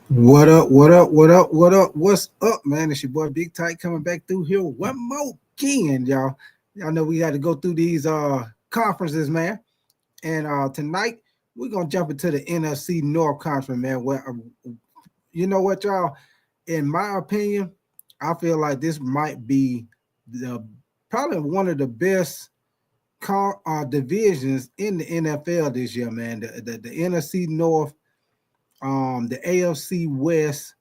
What up? What up? What up? What up? What's up, man? It's your boy Big Tight coming back through here one more again, y'all. Y'all know we had to go through these conferences, man. And tonight we're gonna jump into the NFC North Conference, man. Where you know what, y'all? In my opinion, I feel like this might be the probably one of the best divisions in the NFL this year, man. The NFC North, the AFC West.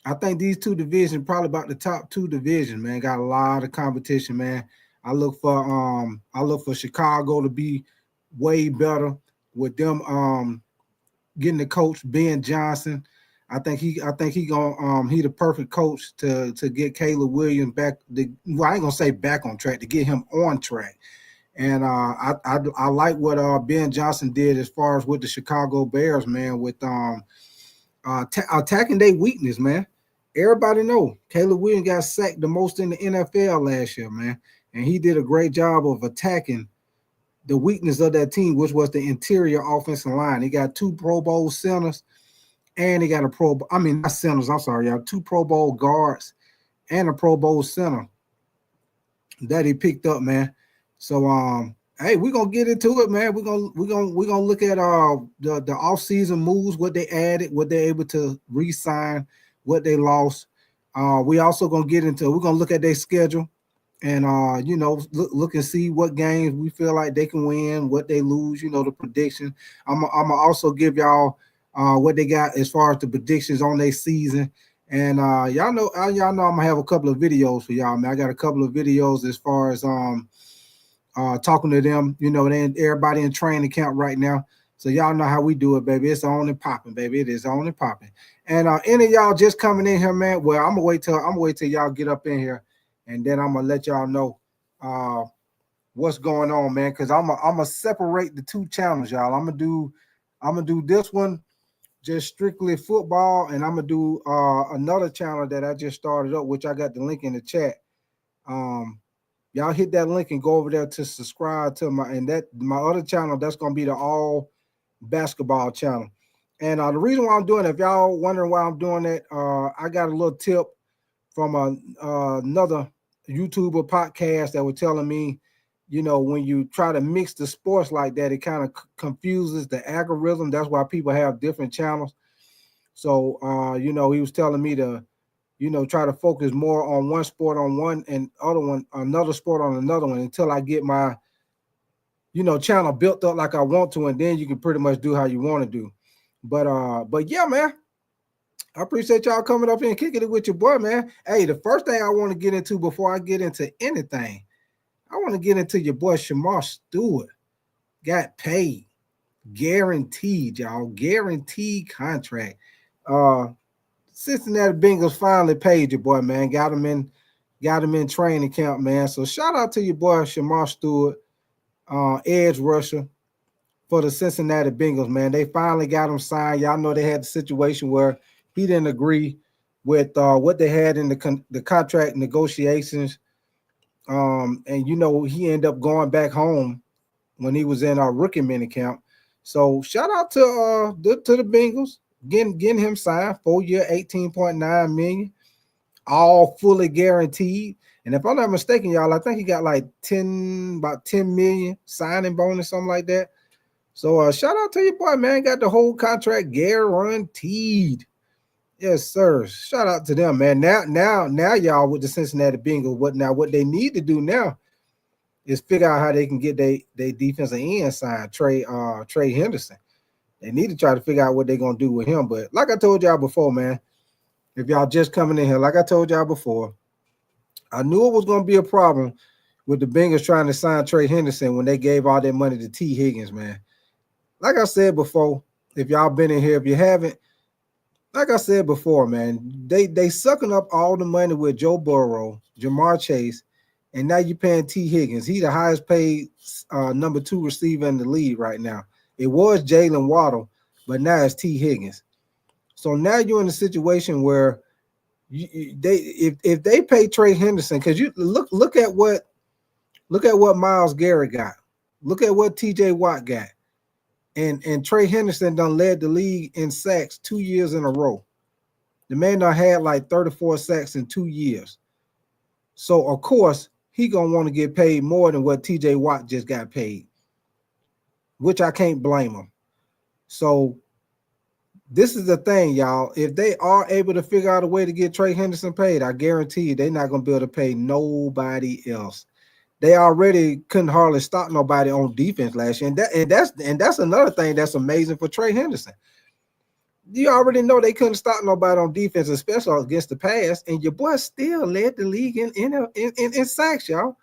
I think these two divisions probably about the top two divisions, man. Got a lot of competition, man. I look for Chicago to be way better with them getting the coach Ben Johnson. I think he gonna he the perfect coach to get Caleb Williams back. Well, I ain't gonna say back on track, to get him on track. And I like what Ben Johnson did as far as with the Chicago Bears, man, with attacking their weakness, man. Everybody know Caleb Williams got sacked the most in the NFL last year, man, and he did a great job of attacking the weakness of that team, which was the interior offensive line. He got two Pro Bowl centers, and he got not centers. I'm sorry, y'all. Two Pro Bowl guards and a Pro Bowl center that he picked up, man. So hey, we're gonna get into it, man. We're gonna look at the offseason moves, what they added, what they're able to re-sign, what they lost. We also gonna we're gonna look at their schedule and look and see what games we feel like they can win, what they lose, the prediction. I'm also give y'all what they got as far as the predictions on their season. And y'all know I'm gonna have a couple of videos for y'all, man. I got a couple of videos as far as talking to them, then everybody in training camp right now. So y'all know how we do it, baby. It's on and popping, baby. It is on and popping. And any of y'all just coming in here, man. Well, I'm gonna wait till y'all get up in here, and then I'm gonna let y'all know what's going on, man. Because I'm gonna separate the two channels, y'all. I'm gonna do this one just strictly football, and I'm gonna do another channel that I just started up, which I got the link in the chat. Y'all hit that link and go over there to subscribe to my other channel. That's gonna be the all basketball channel. And the reason why I'm doing it, if y'all wondering why I'm doing that, I got a little tip from another YouTuber podcast that was telling me, when you try to mix the sports like that, it kind of confuses the algorithm. That's why people have different channels. So, he was telling me to, try to focus more on one sport on one and another sport on another one until I get my, channel built up like I want to, and then you can pretty much do how you want to do. But yeah, man, I appreciate y'all coming up here and kicking it with your boy, man. Hey, the first thing I want to get into before I get into anything, I want to get into your boy Shamar Stewart. Got paid, guaranteed, y'all, guaranteed contract. Cincinnati Bengals finally paid your boy, man. Got him in training camp, man. So shout out to your boy Shamar Stewart, edge rusher for the Cincinnati Bengals, man. They finally got him signed. Y'all know they had the situation where he didn't agree with what they had in the contract negotiations. And he ended up going back home when he was in our rookie minicamp. So shout out to the Bengals getting him signed, 4-year, $18.9 million, all fully guaranteed. And if I'm not mistaken, y'all, I think he got like about 10 million signing bonus, something like that. So shout out to your boy, man. Got the whole contract guaranteed. Yes, sir. Shout out to them, man. Now, y'all with the Cincinnati Bengals, what they need to do now is figure out how they can get their defensive end signed, Trey Henderson. They need to try to figure out what they're gonna do with him. But like I told y'all before, man, if y'all just coming in here, like I told y'all before, I knew it was gonna be a problem with the Bengals trying to sign Trey Henderson when they gave all that money to T. Higgins, man. Like I said before, if y'all been in here, if you haven't, like I said before, man, they sucking up all the money with Joe Burrow, Jamar Chase, and now you're paying T. Higgins. He's the highest paid number 2 receiver in the league right now. It was Jalen Waddle, but now it's T. Higgins. So now you're in a situation where if they pay Trey Henderson, because you look at what Myles Garrett got, look at what T.J. Watt got. And Trey Henderson done led the league in sacks 2 years in a row. The man done had like 34 sacks in 2 years. So, of course, he going to want to get paid more than what TJ Watt just got paid, which I can't blame him. So, this is the thing, y'all. If they are able to figure out a way to get Trey Henderson paid, I guarantee you they're not going to be able to pay nobody else. They already couldn't hardly stop nobody on defense last year. And that's another thing that's amazing for Trey Henderson. You already know they couldn't stop nobody on defense, especially against the pass, and your boy still led the league in sacks, y'all.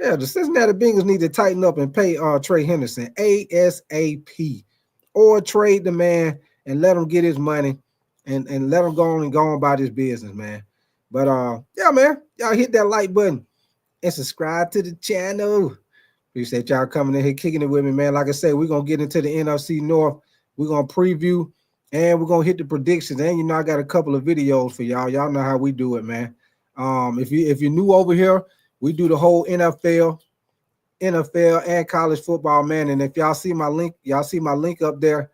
Yeah, the Cincinnati Bengals need to tighten up and pay Trey Henderson ASAP, or trade the man and let him get his money and let him go on about his business, man. But yeah, man, y'all hit that like button and subscribe to the channel. Appreciate y'all coming in here, kicking it with me, man. Like I said, we're going to get into the NFC North. We're going to preview, and we're going to hit the predictions. And, you know, I got a couple of videos for y'all. Y'all know how we do it, man. If you're new over here, we do the whole NFL and college football, man. And if y'all see my link, up there.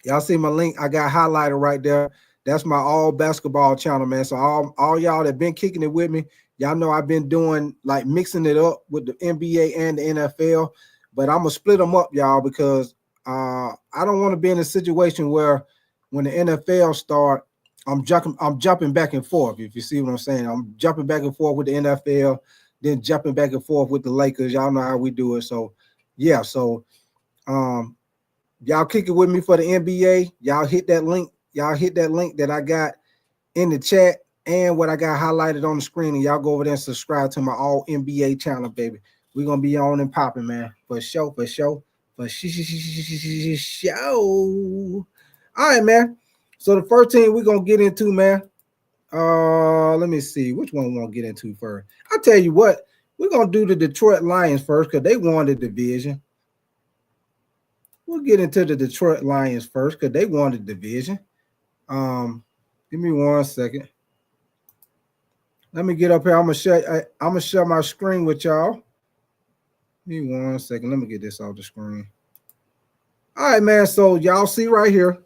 Y'all see my link? I got highlighted right there. That's my all basketball channel, man. So all y'all that been kicking it with me, y'all know I've been doing like mixing it up with the NBA and the NFL, but I'm gonna split them up, y'all, because I don't want to be in a situation where when the NFL start, I'm jumping back and forth. If you see what I'm saying, I'm jumping back and forth with the NFL, then jumping back and forth with the Lakers. Y'all know how we do it. So yeah, so y'all kick it with me for the NBA. Y'all hit that link. Y'all hit that link that I got in the chat and what I got highlighted on the screen, and y'all go over there and subscribe to my all NBA channel, baby. We're gonna be on and popping, man. For sure. All right, man. So the first team we're gonna get into, man. Let me see which one we want to get into first. I'll tell you what, we're gonna do the Detroit Lions first because they won the division. We'll get into the Detroit Lions first because they won the division. Give me 1 second. Let me get up here. I'm gonna share my screen with y'all. Give me 1 second. Let me get this off the screen. All right, man. So y'all see right here.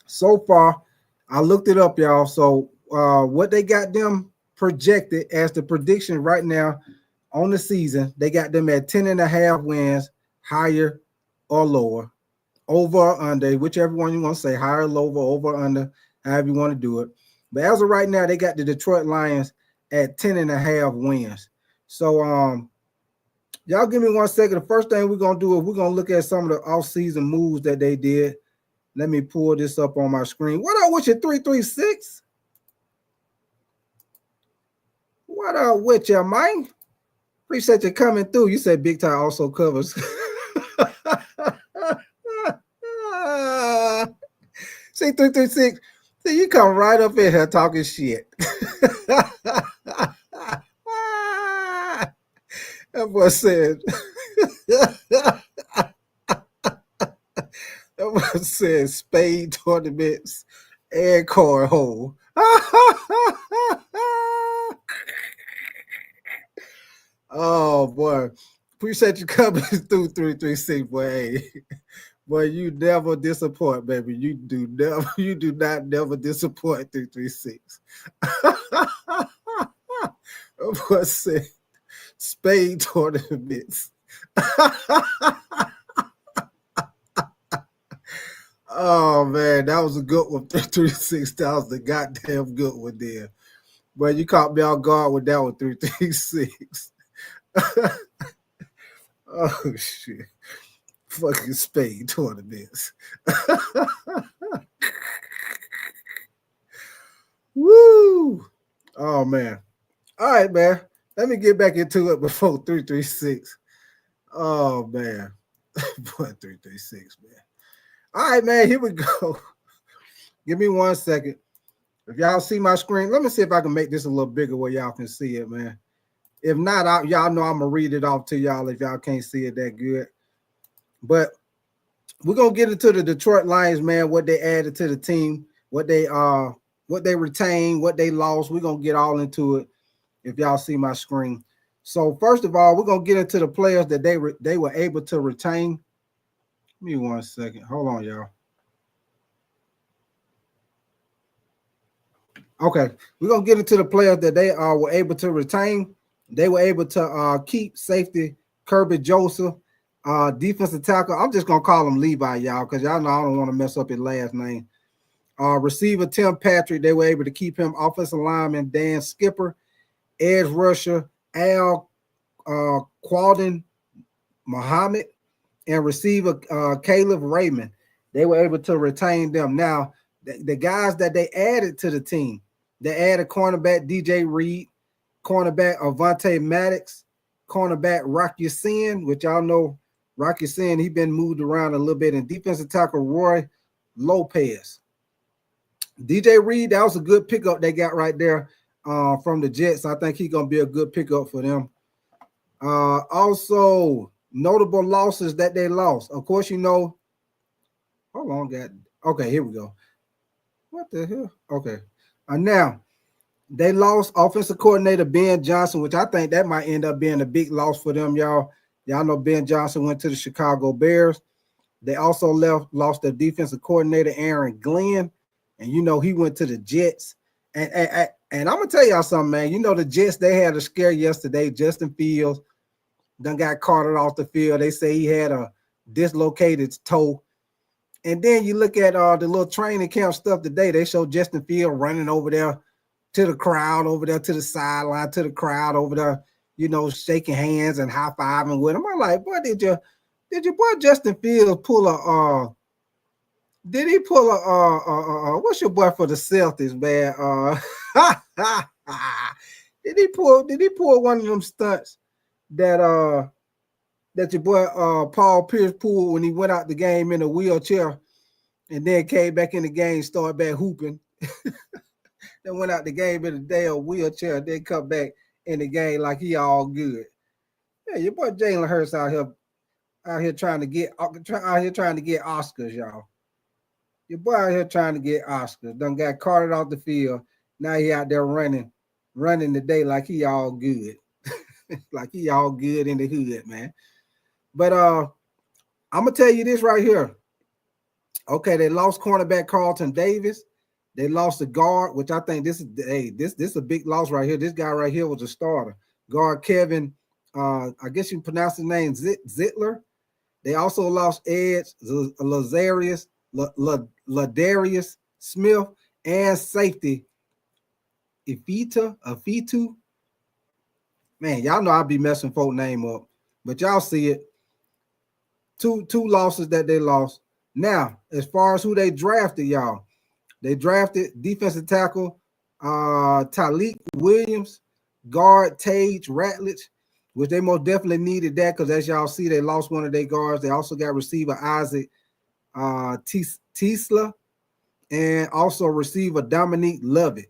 So far, I looked it up, y'all. So what they got them projected as the prediction right now on the season, they got them at 10.5 wins, higher or lower, over or under, whichever one you want to say, higher, lower, over, or under, however you want to do it. But as of right now, they got the Detroit Lions at 10.5 wins. So y'all give me 1 second. The first thing we're going to do is we're going to look at some of the offseason moves that they did. Let me pull this up on my screen. What up with your 336? What up with you, man? Appreciate you coming through. You said Big Ty also covers. See, 336. See, you come right up in here talking shit. That boy said. That boy said spade tournaments and cornhole. Oh boy, appreciate you coming through 336, boy. Boy, you never disappoint, baby. You do not never disappoint 336. Boy said spade tournaments. Oh man, that was a good one. 336. That was the goddamn good one there. But you caught me off guard with that one, 336. Oh shit. Fucking spade tournaments. Woo! Oh man. All right, man. Let me get back into it before 336. Oh man. Boy, 336, man. All right, man. Here we go. Give me 1 second. If y'all see my screen, let me see if I can make this a little bigger where y'all can see it, man. If not, y'all know I'm gonna read it off to y'all if y'all can't see it that good. But we're gonna get into the Detroit Lions, man. What they added to the team, what they retained, what they lost. We're gonna get all into it if y'all see my screen. So first of all, we're gonna get into the players that they were able to retain. Give me 1 second. Hold on, y'all. Okay, we're gonna get into the players that they were able to retain. They were able to keep safety Kirby Joseph, defensive tackle. I'm just gonna call him Levi, y'all, because y'all know I don't want to mess up his last name. Receiver Tim Patrick, they were able to keep him. Offensive lineman Dan Skipper, edge rusher Al Qualden Muhammad, and receiver Caleb Raymond. They were able to retain them. Now, the guys that they added to the team, they added cornerback DJ Reed, cornerback Avante Maddox, cornerback Rocky Sin, which y'all know Rocky Sin, he's been moved around a little bit, and defensive tackle Roy Lopez. DJ Reed, that was a good pickup they got right there from the Jets. I think he's going to be a good pickup for them. Also, notable losses that they lost. Of course, you know, hold on, okay, here we go. What the hell? Okay. Now, they lost offensive coordinator Ben Johnson, which I think that might end up being a big loss for them, y'all. Y'all know Ben Johnson went to the Chicago Bears. They also lost their defensive coordinator, Aaron Glenn, and you know he went to the Jets. And I'm gonna tell y'all something, man. You know the Jets, they had a scare yesterday. Justin Fields done got carted off the field. They say he had a dislocated toe. And then you look at the little training camp stuff today. They show Justin Fields running over there to the crowd, over there to the sideline, to the crowd over there, you know, shaking hands and high-fiving with him. I'm like, boy, did your boy Justin Fields pull a did he pull a what's your boy for the Celtics, man? Did he pull one of them stunts that your boy Paul Pierce pulled when he went out the game in a wheelchair and then came back in the game, started back hooping? Then went out the game in a damn wheelchair, then come back in the game like he all good. Yeah, your boy Jalen Hurts out here trying to get Oscars, y'all. Your boy out here trying to get Oscars. Done got carted off the field. Now he out there running the day like he all good. Like he all good in the hood, man. But I'm gonna tell you this right here. Okay, they lost cornerback Carlton Davis. They lost the guard, which I think this is a big loss right here. This guy right here was a starter. Guard Kevin, I guess you pronounce his name Zittler. They also lost edge Ladarius Smith and safety Afitu. Man, y'all know I'll be messing folk name up, but y'all see it. Two losses that they lost. Now, as far as who they drafted, y'all, they drafted defensive tackle Talik Williams, guard Tage Ratledge, which they most definitely needed that because as y'all see, they lost one of their guards. They also got receiver Isaac Tisla and also receiver Dominique Lovett.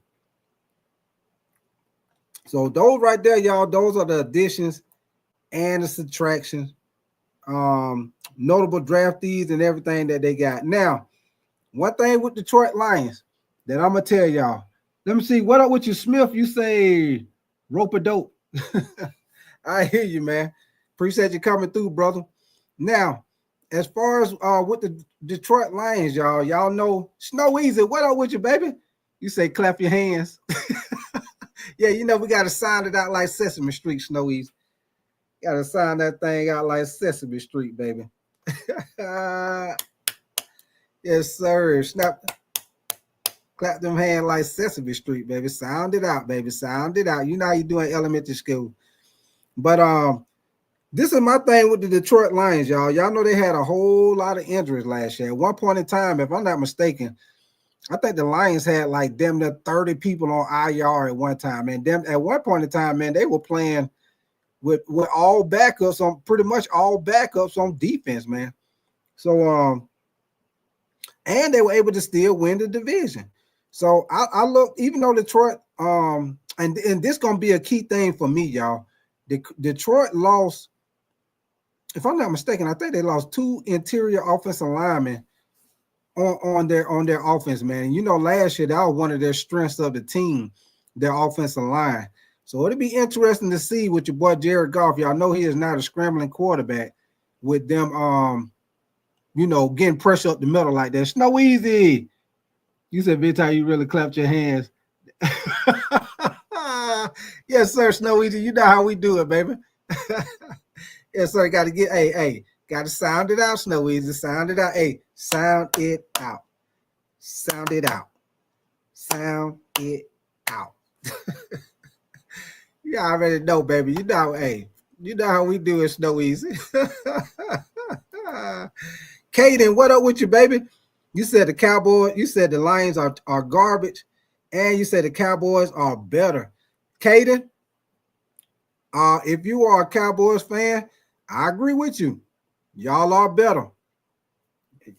So those right there, y'all, those are the additions and the subtractions. Notable draftees and everything that they got. Now, one thing with Detroit Lions that I'm gonna tell y'all. Let me see. What up with you, Smith? You say rope-a-dope. I hear you, man. Appreciate you coming through, brother. Now, as far as with the Detroit Lions, y'all know Snow Easy. What up with you, baby? You say clap your hands. Yeah, you know we gotta sign it out like Sesame Street, Snow Easy. Gotta sign that thing out like Sesame Street, baby. Yes, sir. Snap. Clap them hands like Sesame Street, baby. Sound it out, baby. Sound it out. You know how you doing elementary school. But this is my thing with the Detroit Lions, y'all. Y'all know they had a whole lot of injuries last year. At one point in time, if I'm not mistaken, I think the Lions had like damn near 30 people on IR at one time. And them at one point in time, man, they were playing with all backups on pretty much all backups on defense, man. So and they were able to still win the division. So I look, even though Detroit, and this gonna be a key thing for me, y'all. Detroit lost, if I'm not mistaken, I think they lost 2 interior offensive linemen on their offense, man. And you know, last year that was one of their strengths of the team, their offensive line. So it'll be interesting to see with your boy Jared Goff. Y'all know he is not a scrambling quarterback with them, getting pressure up the middle like that. Snow Easy. You said, Big Time, you really clapped your hands. Yes, sir, Snow Easy. You know how we do it, baby. Yes, sir. Got to got to sound it out, Snow Easy. Sound it out. Hey, sound it out. Sound it out. Sound it out. You already know, baby. You know, you know how we do it, Snow Easy. Caden, what up with you, baby? You said the Cowboys, you said the Lions are garbage, and you said the Cowboys are better. Caden, if you are a Cowboys fan, I agree with you. Y'all are better.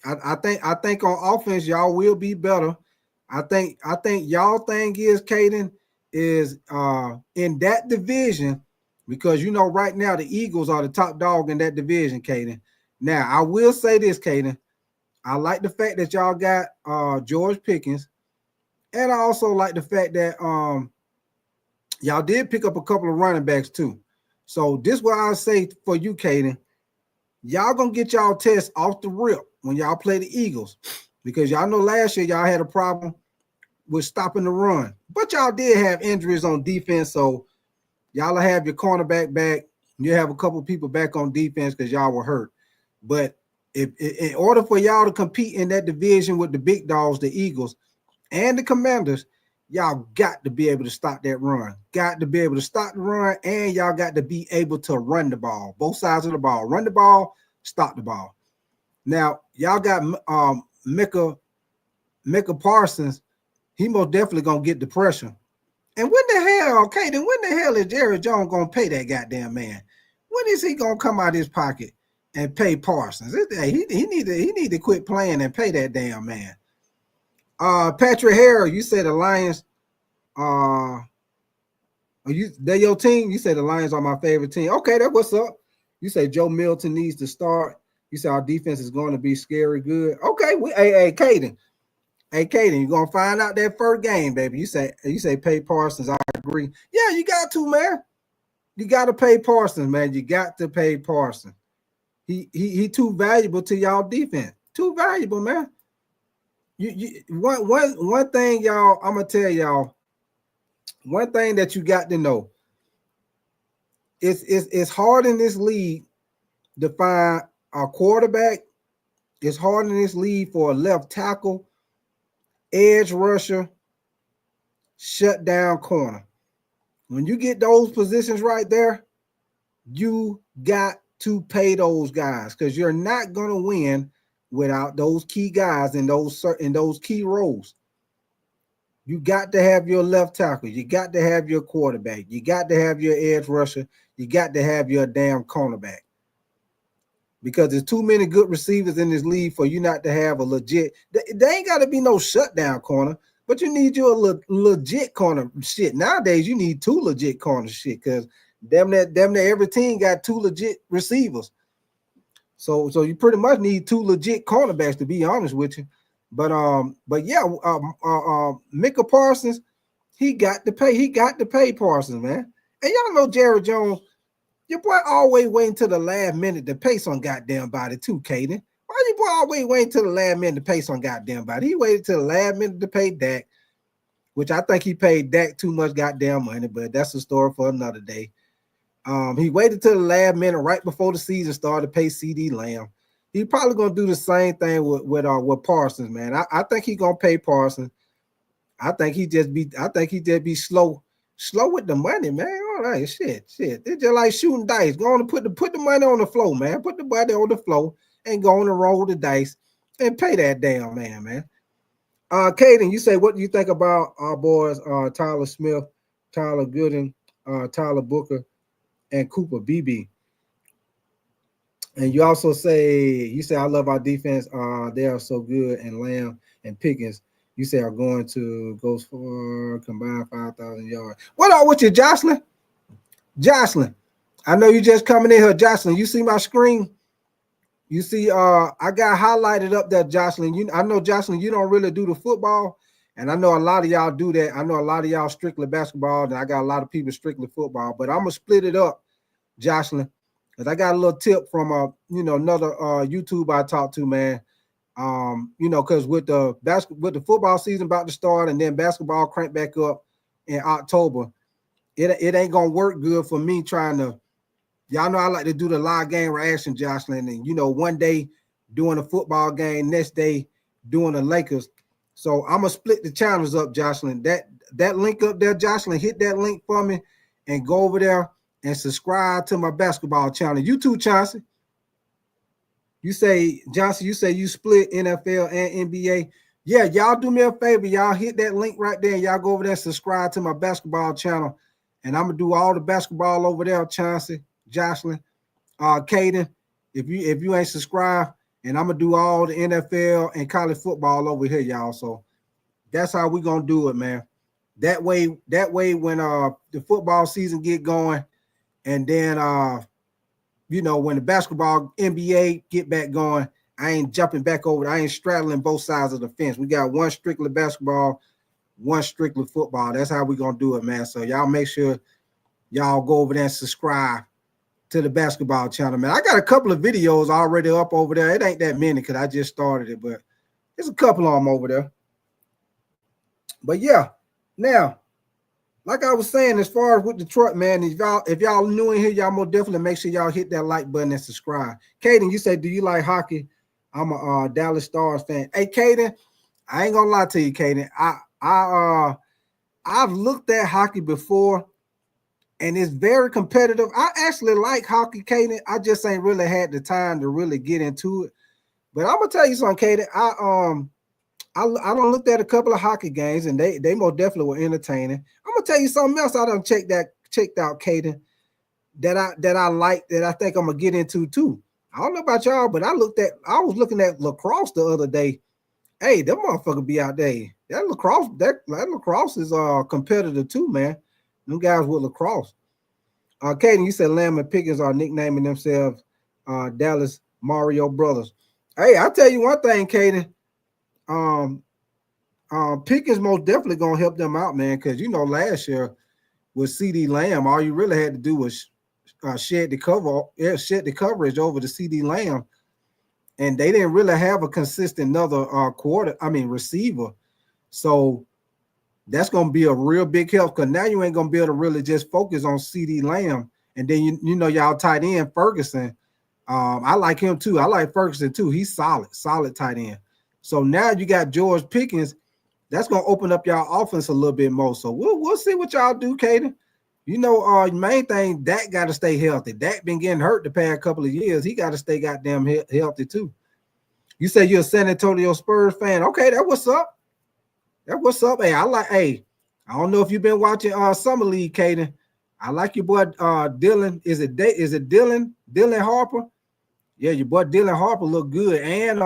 I think on offense, y'all will be better. I think y'all thing is, Caden, is in that division, because right now the Eagles are the top dog in that division, Caden. Now, I will say this, Caden. I like the fact that y'all got George Pickens, and I also like the fact that y'all did pick up a couple of running backs too. So this is what I'll say for you, Caden. Y'all gonna get y'all tests off the rip when y'all play the Eagles, because y'all know last year y'all had a problem with stopping the run, but y'all did have injuries on defense, so y'all will have your cornerback back. You have a couple people back on defense because y'all were hurt. But if in order for y'all to compete in that division with the big dogs, the Eagles and the Commanders, y'all got to be able to stop that run. Got to be able to stop the run, and y'all got to be able to run the ball, both sides of the ball. Run the ball, stop the ball. Now, y'all got Micah Parsons. He most definitely going to get the pressure. And when the hell, okay, then when the hell is Jerry Jones going to pay that goddamn man? When is he going to come out of his pocket and pay Parsons? He need to quit playing and pay that damn man. Patrick Harrell, you said the Lions they're your team? You said the Lions are my favorite team. Okay, that's what's up. You say Joe Milton needs to start. You say our defense is going to be scary good. Okay, hey, Caden. Hey, Caden, you're going to find out that first game, baby. You say pay Parsons. I agree. Yeah, you got to, man. You got to pay Parsons, man. You got to pay Parsons. He too valuable to y'all defense. Too valuable, man. One thing, y'all, I'm going to tell y'all, one thing that you got to know, it's hard in this league to find a quarterback. It's hard in this league for a left tackle, edge rusher, shut down corner. When you get those positions right there, you got to pay those guys, because you're not going to win without those key guys in those key roles. You got to have your left tackle. You got to have your quarterback. You got to have your edge rusher. You got to have your damn cornerback. Because there's too many good receivers in this league for you not to have a legit. They ain't got to be no shutdown corner, but you need your legit corner shit. Nowadays, you need two legit corner shit, because damn near every team got two legit receivers. So you pretty much need two legit cornerbacks, to be honest with you. But yeah, Micah Parsons, he got to pay. He got to pay Parsons, man. And y'all know Jerry Jones. Your boy always waiting to the last minute to pay some goddamn body too, Caden. Why your boy always waiting to the last minute to pay some goddamn body? He waited till the last minute to pay Dak, which I think he paid Dak too much goddamn money, but that's a story for another day. He waited till the last minute right before the season started to pay CD Lamb. He probably gonna do the same thing with Parsons, man. I think he gonna pay Parsons. I think he just be slow with the money, man. All right, shit. It's just like shooting dice. Go on and put the money on the floor, man. Put the money on the floor and go on and roll the dice and pay that damn man. Caden, you say, what do you think about our boys, Tyler Smith, Tyler Gooden, Tyler Booker, and Cooper BB? And you also say, I love our defense. They are so good. And Lamb and Pickens, you say, are going to go for combined 5,000 yards. What up with you, Jocelyn? Jocelyn, I know you just coming in here. Jocelyn, you see my screen? You see, I got highlighted up there, Jocelyn. I know, Jocelyn, you don't really do the football. And I know a lot of y'all do that. I know a lot of y'all strictly basketball, and I got a lot of people strictly football. But I'm gonna split it up, Jocelyn, because I got a little tip from another YouTube I talked to, man. Because with the football season about to start, and then basketball crank back up in October, it ain't gonna work good for me trying to. Y'all know I like to do the live game reaction, Jocelyn, and one day doing a football game, next day doing the Lakers. So I'm gonna split the channels up, Jocelyn. That link up there, Jocelyn, hit that link for me and go over there and subscribe to my basketball channel. You too, Chauncey. You say, Johnson, you split NFL and NBA. Yeah, y'all do me a favor. Y'all hit that link right there. And y'all go over there and subscribe to my basketball channel. And I'm gonna do all the basketball over there, Chauncey, Jocelyn, Caden. If you ain't subscribed, and I'm gonna do all the NFL and college football over here, y'all. So that's how we gonna do it, man. That way when the football season get going, and then when the basketball NBA get back going, I ain't jumping back over. I ain't straddling both sides of the fence. We got one strictly basketball, one strictly football. That's how we gonna do it, man. So y'all make sure y'all go over there and subscribe to the basketball channel, man. I got a couple of videos already up over there. It ain't that many because I just started it, but there's a couple of them over there. But yeah, now, like I was saying, as far as with Detroit, man, if y'all new in here, y'all more definitely make sure y'all hit that like button and subscribe. Caden, you say, do you like hockey? I'm a Dallas Stars fan. Hey, Caden, I ain't gonna lie to you, Caden. I've looked at hockey before, and it's very competitive. I actually like hockey, Caden. I just ain't really had the time to really get into it. But I'm gonna tell you something, Caden. I done looked at a couple of hockey games, and they most definitely were entertaining. I'm gonna tell you something else I done checked out, Caden, that I like, that I think I'm gonna get into too. I don't know about y'all, but I was looking at lacrosse the other day. Hey, that motherfucker be out there. That lacrosse is competitive too, man. Them guys with lacrosse. Caden, you said Lamb and Pickens are nicknaming themselves Dallas Mario Brothers. Hey, I'll tell you one thing, Caden. Pickens most definitely gonna help them out, man, because last year with CD Lamb, all you really had to do was shed the coverage over the CD Lamb, and they didn't really have a consistent receiver. So that's gonna be a real big help, because now you ain't gonna be able to really just focus on CD Lamb, and then y'all tight end Ferguson. I like him too. I like Ferguson too. He's solid tight end. So now you got George Pickens. That's gonna open up y'all offense a little bit more. So we'll see what y'all do, Caden. Main thing, Dak got to stay healthy. Dak been getting hurt the past couple of years. He got to stay goddamn healthy too. You say you're a San Antonio Spurs fan. Okay, that's what's up. Hey, I don't know if you've been watching Summer League, Caden. I like your boy Dylan. Is it Dylan Harper? Yeah, your boy Dylan Harper look good. And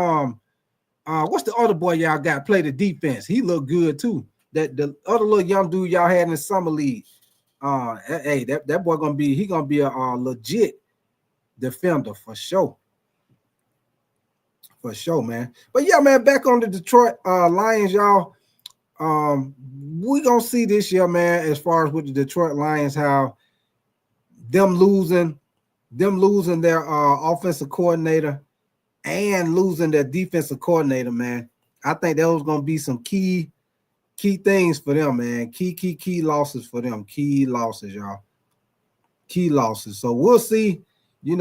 what's the other boy y'all got play the defense? He looked good too. That the other little young dude y'all had in the Summer League. Hey, that boy gonna be a legit defender for sure. For sure, man. But yeah, man, back on the Detroit Lions, y'all. We gonna see this year, man, as far as with the Detroit Lions, how them losing their offensive coordinator and losing their defensive coordinator, man. I think that was gonna be some key things for them, man. Key losses for them. Key losses, y'all. Key losses. So we'll see.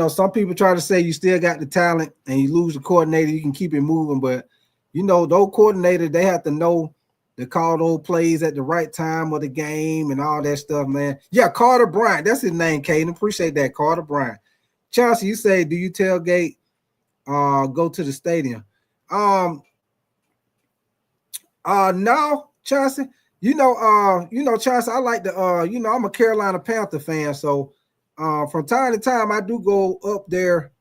Some people try to say you still got the talent and you lose the coordinator, you can keep it moving. But, those coordinators, they have to know to call those plays at the right time of the game and all that stuff, man. Yeah, Carter Bryant. That's his name, Caden. Appreciate that, Carter Bryant. Chauncey, you say, do you tailgate, go to the stadium? No, Chauncey. Chauncey, I like the I'm a Carolina Panther fan, so from time to time I do go up there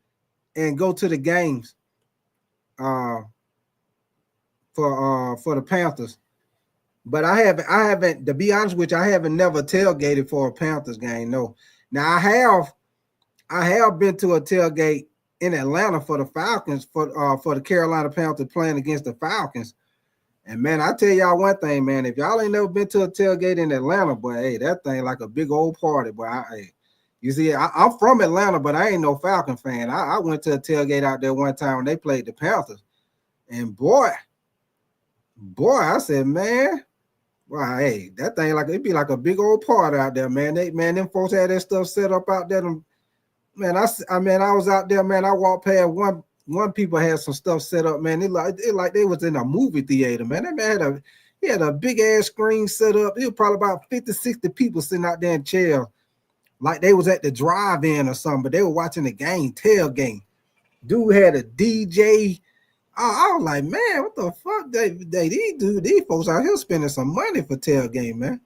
and go to the games for the Panthers. But I haven't, to be honest with you, I haven't never tailgated for a Panthers game. No. Now I have been to a tailgate in Atlanta for the Falcons, for the Carolina Panthers playing against the Falcons. And man, I tell y'all one thing, man. If y'all ain't never been to a tailgate in Atlanta, boy, hey, that thing like a big old party, boy. You see, I'm from Atlanta, but I ain't no Falcon fan. I went to a tailgate out there one time when they played the Panthers, and boy, I said, man, wow, hey, that thing like it'd be like a big old party out there, man. Them folks had that stuff set up out there. Man, I was out there, man. I walked past one people had some stuff set up, man. It like they was in a movie theater, man. That man had a big ass screen set up. It was probably about 50, 60 people sitting out there in chairs, like they was at the drive-in or something, but they were watching the tailgate. Dude had a DJ. I was like, man, what the fuck? These folks out here spending some money for tailgate, man.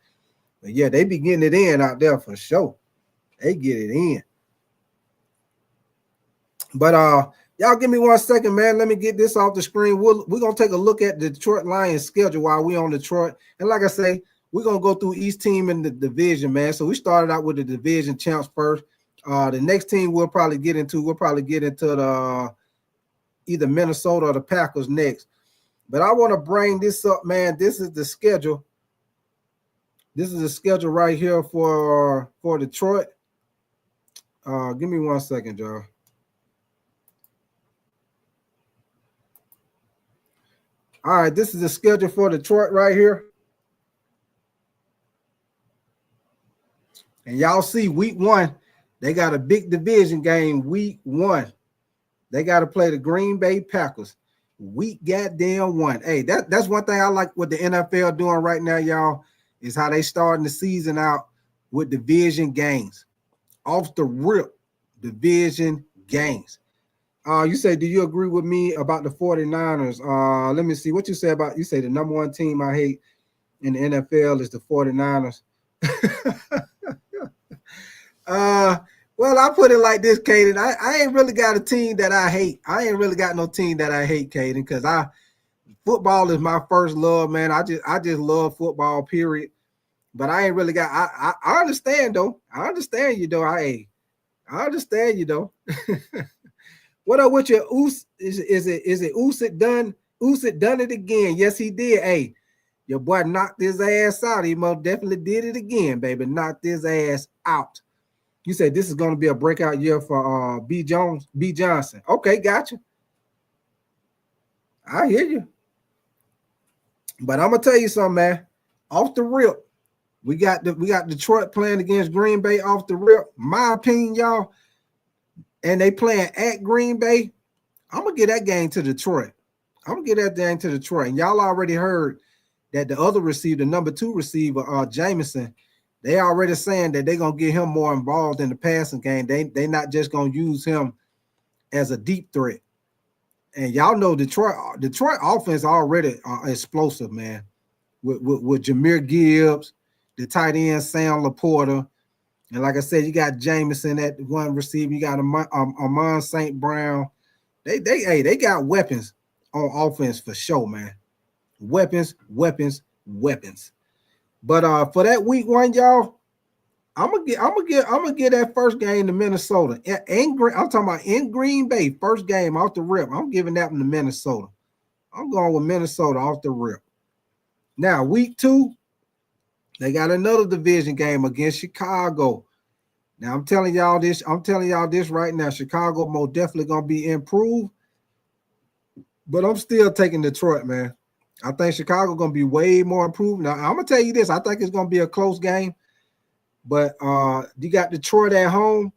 But yeah, they be getting it in out there for sure. They get it in. But y'all give me 1 second, man. Let me get this off the screen. We're gonna take a look at the Detroit Lions schedule while we on Detroit. And like I say, we're gonna go through each team in the division, man. So we started out with the division champs first. The next team we'll probably get into the either Minnesota or the Packers next. But I want to bring this up, man. This is the schedule. This is the schedule right here for Detroit. Give me 1 second, y'all. All right, this is the schedule for Detroit right here. And y'all see week 1, they got a big division game week 1. They got to play the Green Bay Packers week goddamn 1. Hey, that's one thing I like what the NFL doing right now, y'all, is how they starting the season out with division games. Off the rip, division games. You say, do you agree with me about the 49ers? Let me see what you say about, you say the number 1 team I hate in the NFL is the 49ers. Well, I put it like this, Caden. I ain't really got a team that I hate. I ain't really got no team that I hate, Caden, because football is my first love, man. I just love football, period. But I ain't really got. I understand though. I understand you though. I understand you though. What up with your Is it Usyk done? Usyk done it again. Yes, he did. Hey, your boy knocked his ass out. He most definitely did it again, baby. Knocked his ass out. You said this is going to be a breakout year for B. Johnson. Okay, gotcha. I hear you. But I'm gonna tell you something, man. Off the rip, we got Detroit playing against Green Bay off the rip. My opinion, y'all. And they playing at Green Bay, I'm going to get that game to Detroit. And y'all already heard that the other receiver, the number 2 receiver, Jameson, they already saying that they're going to get him more involved in the passing game. They not just going to use him as a deep threat. And y'all know Detroit offense already explosive, man, with Jahmyr Gibbs, the tight end Sam Laporta. And like I said, you got Jameson at one receiver. You got Amon St. Brown. They got weapons on offense for sure, man. Weapons. But for that week 1, y'all, I'm gonna get that first game to Minnesota. I'm talking about in Green Bay, first game off the rip. I'm giving that one to Minnesota. I'm going with Minnesota off the rip. Now, week 2. They got another division game against Chicago. Now, I'm telling y'all this right now. Chicago most definitely going to be improved. But I'm still taking Detroit, man. I think Chicago going to be way more improved. Now, I'm going to tell you this. I think it's going to be a close game. But you got Detroit at home.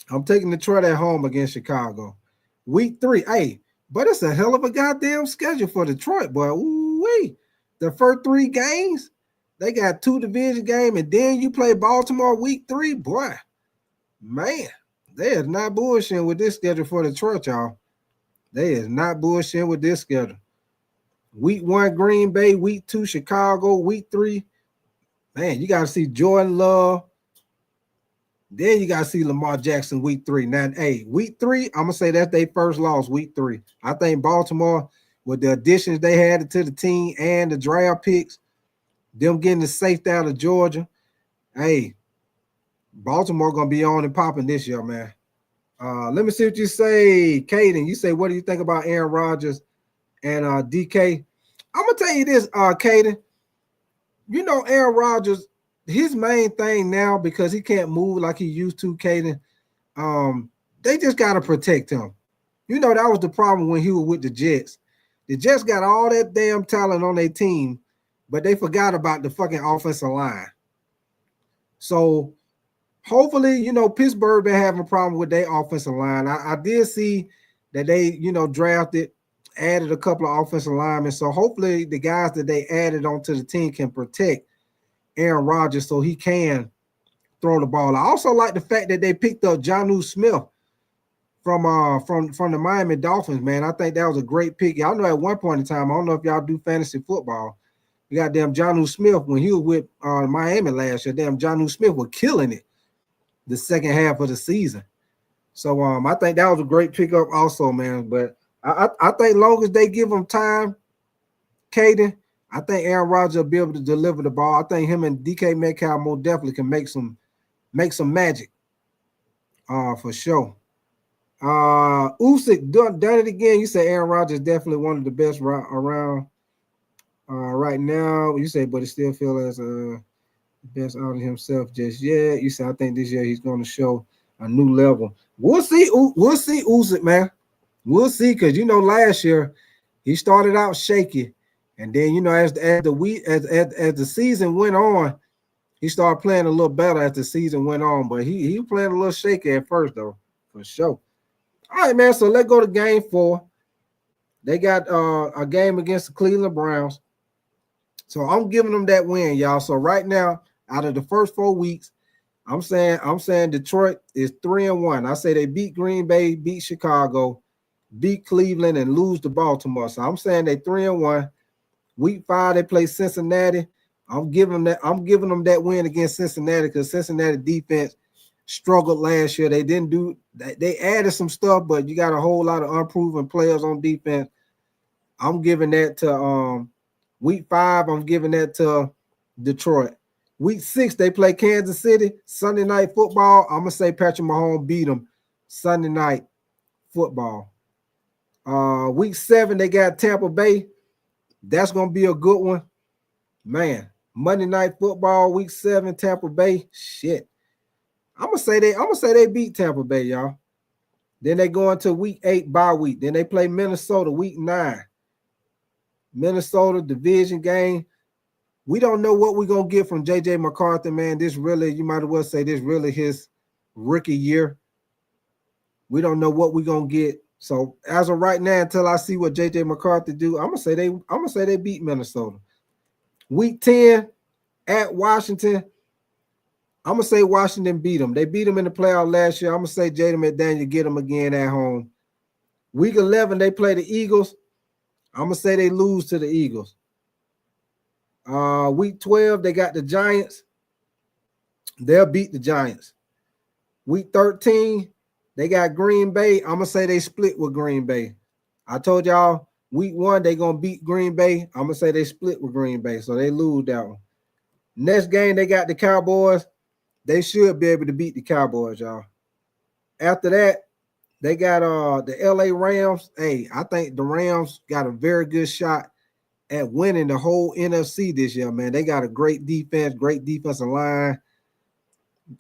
I'm taking Detroit at home against Chicago. Week 3. Hey, but it's a hell of a goddamn schedule for Detroit, boy. Ooh-wee. The first 3 games. They got 2 division games, and then you play Baltimore week 3. Boy, man, they is not bullshitting with this schedule for Detroit, y'all. They is not bullshitting with this schedule. Week 1, Green Bay. Week 2, Chicago. Week 3, man, you got to see Jordan Love. Then you got to see Lamar Jackson week 3. Now, hey, week 3, I'm going to say that's their first loss week 3. I think Baltimore, with the additions they had to the team and the draft picks, them getting the safety out of Georgia. Hey, Baltimore going to be on and popping this year, man. Let me see what you say, Caden. You say, what do you think about Aaron Rodgers and DK? I'm gonna tell you this, Kaden. You know, Aaron Rodgers, his main thing now, because he can't move like he used to, Kaden. They just gotta protect him. You know, that was the problem when he was with the Jets. The Jets got all that damn talent on their team, but they forgot about the fucking offensive line. So hopefully, you know, Pittsburgh been having a problem with their offensive line. I did see that they, you know, added a couple of offensive linemen. So hopefully the guys that they added onto the team can protect Aaron Rodgers so he can throw the ball. I also like the fact that they picked up Jonnu Smith from the Miami Dolphins, man. I think that was a great pick. Y'all know at one point in time, I don't know if y'all do fantasy football. You got damn Jonnu Smith when he was with Miami last year. Damn Jonnu Smith was killing it the second half of the season. So I think that was a great pickup also, man. But I think long as they give him time, Caden, I think Aaron Rodgers will be able to deliver the ball. I think him and DK Metcalf most definitely can make some magic. For sure. Usyk done it again. You say Aaron Rodgers is definitely one of the best around right now. You say, but it still feels as best out of himself just yet. You say, I think this year he's going to show a new level. We'll see. We'll see Usyk, man. We'll see, because you know last year he started out shaky, and then you know as the season went on, he started playing a little better as the season went on. But he playing a little shaky at first though, for sure. All right, man. So let's go to game 4. They got a game against the Cleveland Browns. So I'm giving them that win, y'all. So right now, out of the first 4 weeks, I'm saying Detroit is 3-1. I say they beat Green Bay, beat Chicago, beat Cleveland, and lose to Baltimore. So I'm saying they 3-1. Week 5, they play Cincinnati. I'm giving them that win against Cincinnati, because Cincinnati defense struggled last year. They added some stuff, but you got a whole lot of unproven players on defense. I'm giving that to week 5. I'm giving that to Detroit. Week 6, they play Kansas City. Sunday night football. I'm gonna say Patrick Mahomes beat them Sunday night football. Week 7, they got Tampa Bay. That's gonna be a good one, man. Monday night football, week 7, Tampa Bay. Shit. I'm gonna say they beat Tampa Bay, y'all. Then they go into week 8 bye week. Then they play Minnesota week 9. Minnesota division game. We don't know what we're gonna get from JJ McCarthy, man. This really, you might as well say this really his rookie year. We don't know what we're gonna get. So as of right now, until I see what JJ McCarthy do, I'm gonna say they beat Minnesota. Week 10 at Washington. I'm gonna say Washington beat them. They beat them in the playoff last year. I'm gonna say Jaden McDaniel get them again at home. Week 11, they play the Eagles. I'm gonna say they lose to the Eagles. Week 12, they got the Giants. They'll beat the Giants. Week 13, they got Green Bay. I'm gonna say they split with Green Bay. I told y'all week 1 they gonna beat Green Bay. I'm gonna say they split with Green Bay, so they lose that one. Next game, they got the Cowboys. They should be able to beat the Cowboys, y'all. After that, they got the LA Rams. Hey, I think the Rams got a very good shot at winning the whole NFC this year, man. They got a great defense, great defensive line,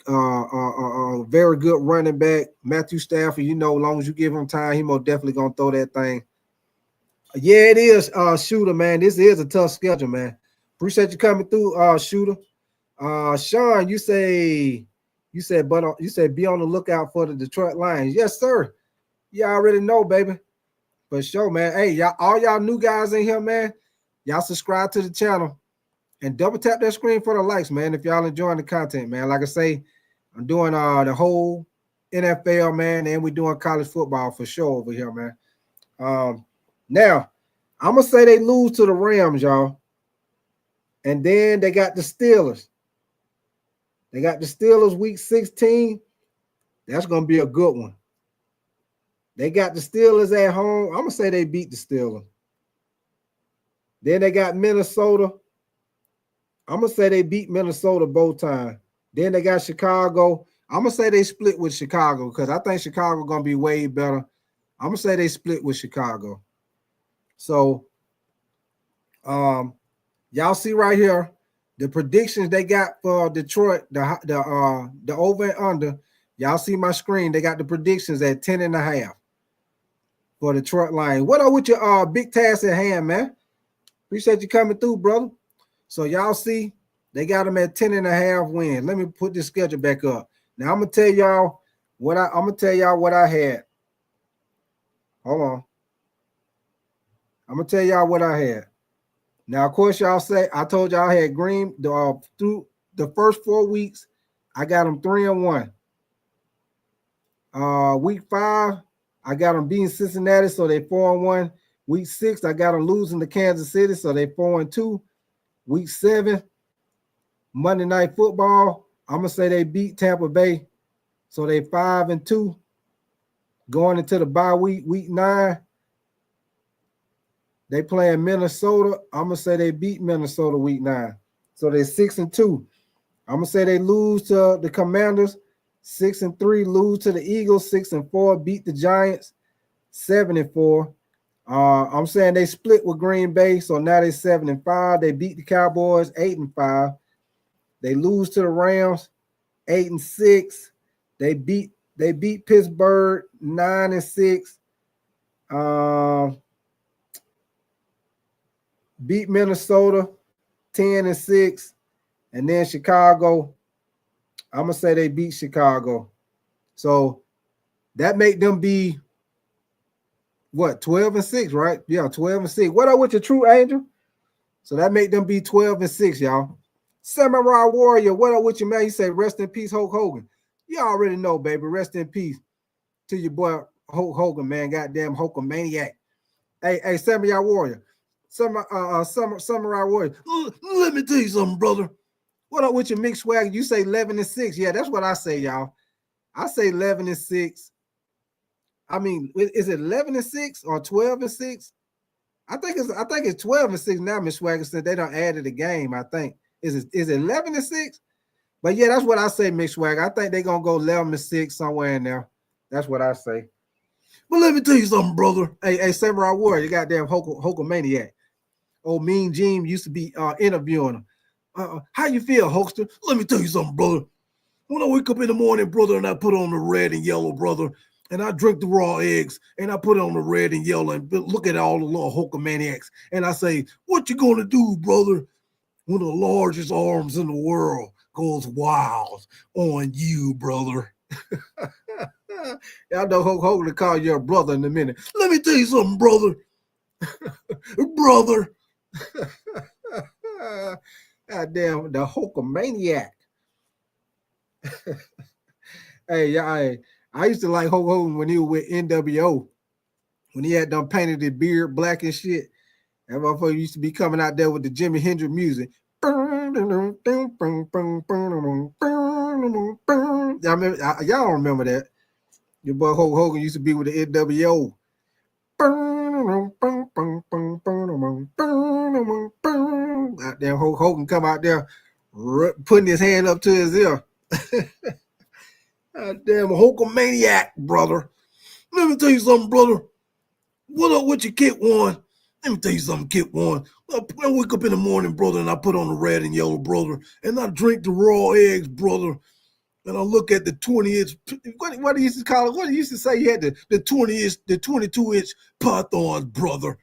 very good running back. Matthew Stafford, you know, as long as you give him time, he most definitely gonna throw that thing. Yeah, it is, Shooter, man. This is a tough schedule, man. Appreciate you coming through, Shooter. Sean, you said be on the lookout for the Detroit Lions. Yes, sir. You already know, baby. For sure, man. Hey, y'all, all y'all new guys in here, man. Y'all subscribe to the channel and double tap that screen for the likes, man. If y'all enjoying the content, man. Like I say, I'm doing the whole NFL, man, and we're doing college football for sure over here, man. Now, I'm gonna say they lose to the Rams, y'all. And then they got the Steelers. They got the Steelers week 16. That's gonna be a good one. They got the Steelers at home. I'm gonna say they beat the Steelers. Then they got Minnesota. I'm gonna say they beat Minnesota both times. Then they got Chicago. I'm gonna say they split with Chicago because I think Chicago gonna be way better. I'm gonna say they split with Chicago. So Y'all see right here the predictions they got for Detroit, the over and under. Y'all see my screen. They got the predictions at 10.5 for Detroit Lions. What up with your big task at hand, man? Appreciate you coming through, brother. So y'all see they got them at 10.5 wins. Let me put this schedule back up. Now I'm gonna tell y'all what I had. Hold on. I'm gonna tell y'all what I had. Now, of course, y'all say I told y'all I had Green through the first 4 weeks. I got them 3-1. Week 5, I got them beating Cincinnati, so they 4-1. Week 6, I got them losing to Kansas City, so they 4-2. Week 7, Monday Night Football, I'm gonna say they beat Tampa Bay, so they 5-2. Going into the bye week, week 9, they playing Minnesota. I'm gonna say they beat Minnesota week 9, so they're 6-2. I'm gonna say they lose to the Commanders, 6-3. Lose to the Eagles, 6-4. Beat the Giants, 7-4. I'm saying they split with Green Bay, so now they're 7-5. They beat the Cowboys, 8-5. They lose to the Rams, 8-6. They beat Pittsburgh, 9-6. Beat Minnesota, 10-6. And then Chicago, I'm gonna say they beat Chicago. So that make them be what, 12-6, right? Yeah, 12-6. What up with your True Angel? So that make them be 12-6, y'all. Samurai Warrior, what up with you, man? He said, rest in peace, Hulk Hogan. You already know, baby. Rest in peace to your boy Hulk Hogan, man. Goddamn Hulkamaniac. Hey, Samurai Warrior. Samurai Warrior. Let me tell you something, brother. What up with your mixed swag? You say 11-6. Yeah, that's what I say, y'all. I say 11-6. I mean, is it 11-6 or 12-6? I think it's 12-6 now, Miss Swagger, since they don't added a game. I think is it 11-6? But yeah, that's what I say, Miss Swagger. I think they're gonna go 11-6 somewhere in there. That's what I say. But let me tell you something, brother. Hey, Samurai Warrior, you goddamn Hulkamaniac. Old Mean Gene used to be interviewing him. How you feel, Hulkster? Let me tell you something, brother. When I wake up in the morning, brother, and I put on the red and yellow, brother, and I drink the raw eggs, and I put on the red and yellow, and look at all the little Hulkamaniacs, and I say, what you gonna do, brother, when the largest arms in the world goes wild on you, brother? Y'all know Hulk Hogan to call you a brother in a minute. Let me tell you something, brother. Brother. Goddamn, the Hulkamaniac. Hey, I used to like Hulk Hogan when he was with NWO. When he had done painted his beard black and shit. That motherfucker used to be coming out there with the Jimi Hendrix music. Y'all don't remember that. Your boy Hulk Hogan used to be with the NWO. Goddamn Hulk Hogan come out there putting his hand up to his ear. Goddamn Hulkamaniac, brother. Let me tell you something, brother. What up with your Kit One? Let me tell you something, Kit One. I wake up in the morning, brother, and I put on the red and yellow, brother, and I drink the raw eggs, brother. And I look at the 20-inch, what do you used to call it? What do you used to say? You had the 20-inch, the 22-inch pythons, brother.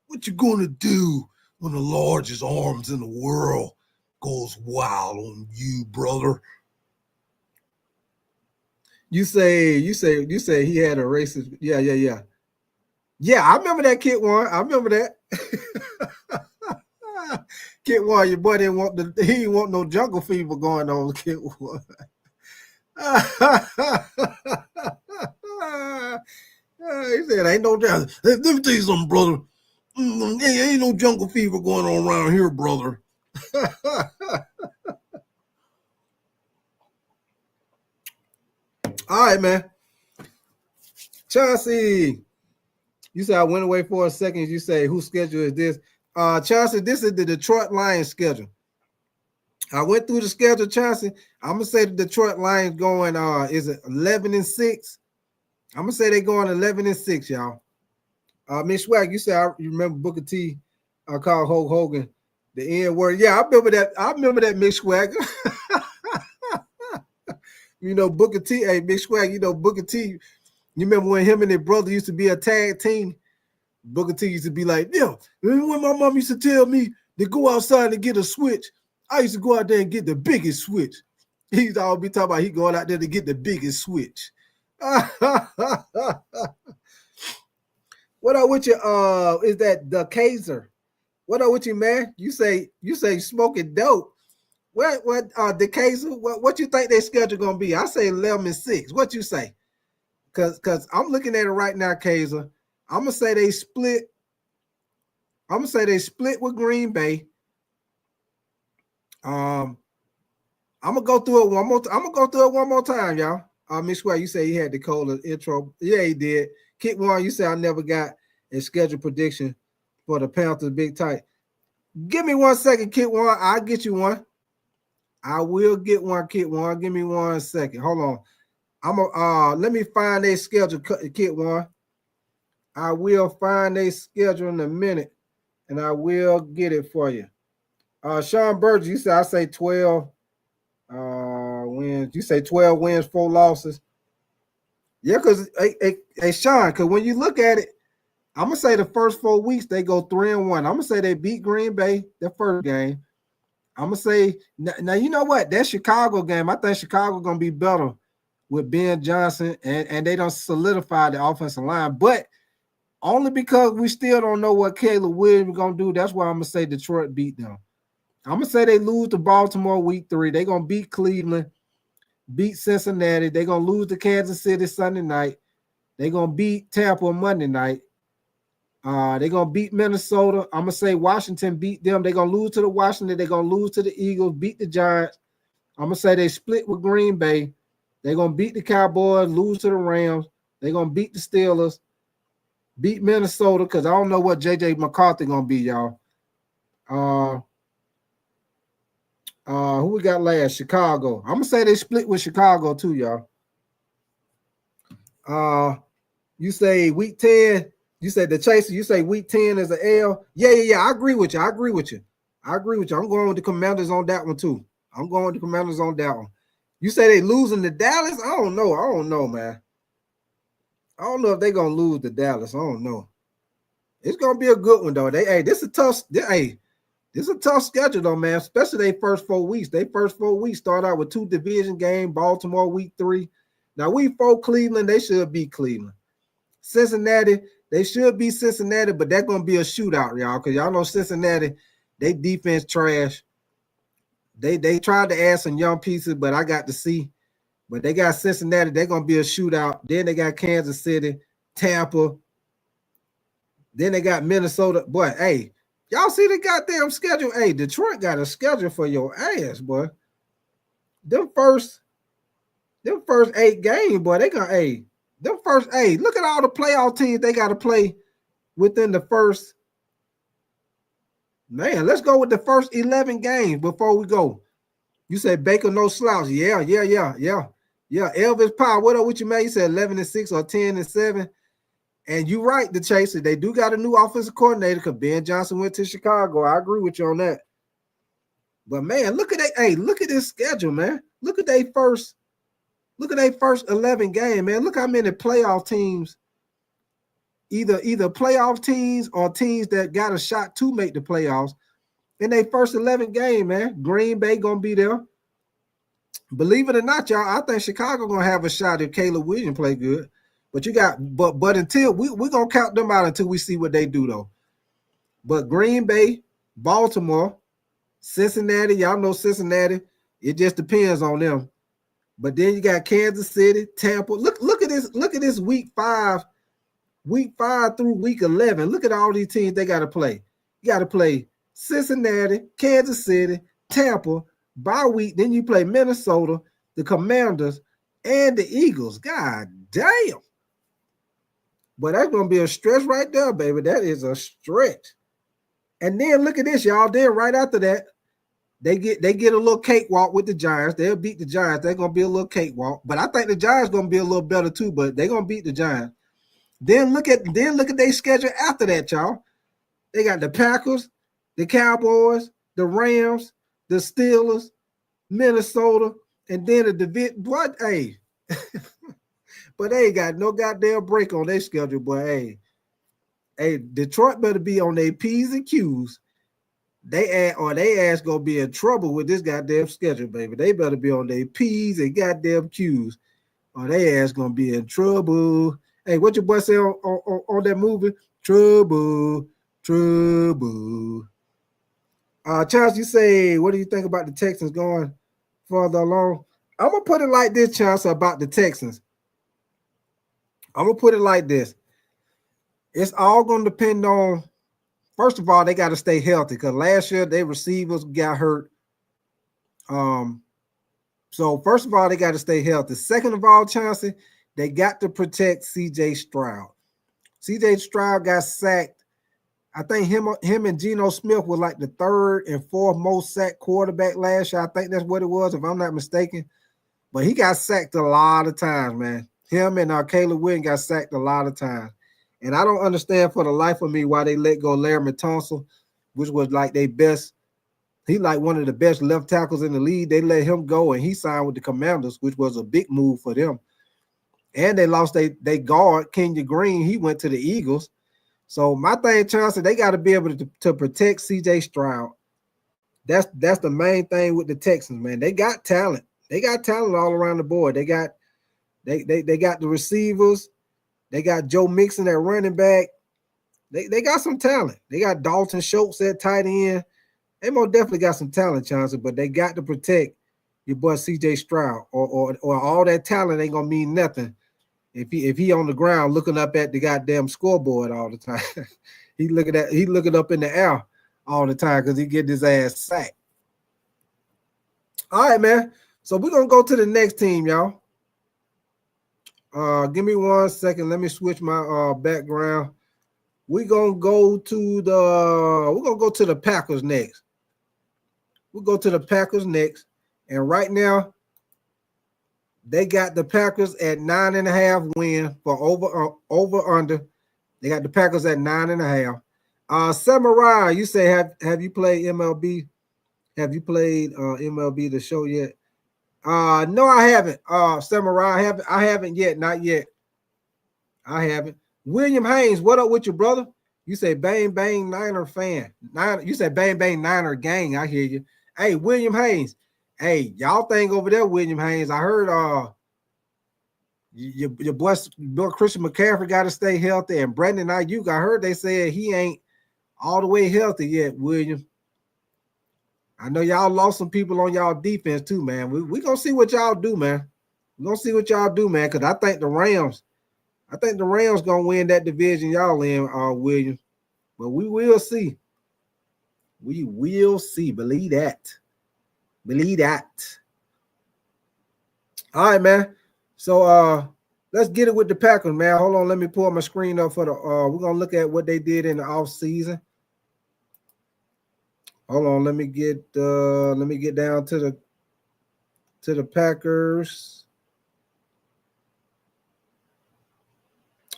What you gonna do when the largest arms in the world goes wild on you, brother? You say he had a racist. Yeah. Yeah, I remember that, Kit One. I remember that. Kit One, your boy he didn't want no jungle fever going on, Kit One. He said, ain't no doubt. Let me tell you something, brother. Ain't no jungle fever going on around here, brother. All right, man. Chauncey, you said I went away for a second. You say, whose schedule is this? Chauncey, this is the Detroit Lions schedule. I went through the schedule, Chauncey. I'm gonna say the Detroit Lions going is it 11-6? I'm gonna say they going 11-6, y'all. Miss Swag, you said you remember Booker T I call Hulk Hogan the N word. Yeah, I remember that. I remember that, Mick Swagger. You know, Booker T. Hey, Mick Swagger. You know, Booker T. You remember when him and his brother used to be a tag team? Booker T used to be like, yeah, when my mom used to tell me to go outside and get a switch, I used to go out there and get the biggest switch. He used to always be talking about he going out there to get the biggest switch. What up with you? Is that the Kaiser? What up with you, man? You say smoking dope. What the Kaiser? What you think their schedule gonna be? I say 11-6. What you say? Cause I'm looking at it right now, Kaiser. I'm gonna say they split. I'm gonna say they split with Green Bay. I'm gonna go through it one more. I'm gonna go through it one more time, y'all. Miss Square, you say he had the cold intro. Yeah, he did. Kit Warren, you say I never got a schedule prediction for the Panthers big tight. Give me 1 second, Kit Warren. I'll get you one. I will get one, Kit Warren. Give me 1 second. Hold on. Let me find a schedule, Kit Warren. I will find a schedule in a minute, and I will get it for you. Sean Burgess, you say I say 12 wins. You say 12 wins, 4 losses. Yeah, because hey Sean, because when you look at it, I'm gonna say the first 4 weeks they go 3-1. I'm gonna say they beat Green Bay the first game. I'm gonna say now you know what? That Chicago game, I think Chicago gonna be better with Ben Johnson, and they don't solidify the offensive line, but only because we still don't know what Caleb Williams is gonna do. That's why I'm gonna say Detroit beat them. I'm gonna say they lose to Baltimore week 3. They're gonna beat Cleveland, beat Cincinnati. They're gonna lose to Kansas City Sunday night. They're gonna beat Tampa Monday night. They're gonna beat Minnesota. I'm gonna say Washington beat them. They're gonna lose to the Washington. They're gonna lose to the Eagles, beat the Giants. I'm gonna say they split with Green Bay. They're gonna beat the Cowboys, lose to the Rams. They're gonna beat the Steelers, beat Minnesota, because I don't know what JJ McCarthy gonna be, y'all. Who we got last? Chicago. I'm gonna say they split with Chicago too, y'all. You say week 10. You say the Chaser. You say week 10 is an L. Yeah. I agree with you. I'm going with the Commanders on that one too. You say they losing to Dallas? I don't know, man. I don't know if they're gonna lose to Dallas. I don't know. It's gonna be a good one though. This is a tough schedule though, man. Especially their first 4 weeks. They first 4 weeks start out with 2 division games. Baltimore week 3. Now week 4 Cleveland. They should beat Cleveland. Cincinnati. They should be Cincinnati, but that's gonna be a shootout, y'all. Because y'all know Cincinnati, they defense trash. They tried to add some young pieces, but I got to see. But they got Cincinnati. They're gonna be a shootout. Then they got Kansas City, Tampa. Then they got Minnesota. Boy, hey, y'all see the goddamn schedule? Hey, Detroit got a schedule for your ass, boy. Them first 8 games, boy. They got look at all the playoff teams they got to play within the first. Man, let's go with the first 11 games before we go. You said Baker no slouch. Yeah. Elvis Powell, what up with you, man? You said 11-6 or 10-7. And you're right, the Chaser. They do got a new offensive coordinator because Ben Johnson went to Chicago. I agree with you on that. But man, look at this schedule, man. Look at their first 11 game, man. Look how many playoff teams, either playoff teams or teams that got a shot to make the playoffs in their first 11 game, man. Green Bay gonna be there. Believe it or not, y'all, I think Chicago gonna have a shot if Caleb Williams play good. But until we're gonna count them out until we see what they do, though. But Green Bay, Baltimore, Cincinnati, y'all know Cincinnati. It just depends on them. But then you got Kansas City, Tampa. Look at this week 5 through week 11. Look at all these teams they got to play. You got to play Cincinnati, Kansas City, Tampa. Bye week, then you play Minnesota, the Commanders, and the Eagles. God damn. But that's going to be a stretch right there, baby. That is a stretch. And then look at this, y'all. Then right after that, they get a little cakewalk with the Giants. They'll beat the Giants. They're going to be a little cakewalk. But I think the Giants going to be a little better too, but they're going to beat the Giants. Then look at their schedule after that, y'all. They got the Packers. the Cowboys, the Rams, the Steelers, Minnesota, and then the division. What? Hey, but they ain't got no goddamn break on their schedule. But hey, Detroit better be on their P's and Q's. They ass gonna be in trouble with this goddamn schedule, baby. They better be on their P's and goddamn Q's, or they ass gonna be in trouble. Hey, what your boy say on that movie? Trouble. Charles, you say, what do you think about the Texans going further along? I'm gonna put it like this, Charles, about the Texans. I'm gonna put it like this. It's all gonna depend on. First of all, they got to stay healthy because last year their receivers got hurt. So first of all, they got to stay healthy. Second of all, Chauncey, they got to protect C.J. Stroud. C.J. Stroud got sacked. I think him and Geno Smith were like the third and fourth most sacked quarterback last year. I think that's what it was, if I'm not mistaken. But he got sacked a lot of times, man. Him and Caleb Williams got sacked a lot of times. And I don't understand for the life of me why they let go Larry Tunsil, which was like their best. He like one of the best left tackles in the league. They let him go, and he signed with the Commanders, which was a big move for them. And they lost they guard, Kenya Green. He went to the Eagles. So my thing, Chauncey, they got to be able to protect C.J. Stroud. That's the main thing with the Texans, man. They got talent. They got talent all around the board. They got the receivers. They got Joe Mixon at running back. They got some talent. They got Dalton Schultz at tight end. They most definitely got some talent, Chauncey, but they got to protect your boy C.J. Stroud, or all that talent ain't gonna mean nothing if he on the ground looking up at the goddamn scoreboard all the time. he looking up in the air all the time because he get his ass sacked. All right, man. So we're gonna go to the next team, y'all. Give me 1 second. Let me switch my background. We're gonna go to the Packers next. We'll go to the Packers next. And right now, they got the Packers at 9.5 win for over under. They got the Packers at 9.5. Samurai, you say have you played MLB? Have you played MLB the show yet? No, I haven't. Samurai, I haven't yet, not yet. I haven't. William Haynes, what up with you, brother? You say bang bang Niner fan. You say bang bang Niner gang. I hear you. Hey, William Haynes. Hey, y'all think over there, William Haynes. I heard your boy Christian McCaffrey got to stay healthy, and Brandon Ayuk. I heard they said he ain't all the way healthy yet, William. I know y'all lost some people on y'all defense too, man. We gonna see what y'all do, man. We're gonna see what y'all do, man, because I think the Rams gonna win that division y'all in, William. But we will see. We will see. Believe that. Believe that. All right, man. So let's get it with the Packers, man. Hold on, let me pull my screen up for the we're gonna look at what they did in the offseason. Hold on, let me get down to the Packers.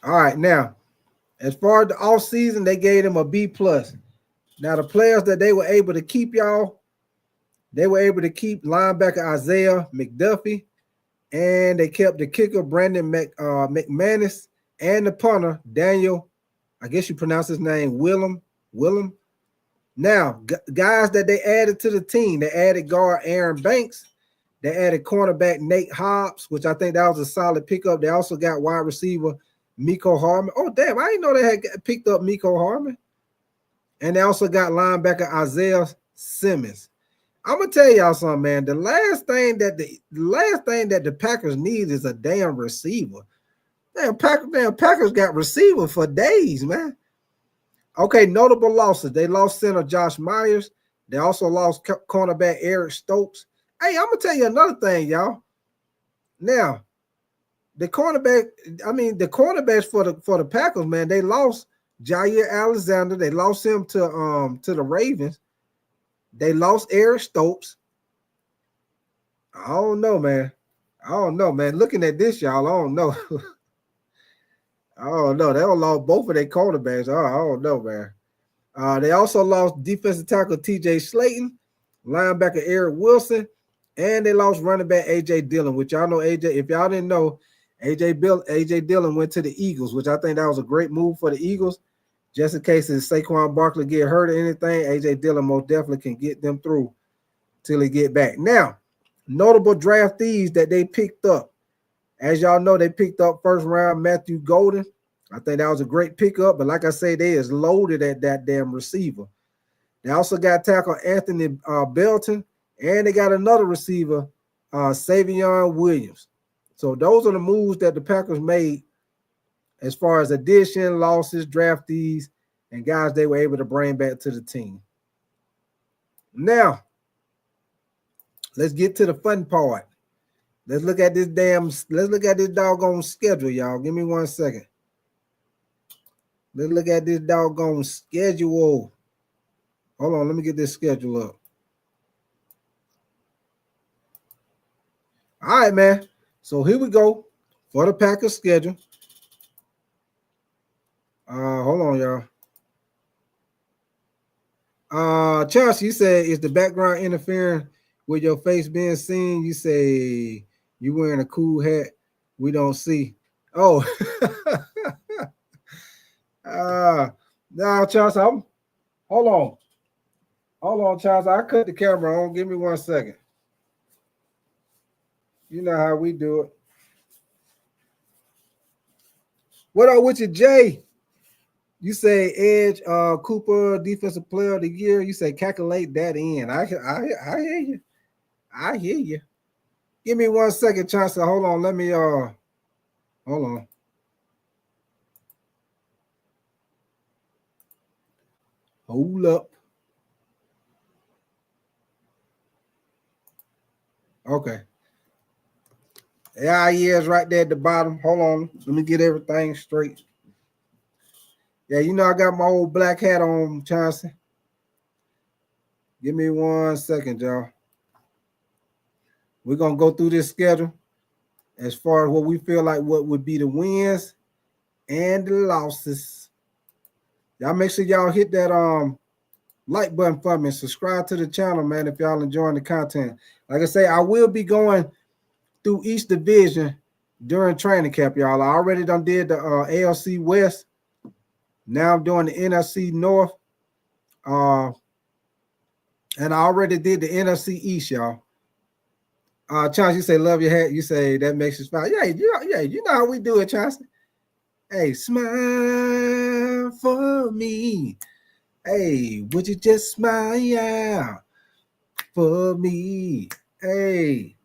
All right, now, as far as the offseason, they gave them a B+. Now, the players that they were able to keep, y'all, they were able to keep linebacker Isaiah McDuffie, and they kept the kicker Brandon McManus, and the punter Daniel, I guess you pronounce his name, Willem. Now, guys that they added to the team, they added guard Aaron Banks. They added cornerback Nate Hobbs, which I think that was a solid pickup. They also got wide receiver Mecole Hardman. Oh, damn, I didn't know they had picked up Mecole Hardman. And they also got linebacker Isaiah Simmons. I'm going to tell y'all something, man. The last thing that the Packers need is a damn receiver. Damn, Packers got receiver for days, man. Okay, notable losses. They lost center Josh Myers. They also lost cornerback Eric Stokes. Hey, I'm going to tell you another thing, y'all. Now, the cornerbacks for the Packers, man, they lost Jair Alexander. They lost him to the Ravens. They lost Eric Stokes. I don't know, man. Looking at this, y'all, I don't know. I don't know. They don't lost both of their cornerbacks. I don't know, man. They also lost defensive tackle T.J. Slayton, linebacker Eric Wilson, and they lost running back A.J. Dillon, which y'all know A.J. If y'all didn't know, A.J. Dillon went to the Eagles, which I think that was a great move for the Eagles. Just in case if Saquon Barkley get hurt or anything, A.J. Dillon most definitely can get them through till he get back. Now, notable draftees that they picked up. As y'all know, they picked up first round Matthew Golden. I think that was a great pickup, but like I say, they is loaded at that damn receiver. They also got tackle Anthony Belton, and they got another receiver, Savion Williams. So those are the moves that the Packers made as far as addition, losses, draftees, and guys they were able to bring back to the team. Now, let's get to the fun part. Let's look at this doggone schedule, y'all. Give me 1 second. Let's look at this doggone schedule. Hold on, let me get this schedule up. All right, man. So here we go for the Packers schedule. Hold on, y'all. Chelsea, you said, is the background interfering with your face being seen? You say you wearing a cool hat we don't see. Oh, now, Chelsea, hold on, Chelsea. I cut the camera on. Give me 1 second. You know how we do it. What up with you, Jay? You say Edge Cooper, defensive player of the year. You say calculate that in. I hear you. I hear you. Give me 1 second, Chauncey. Hold on. Let me hold on. Hold up. Okay. Yeah, he is right there at the bottom. Hold on. Let me get everything straight. Yeah, you know I got my old black hat on, Chauncey. Give me 1 second, y'all. We're going to go through this schedule as far as what we feel like what would be the wins and the losses. Y'all make sure y'all hit that like button for me and subscribe to the channel, man, if y'all enjoying the content. Like I say, I will be going through each division during training camp, y'all. I already done did the ALC West. Now I'm doing the NFC North. And I already did the NFC East, y'all. Chance, you say love your hat. You say that makes you smile. Yeah, you know how we do it, Chance. Hey, smile for me. Hey, would you just smile for me? Hey,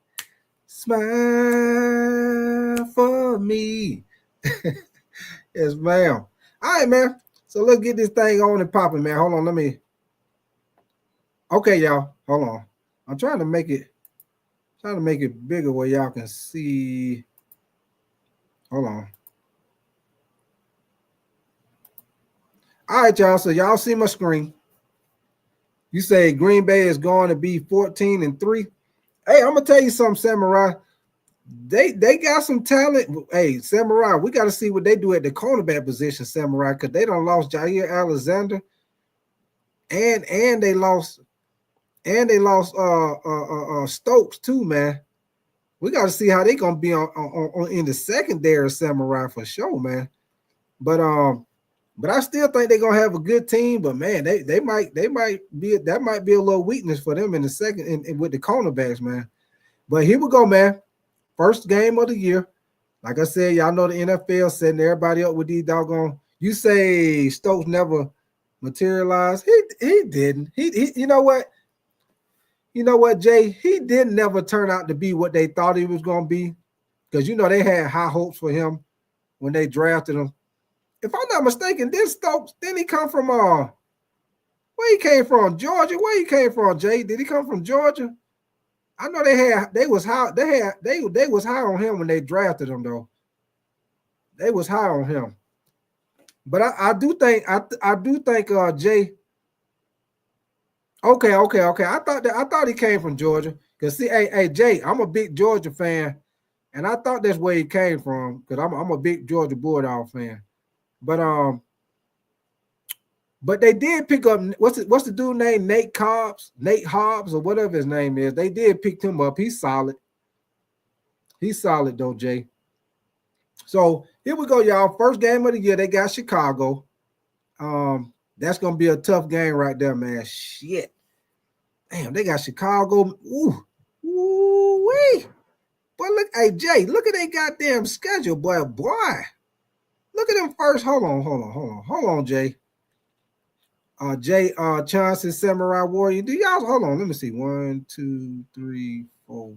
smile for me. Yes, ma'am. All right, man. So let's get this thing on and popping, man. Hold on, let me. Okay, y'all. Hold on. I'm trying to make it bigger where y'all can see. Hold on. All right, y'all. So y'all see my screen. You say Green Bay is going to be 14-3. Hey, I'm gonna tell you something, Samurai. They got some talent. Hey, Samurai, we got to see what they do at the cornerback position, Samurai, because they done lost Jair Alexander, and they lost Stokes too, man. We got to see how they gonna be on in the secondary, Samurai, for sure, man. But I still think they're gonna have a good team. But man, they might be that might be a little weakness for them in the second and with the cornerbacks, man. But here we go, man. First game of the year. Like I said, y'all know the NFL setting everybody up with these doggone. You say Stokes never materialized. He didn't. He you know what? You know what, Jay? He didn't never turn out to be what they thought he was gonna be. Because you know they had high hopes for him when they drafted him. If I'm not mistaken, this Stokes, didn't he come from where he came from? Georgia? Where he came from, Jay? Did he come from Georgia? I know they was high on him when they drafted him, though. They was high on him. But I do think Jay. Okay. I thought he came from Georgia. Because see, hey, Jay, I'm a big Georgia fan, and I thought that's where he came from, because I'm a big Georgia Bulldog fan. But But they did pick up what's the dude name? Nate Hobbs, or whatever his name is. They did pick him up. He's solid. He's solid though, Jay. So here we go, y'all. First game of the year, they got Chicago. That's gonna be a tough game right there, man. Shit. Damn, they got Chicago. Ooh, wee. But look, hey Jay, look at their goddamn schedule, boy. Look at them first. Hold on, Jay. Jay Johnson, Samurai Warrior. Do y'all hold on? Let me see. 1, 2, 3, 4,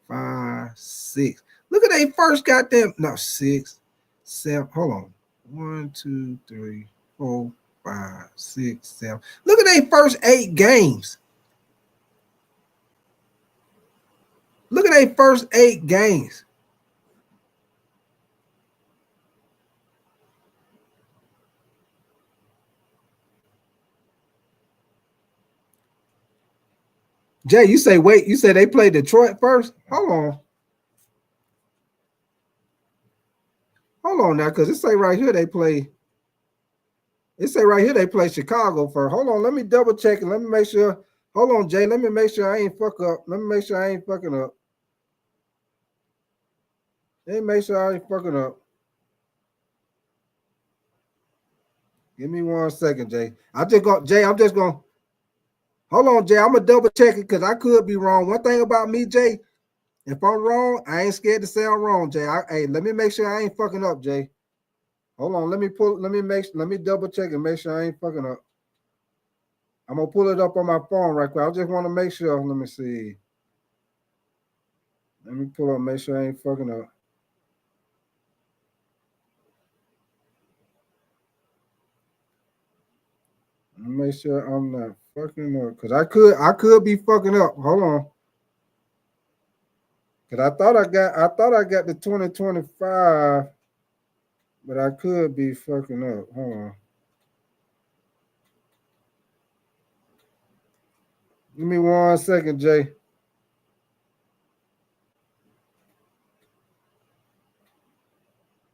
5, 6. Look at they first goddamn 6, 7. Hold on. 1, 2, 3, 4, 5, 6, 7. Look at they first 8 games. Look at their first 8 games. Jay, you say wait. You say they played Detroit first? Hold on now, because it say right here they play. It say right here they play Chicago first. Hold on, let me double check and let me make sure. Hold on, Jay. Let me make sure I ain't fuck up. Let me make sure I ain't fucking up. Let me make sure I ain't fucking up. Give me 1 second, Jay. I'm just going. Hold on, Jay. I'm gonna double check it because I could be wrong. One thing about me, Jay, if I'm wrong, I ain't scared to say I'm wrong, Jay. Hey, let me make sure I ain't fucking up, Jay. Hold on, let me double check and make sure I ain't fucking up. I'm gonna pull it up on my phone right quick. I just want to make sure. Let me see. Let me pull up, make sure I ain't fucking up. Make sure I'm not fucking up. Cause I could be fucking up. Hold on. Cause I thought I got the 2025, but I could be fucking up. Hold on. Give me 1 second, Jay.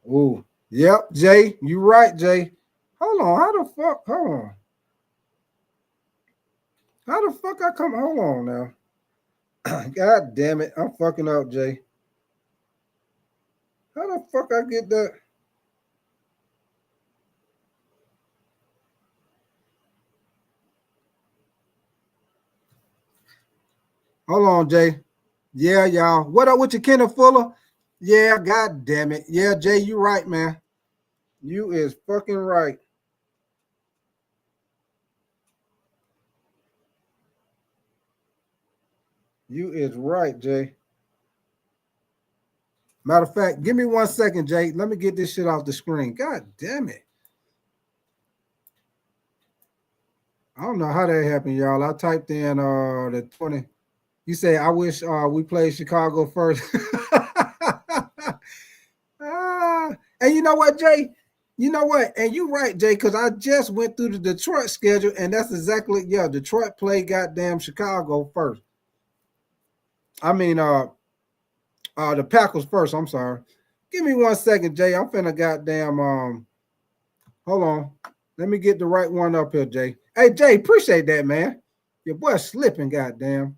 Ooh. Yep, Jay. You right, Jay. Hold on. How the fuck? Hold on. How the fuck I come? Hold on now. God damn it. I'm fucking up, Jay. How the fuck I get that? Hold on, Jay. Yeah, y'all. What up with your Kenneth Fuller? Yeah, god damn it. Yeah, Jay, you right, man. You is fucking right. You is right, Jay. Matter of fact, give me 1 second, Jay. Let me get this shit off the screen. God damn it. I don't know how that happened, y'all. I typed in the 20. You say I wish we played Chicago first. And you know what, Jay? You know what? And you right, Jay, because I just went through the Detroit schedule, and that's exactly Detroit played goddamn Chicago first. I mean, the Packers first. I'm sorry. Give me 1 second, Jay. I'm finna goddamn hold on. Let me get the right one up here, Jay. Hey, Jay, appreciate that, man. Your boy slipping, goddamn.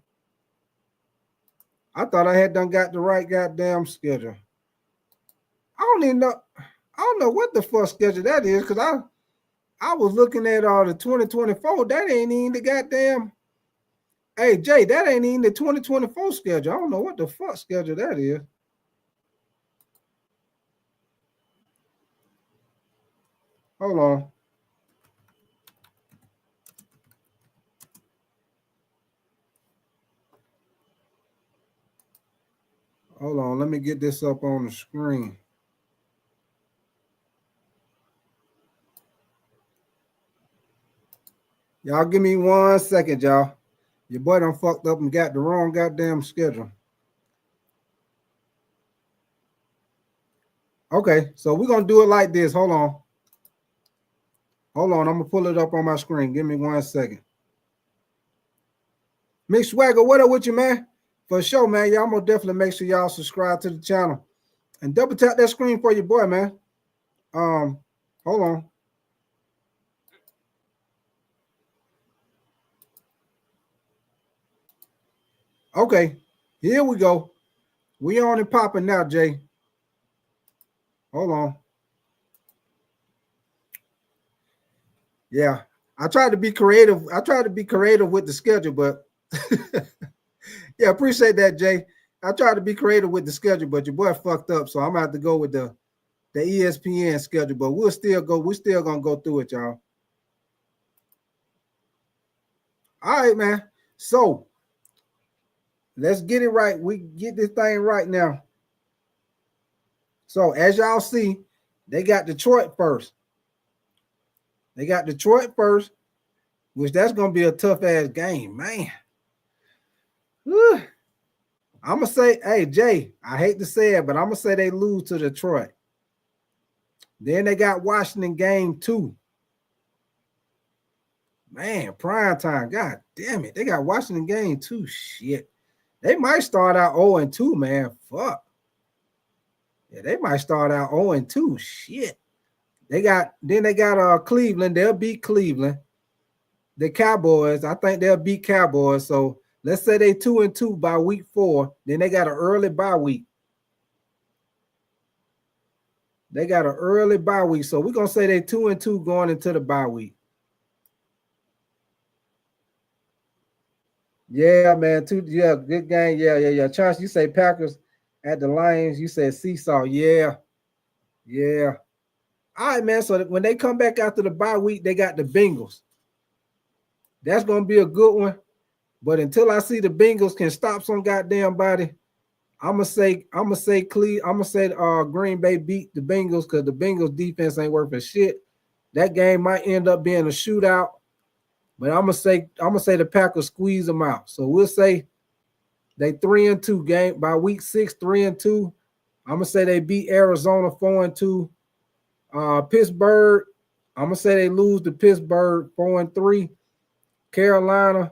I thought I had done got the right goddamn schedule. I don't even know. I don't know what the fuck schedule that is because I was looking at the 2024. That ain't even the goddamn. Hey Jay, that ain't even the 2024 schedule. I don't know what the fuck schedule that is. Hold on. Hold on. Let me get this up on the screen. Y'all give me 1 second, y'all. Your boy done fucked up and got the wrong goddamn schedule. Okay, so we're gonna do it like this. Hold on. Hold on, I'm gonna pull it up on my screen. Give me 1 second. Mick Swagger, what up with you, man? For sure, man. Y'all gonna definitely make sure y'all subscribe to the channel and double tap that screen for your boy, man. Hold on. Okay, here we go. We on and popping now, Jay. Hold on. Yeah, I tried to be creative. I tried to be creative with the schedule, but yeah, appreciate that, Jay. I tried to be creative with the schedule, but your boy fucked up, so I'm gonna have to go with the ESPN schedule. But we'll still go. We're still gonna go through it, y'all. All right, man. So let's get it right. We get this thing right now. So as y'all see, they got Detroit first. They got Detroit first, which that's gonna be a tough ass game, man. Whew. I'm gonna say, hey Jay, I hate to say it, but I'm gonna say they lose to Detroit. Then they got Washington game 2. Man, prime time. God damn it. They got Washington game 2. Shit. They might start out 0-2, man. Fuck. Yeah, they might start out 0-2. Shit. They got Cleveland. They'll beat Cleveland. The Cowboys, I think they'll beat Cowboys. So let's say they 2-2 by week 4. Then they got an early bye week. They got an early bye week. So we're gonna say they 2-2 going into the bye week. Yeah, man. Yeah, good game. Yeah. Charles, you say Packers at the Lions. You said seesaw. Yeah. All right, man. So when they come back after the bye week, they got the Bengals. That's gonna be a good one. But until I see the Bengals can stop some goddamn body, I'm gonna say Green Bay beat the Bengals because the Bengals defense ain't worth a shit. That game might end up being a shootout. But I'm gonna say the Packers squeeze them out. So we'll say they 3-2 game by week 6, 3-2. I'm gonna say they beat Arizona 4-2. Pittsburgh, I'm gonna say they lose to Pittsburgh 4-3. Carolina,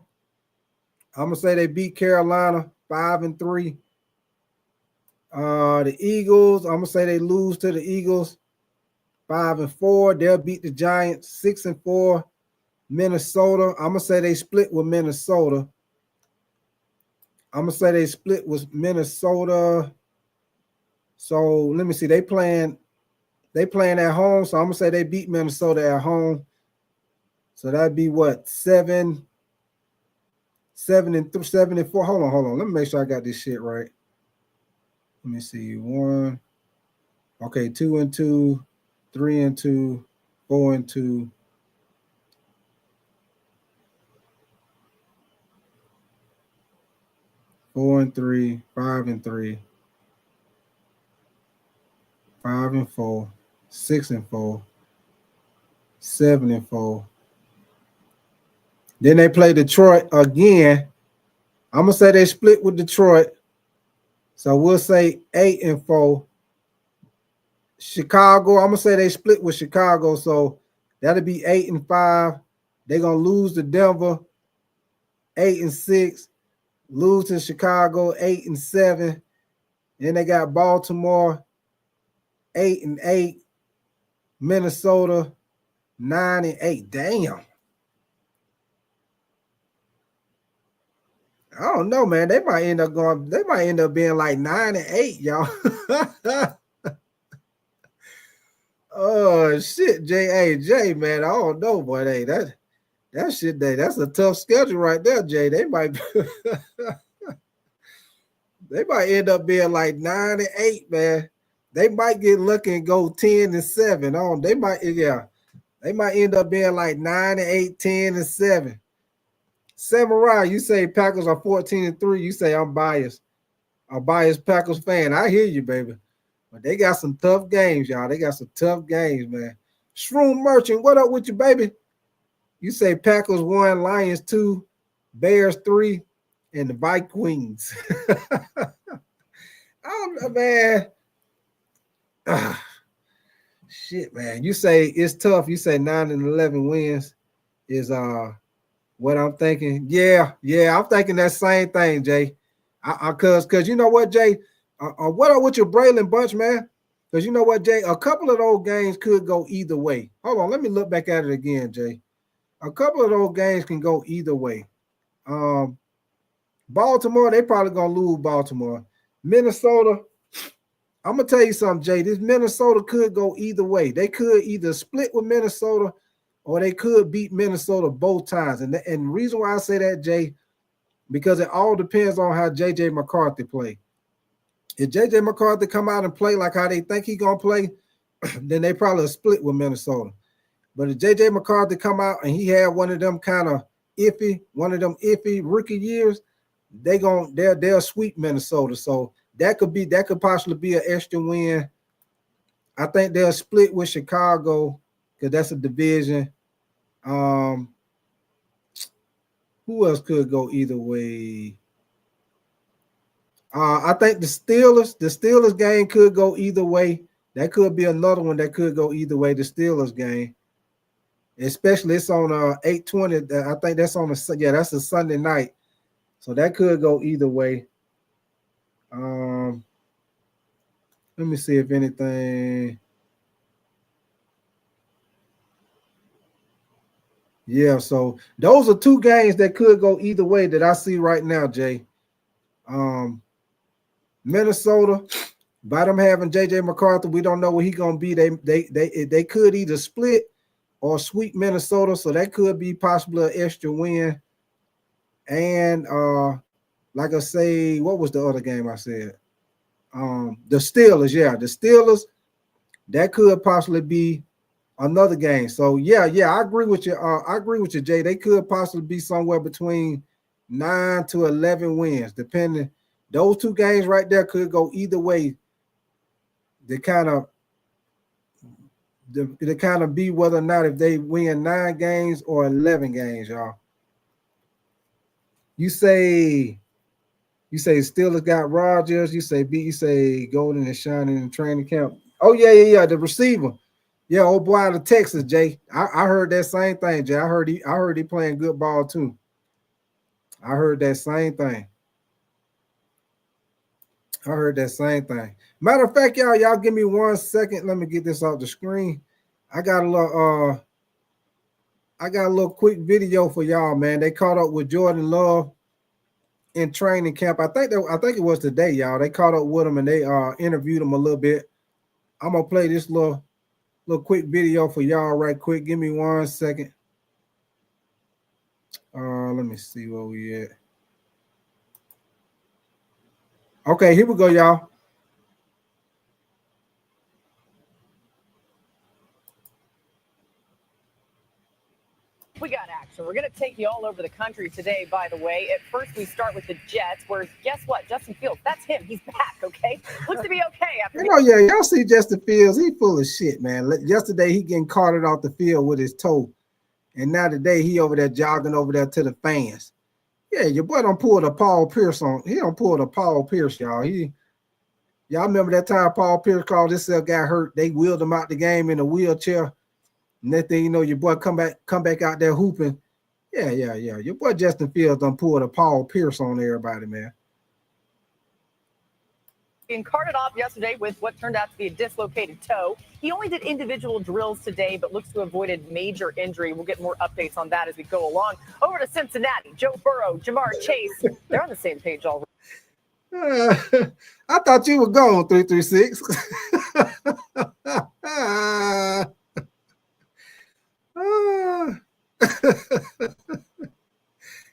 I'm gonna say they beat Carolina 5-3. The Eagles, I'm gonna say they lose to the Eagles 5-4. They'll beat the Giants 6-4. Minnesota, I'm gonna say they split with Minnesota. So let me see. They playing at home. So I'm gonna say they beat Minnesota at home. So that'd be what 7-4. Hold on. Let me make sure I got this shit right. Let me see. 1. Okay, 2-2, 3-2, 4-2. 4-3, 5-3, 5-4, 6-4, 7-4. Then they play Detroit again. I'm gonna say they split with Detroit. So we'll say 8-4. Chicago, I'm gonna say they split with Chicago. So that'll be 8-5. They're gonna lose to Denver 8-6. Lose to Chicago 8-7. Then they got Baltimore 8-8. Minnesota 9-8. Damn. I don't know, man. They might end up being like 9-8, y'all. Oh shit, Jay, man. I don't know, boy. Hey, that shit, that's a tough schedule right there, Jay. They might end up being like 9-8, man. They might get lucky and go 10-7. They might end up being like 9-8, 10-7. Samurai, you say Packers are 14-3. You say I'm biased. A biased Packers fan. I hear you, baby. But they got some tough games, y'all. They got some tough games, man. Shroom Merchant, what up with you, baby? You say Packers 1, Lions 2, Bears 3, and the Vikings. I don't know, man. Shit, man. You say it's tough. You say 9-11 wins is what I'm thinking. Yeah, I'm thinking that same thing, Jay. Cause you know what, Jay? What up with your Braylon Bunch, man? Because you know what, Jay? A couple of those games could go either way. Hold on, let me look back at it again, Jay. A couple of those games can go either way. Baltimore, they probably gonna lose Baltimore. Minnesota, I'm gonna tell you something, Jay. This Minnesota could go either way. They could either split with Minnesota or they could beat Minnesota both times. And the reason why I say that, Jay, because it all depends on how J.J. McCarthy play. If J.J. McCarthy come out and play like how they think he gonna play, then they probably split with Minnesota. But if J.J. McCarthy come out and he had one of them kind of iffy rookie years, they'll sweep Minnesota. So that could possibly be an extra win. I think they'll split with Chicago because that's a division. Who else could go either way? I think the Steelers game could go either way. That could be another one that could go either way. The Steelers game, especially it's on 8:20. I think that's on that's a Sunday night, so that could go either way. Let me see if anything. Yeah, so those are two games that could go either way that I see right now, Jay. Minnesota, by them having J.J. McCarthy, we don't know what he's gonna be. They could either split or sweep Minnesota, so that could be possibly an extra win. And like I say, what was the other game I said? The Steelers, the Steelers, that could possibly be another game. So yeah, I agree with you. I agree with you, Jay. They could possibly be somewhere between 9 to 11 wins, depending. Those two games right there could go either way. They kind of be whether or not if they win 9 games or 11 games, y'all. You say Steelers got Rodgers. You say Golden is shining in training camp. Oh yeah. The receiver. Yeah, old boy out of Texas, Jay. I heard that same thing, Jay. I heard he playing good ball too. I heard that same thing. Matter of fact, y'all give me 1 second. Let me get this off the screen. I got a little quick video for y'all, man. They caught up with Jordan Love in training camp. I think it was today, y'all. They caught up with him and they interviewed him a little bit. I'm gonna play this little quick video for y'all right quick. Give me 1 second. Let me see where we at. Okay, here we go, y'all. We got action. We're going to take you all over the country today, by the way. At first, we start with the Jets, where guess what? Justin Fields, that's him. He's back, okay? Looks to be okay after. Y'all see Justin Fields. He full of shit, man. Yesterday, he getting carted off the field with his toe. And now today, he over there jogging over there to the fans. Yeah, your boy don't pull the Paul Pierce on. He don't pull the Paul Pierce, y'all. Y'all remember that time Paul Pierce called himself got hurt. They wheeled him out the game in a wheelchair. And that thing, your boy come back out there hooping. Yeah. Your boy Justin Fields done pulled a Paul Pierce on everybody, man. Being carted off yesterday with what turned out to be a dislocated toe. He only did individual drills today, but looks to have avoided major injury. We'll get more updates on that as we go along. Over to Cincinnati, Joe Burrow, Jamar Chase. They're on the same page already. I thought you were gone, 336.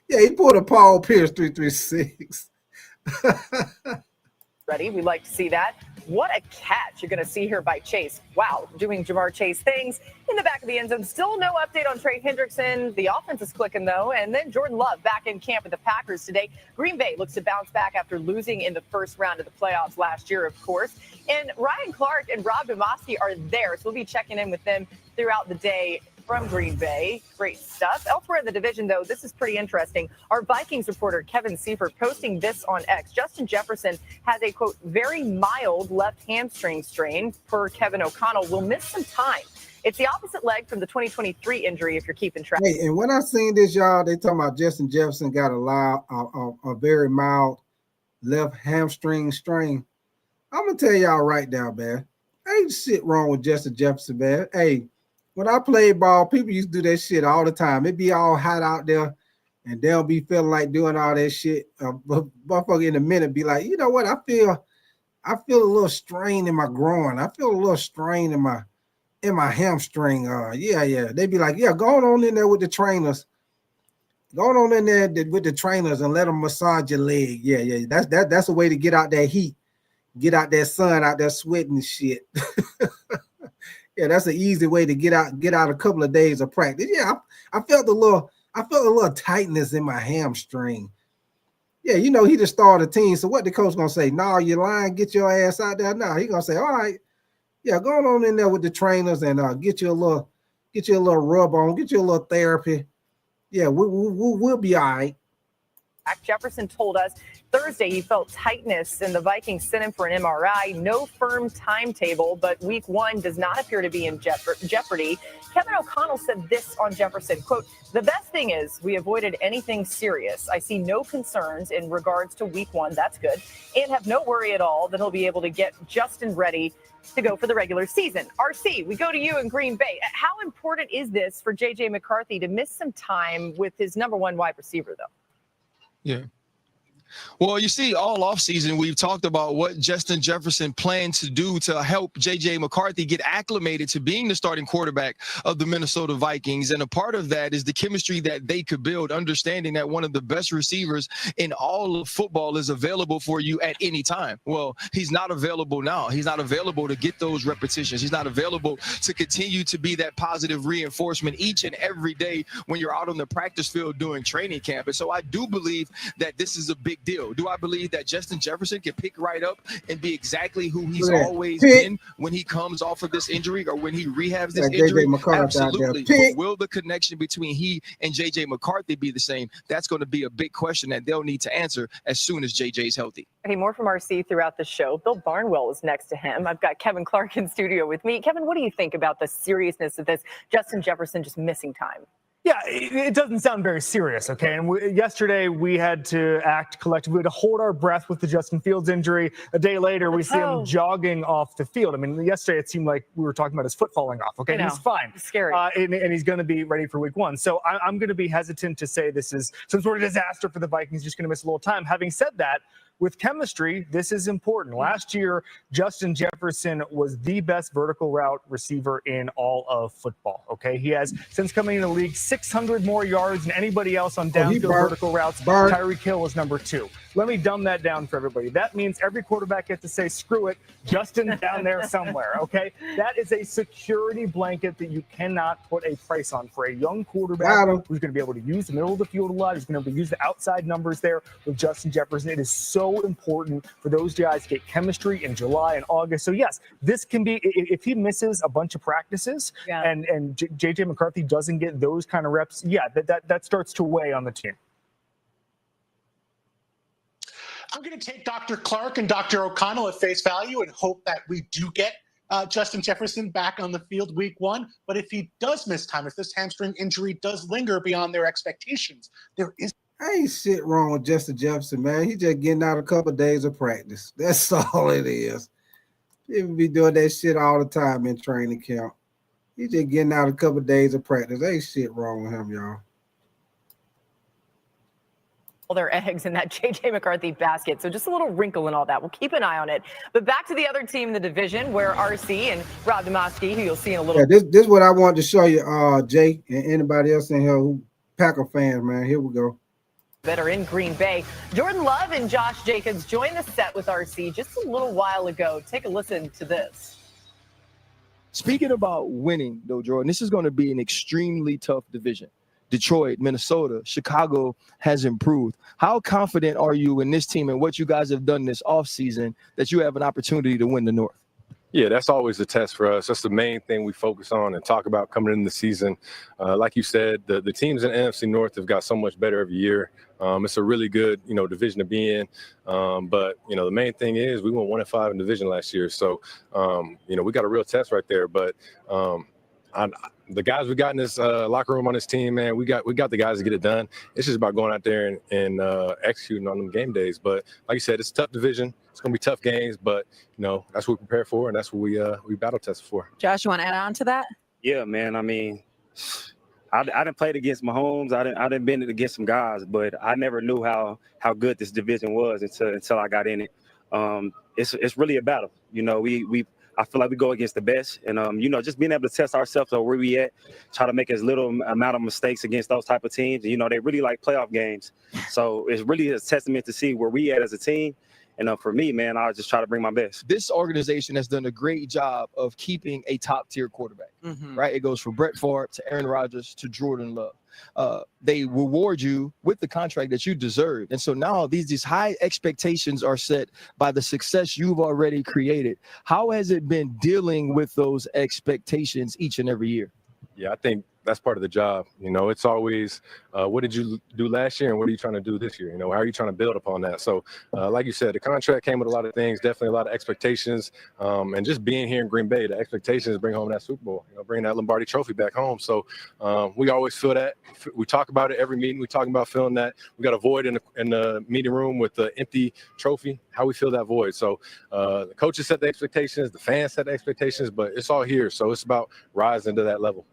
Yeah, he pulled a Paul Pierce 336. Ready? We'd like to see that. What a catch you're going to see here by Chase. Wow, doing Jamar Chase things in the back of the end zone. Still no update on Trey Hendrickson. The offense is clicking, though. And then Jordan Love back in camp with the Packers today. Green Bay looks to bounce back after losing in the first round of the playoffs last year, of course. And Ryan Clark and Rob Demovsky are there, so we'll be checking in with them throughout the day from Green Bay. Great stuff. Elsewhere in the division, though, this is pretty interesting. Our Vikings reporter, Kevin Seifert, posting this on X. Justin Jefferson has a, quote, very mild left hamstring strain. Per Kevin O'Connell, will miss some time. It's the opposite leg from the 2023 injury, if you're keeping track. Hey, and when I seen this, y'all, they talking about Justin Jefferson got a very mild left hamstring strain. I'm going to tell y'all right now, man. Ain't shit wrong with Justin Jefferson, man. Hey, when I played ball, people used to do that shit all the time. It'd be all hot out there, and they'll be feeling like doing all that shit. Motherfucker in a minute be like, you know what? I feel a little strain in my groin. I feel a little strain in my hamstring. Yeah. They be like, yeah, go on in there with the trainers. Go on in there with the trainers and let them massage your leg. Yeah. That's a way to get out that heat, get out that sun, out there sweating and shit. Yeah, that's an easy way to get out a couple of days of practice. Yeah, I felt a little tightness in my hamstring. Yeah, you know, he just started a team. So what the coach gonna say? No, you're lying, get your ass out there. No, he gonna say, all right, yeah, go on in there with the trainers and get you a little rub on, get you a little therapy. Yeah, we'll be all right. Jefferson told us Thursday he felt tightness and the Vikings sent him for an MRI. No firm timetable, but week 1 does not appear to be in jeopardy. Kevin O'Connell said this on Jefferson, quote, the best thing is we avoided anything serious. I see no concerns in regards to week 1. That's good. And have no worry at all that he'll be able to get Justin ready to go for the regular season. RC, we go to you in Green Bay. How important is this for J.J. McCarthy to miss some time with his number 1 wide receiver, though? Yeah. Well, you see, all offseason, we've talked about what Justin Jefferson planned to do to help J.J. McCarthy get acclimated to being the starting quarterback of the Minnesota Vikings. And a part of that is the chemistry that they could build, understanding that one of the best receivers in all of football is available for you at any time. Well, he's not available now. He's not available to get those repetitions. He's not available to continue to be that positive reinforcement each and every day when you're out on the practice field doing training camp. And so I do believe that this is a big deal. Do I believe that Justin Jefferson can pick right up and be exactly who he's always been when he comes off of this injury or when he rehabs this injury? Absolutely. But will the connection between he and J.J. McCarthy be the same? That's going to be a big question that they'll need to answer as soon as J.J.'s healthy. Okay, more from RC throughout the show. Bill Barnwell is next to him. I've got Kevin Clark in studio with me. Kevin, what do you think about the seriousness of this Justin Jefferson just missing time? Yeah, it doesn't sound very serious, okay? And yesterday we had to act collectively to hold our breath with the Justin Fields injury. A day later, we see him jogging off the field. I mean, yesterday it seemed like we were talking about his foot falling off, okay? He's fine. It's scary. And he's going to be ready for week 1. So I'm going to be hesitant to say this is some sort of disaster for the Vikings, just going to miss a little time. Having said that, with chemistry, this is important. Last year, Justin Jefferson was the best vertical route receiver in all of football, okay? He has, since coming in the league, 600 more yards than anybody else on downfield vertical routes. Tyreek Hill was number 2. Let me dumb that down for everybody. That means every quarterback gets to say, screw it, Justin's down there somewhere, okay? That is a security blanket that you cannot put a price on for a young quarterback who's going to be able to use the middle of the field a lot. He's going to be able to use the outside numbers there with Justin Jefferson. It is so important for those guys to get chemistry in July and August. So, yes, this can be, if he misses a bunch of practices and J.J. McCarthy doesn't get those kind of reps, that starts to weigh on the team. I'm going to take Dr. Clark and Dr. O'Connell at face value and hope that we do get Justin Jefferson back on the field week 1. But if he does miss time, if this hamstring injury does linger beyond their expectations, there is. Ain't shit wrong with Justin Jefferson, man. He just getting out a couple of days of practice. That's all it is. He be doing that shit all the time in training camp. He just getting out a couple of days of practice. Ain't shit wrong with him, y'all. All their eggs in that J.J. McCarthy basket. So just a little wrinkle in all that. We'll keep an eye on it. But back to the other team in the division where RC and Rob Demoski, who you'll see in a little bit. This is what I wanted to show you, Jay, and anybody else in here who Packer fans, man. Here we go. That are in Green Bay. Jordan Love and Josh Jacobs joined the set with RC just a little while ago. Take a listen to this. Speaking about winning, though, Jordan, this is going to be an extremely tough division. Detroit, Minnesota, Chicago has improved. How confident are you in this team and what you guys have done this offseason that you have an opportunity to win the North? Yeah, that's always a test for us. That's the main thing we focus on and talk about coming into the season. Like you said, the teams in the NFC North have got so much better every year. It's a really good, division to be in. But, the main thing is we won 1-5 in division last year. So, we got a real test right there. But the guys we got in this locker room on this team, man, we got the guys to get it done. It's just about going out there and executing on them game days. But like you said, it's a tough division. It's going to be tough games, but, that's what we prepare for, and that's what we battle test for. Josh, you want to add on to that? Yeah, man. I mean, I didn't play against Mahomes. I didn't been against some guys, but I never knew how good this division was until I got in it. It's really a battle. You know, I feel like we go against the best, and you know, just being able to test ourselves on where we at, try to make as little amount of mistakes against those type of teams. You know, they really like playoff games, so it's really a testament to see where we at as a team. And for me, man, I just try to bring my best. This organization has done a great job of keeping a top-tier quarterback, right? It goes from Brett Favre to Aaron Rodgers to Jordan Love. They reward you with the contract that you deserve. And so now these high expectations are set by the success you've already created. How has it been dealing with those expectations each and every year? Yeah, I think that's part of the job. You know, it's always what did you do last year and what are you trying to do this year? You know, how are you trying to build upon that? So like you said, the contract came with a lot of things, definitely a lot of expectations. And just being here in Green Bay, the expectations is bring home that Super Bowl, you know, bring that Lombardi trophy back home. So we always feel that. We talk about it every meeting. We talk about feeling that. We got a void in the meeting room with the empty trophy, how we feel that void. So the coaches set the expectations, the fans set the expectations, but it's all here. So it's about rising to that level.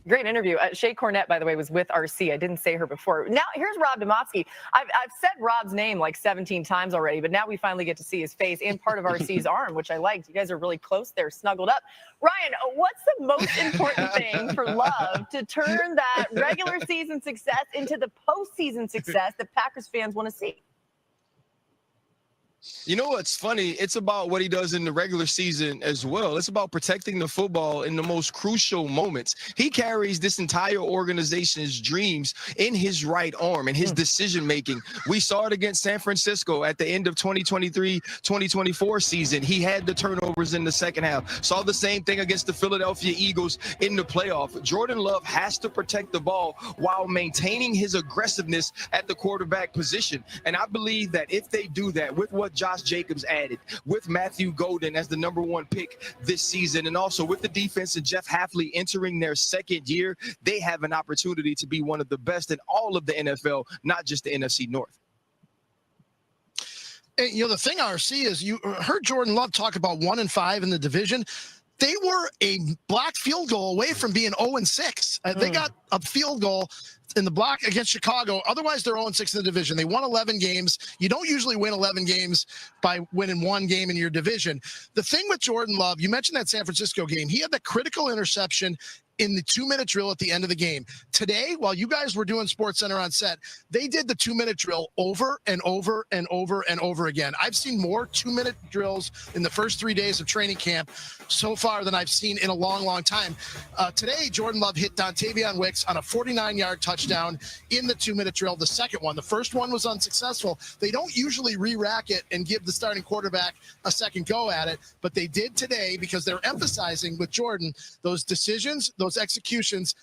Great interview. Shay Cornett, by the way, was with RC. I didn't say her before. Now, here's Rob Demotsky. I've said Rob's name like 17 times already, but now we finally get to see his face and part of RC's arm, which I liked. You guys are really close there, snuggled up. Ryan, what's the most important thing for Love to turn that regular season success into the postseason success that Packers fans want to see? You know what's funny? It's about what he does in the regular season as well. It's about protecting the football in the most crucial moments. He carries this entire organization's dreams in his right arm and his decision making. We saw it against San Francisco at the end of 2023-2024 season. He had the turnovers in the second half. Saw the same thing against the Philadelphia Eagles in the playoff. Jordan Love has to protect the ball while maintaining his aggressiveness at the quarterback position. And I believe that if they do that with what Josh Jacobs added, with Matthew Golden as the #1 pick this season, and also with the defense and Jeff Hafley entering their second year, they have an opportunity to be one of the best in all of the NFL, not just the NFC North. And, you know, the thing, RC, is you heard Jordan Love talk about 1-5 in the division. They were a blocked field goal away from being 0-6. They got a field goal in the block against Chicago. Otherwise, they're 0-6 in the division. They won 11 games. You don't usually win 11 games by winning one game in your division. The thing with Jordan Love, you mentioned that San Francisco game. He had the critical interception in the 2-minute drill at the end of the game. Today, while you guys were doing SportsCenter on set, they did the 2-minute drill over and over and over and over again. I've seen more 2-minute drills in the first 3 days of training camp so far than I've seen in a long, long time. Today, Jordan Love hit Dontavion Wicks on a 49-yard touchdown in the 2-minute drill, the second one. The first one was unsuccessful. They don't usually re-rack it and give the starting quarterback a second go at it, but they did today because they're emphasizing with Jordan those decisions, those executions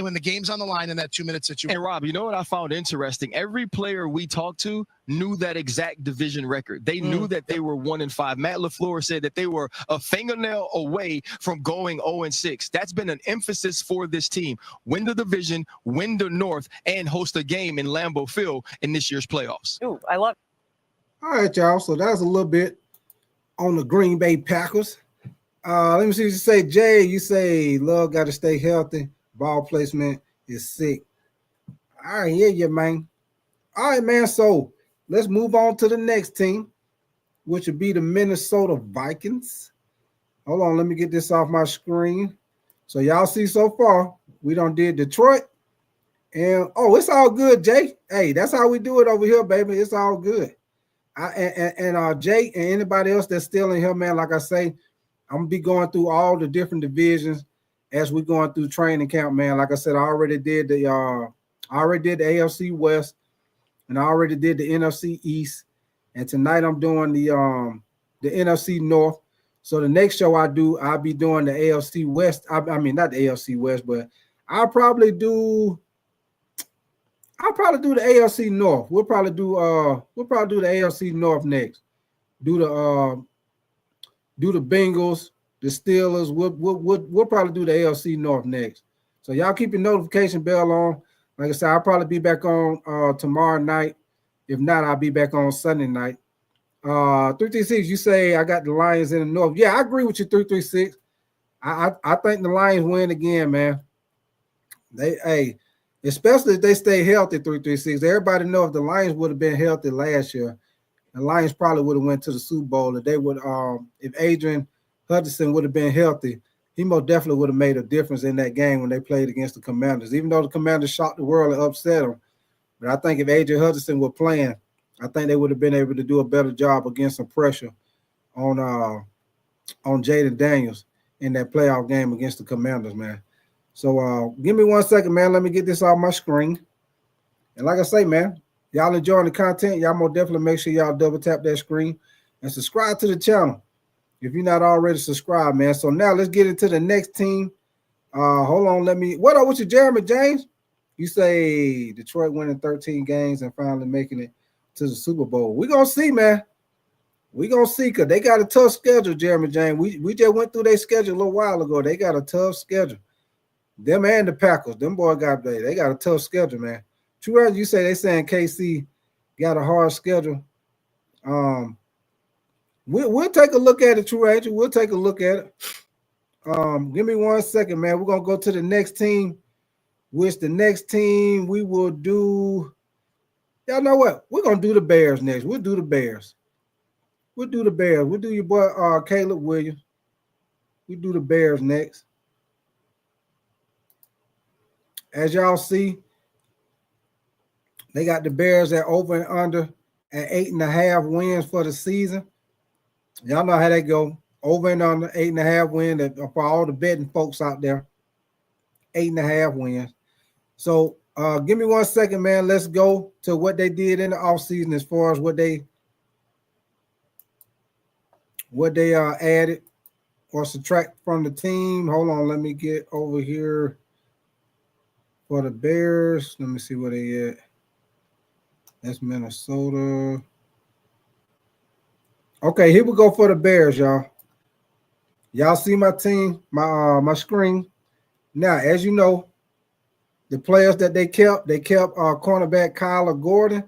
when the game's on the line in that 2-minute situation. And Rob, you know what I found interesting? Every player we talked to knew that exact division record. They knew that they were 1-5. Matt LaFleur said that they were a fingernail away from going 0-6. That's been an emphasis for this team. Win the division, win the North, and host a game in Lambeau Field in this year's playoffs. Ooh, I love it. All right, y'all. So that's a little bit on the Green Bay Packers. Let me see what you say. Jay, you say Love got to stay healthy. Ball placement is sick. All right, yeah, man. All right, man. So let's move on to the next team, which would be the Minnesota Vikings. Hold on, let me get this off my screen. So y'all see so far, we done did Detroit. And, it's all good, Jay. Hey, that's how we do it over here, baby. It's all good. Jay and anybody else that's still in here, man, like I say, I'm going to be going through all the different divisions as we're going through training camp, man. Like I said, I already did the AFC West, and I already did the NFC East. And tonight I'm doing the NFC North. So the next show I'll be doing the AFC West. I mean, not the AFC West, but I'll probably do the AFC North. We'll probably do the AFC North next. Do the Bengals, the Steelers. We'll probably do the AFC North next. So y'all keep your notification bell on. Like I said, I'll probably be back on tomorrow night. If not, I'll be back on Sunday night. 336, you say I got the Lions in the North. Yeah, I agree with you, 336. I think the Lions win again, man. Especially if they stay healthy 336. Everybody know if the Lions would have been healthy last year, the Lions probably would have went to the Super Bowl. If they would, if Adrian Hutchinson would have been healthy, he most definitely would have made a difference in that game when they played against the Commanders. Even though the Commanders shocked the world and upset them, but I think if Adrian Hutchinson were playing, I think they would have been able to do a better job against some pressure on Jaden Daniels in that playoff game against the Commanders, man. So give me 1 second, man. Let me get this off my screen. And like I say, man, y'all enjoying the content, y'all more definitely make sure y'all double tap that screen and subscribe to the channel if you're not already subscribed, man. So now let's get into the next team. Hold on, what up with you, Jeremy James? You say Detroit winning 13 games and finally making it to the Super Bowl. We're going to see, man. We're going to see because they got a tough schedule, Jeremy James. We just went through their schedule a little while ago. They got a tough schedule. Them and the Packers, they got a tough schedule, man. True, you say they saying KC got a hard schedule. We'll take a look at it, True Angel. We'll take a look at it. Give me 1 second, man. We're gonna go to the next team. Which the next team we will do. Y'all know what? We're gonna do the Bears next. We'll do the Bears. We'll do your boy Caleb Williams. We do the Bears next. As y'all see, they got the Bears at over and under at 8.5 wins for the season. Y'all know how they go. Over and under 8.5 wins for all the betting folks out there. 8.5 wins. So give me 1 second, man. Let's go to what they did in the offseason as far as what they added or subtract from the team. Hold on, let me get over here for the Bears. Let me see where they at. That's Minnesota. Okay, here we go for the Bears, y'all. Y'all see my team, my screen. Now, as you know, the players that they kept cornerback Kyler Gordon,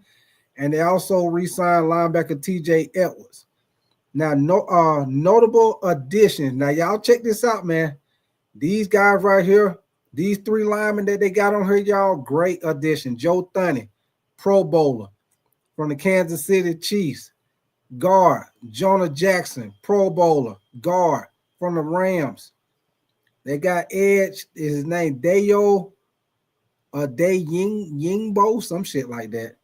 and they also re-signed linebacker TJ Edwards. Now, notable additions. Now, y'all check this out, man. These guys right here, these three linemen that they got on here, y'all, great addition. Joe Thuney, Pro Bowler from the Kansas City Chiefs. Guard, Jonah Jackson, Pro Bowler, guard from the Rams. They got edge, is his name Dayo Yingbo, some shit like that.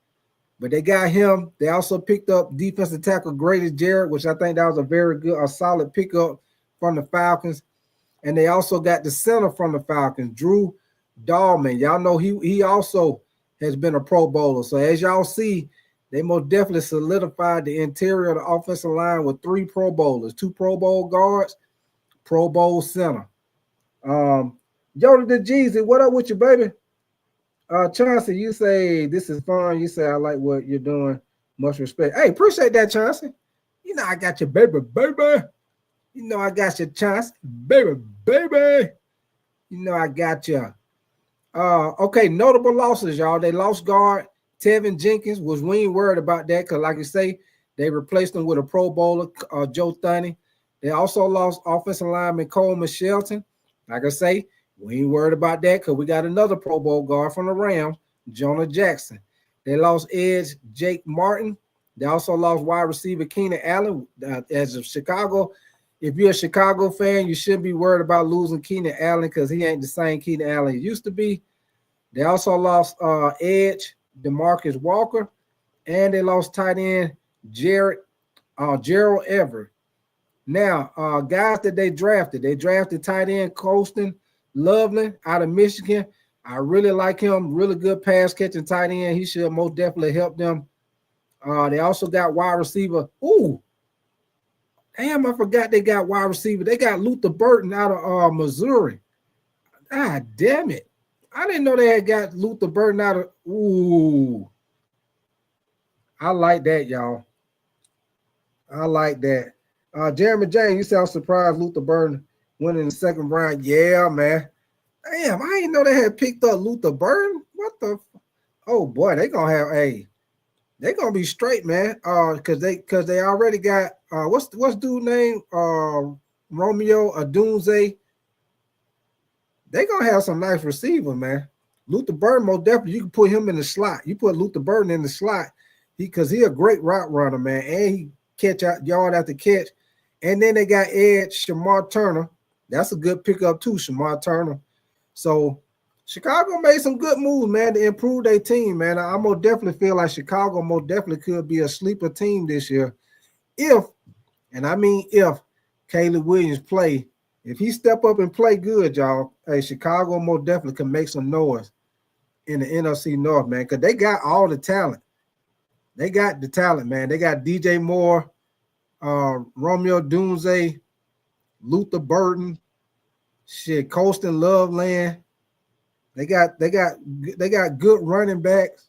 But they got him. They also picked up defensive tackle Grady Jarrett, which I think that was a solid pickup from the Falcons. And they also got the center from the Falcons, Drew Dahlman. Y'all know he also has been a Pro Bowler. So as y'all see, they most definitely solidified the interior of the offensive line with 3 Pro Bowlers, 2 Pro Bowl guards, Pro Bowl center. Yoda the Jeezy, what up with you, baby? Chauncey, you say this is fun. You say I like what you're doing. Much respect. Hey, appreciate that, Chauncey. You know I got you, baby. You know I got you, Chauncey, baby. You know I got you. Okay, notable losses, y'all. They lost guard Tevin Jenkins. We ain't worried about that because, like you say, they replaced him with a Pro Bowler, Joe Thuney. They also lost offensive lineman Coleman Shelton. Like I say, we ain't worried about that because we got another Pro Bowl guard from the Rams, Jonah Jackson. They lost edge Jake Martin. They also lost wide receiver Keenan Allen. As of Chicago, if you're a Chicago fan, you shouldn't be worried about losing Keenan Allen because he ain't the same Keenan Allen he used to be. They also lost edge DeMarcus Walker, and they lost tight end Gerald Everett. Now, guys that they drafted tight end Colston Loveland out of Michigan. I really like him. Really good pass catching tight end. He should most definitely help them. They also got wide receiver. Ooh, damn! I forgot they got wide receiver. They got Luther Burton out of Missouri. Ah, damn it! I didn't know they had got Luther Burton out of. Ooh, I like that, y'all. I like that. Jeremy James, you sound surprised Luther Burton went in the second round. Yeah, man. Damn, I didn't know they had picked up Luther Burton. What the? Oh boy, they gonna have they gonna be straight, man. Because they already got what's dude name? Romeo Odunze. They gonna have some nice receivers, man. Luther Burden, most definitely, you can put him in the slot. You put Luther Burden in the slot because he a great route runner, man, and he catch out yard after catch. And then they got Shamar Turner. That's a good pickup too, Shamar Turner. So Chicago made some good moves, man, to improve their team, man. I most definitely feel like Chicago most definitely could be a sleeper team this year if, and I mean if, Caleb Williams play. If he step up and play good, y'all, hey, Chicago most definitely can make some noise in the NFC North, man, because they got all the talent. They got the talent, man. They got DJ Moore, Romeo Dunze, Luther Burden, shit, Colston Loveland. They got good running backs.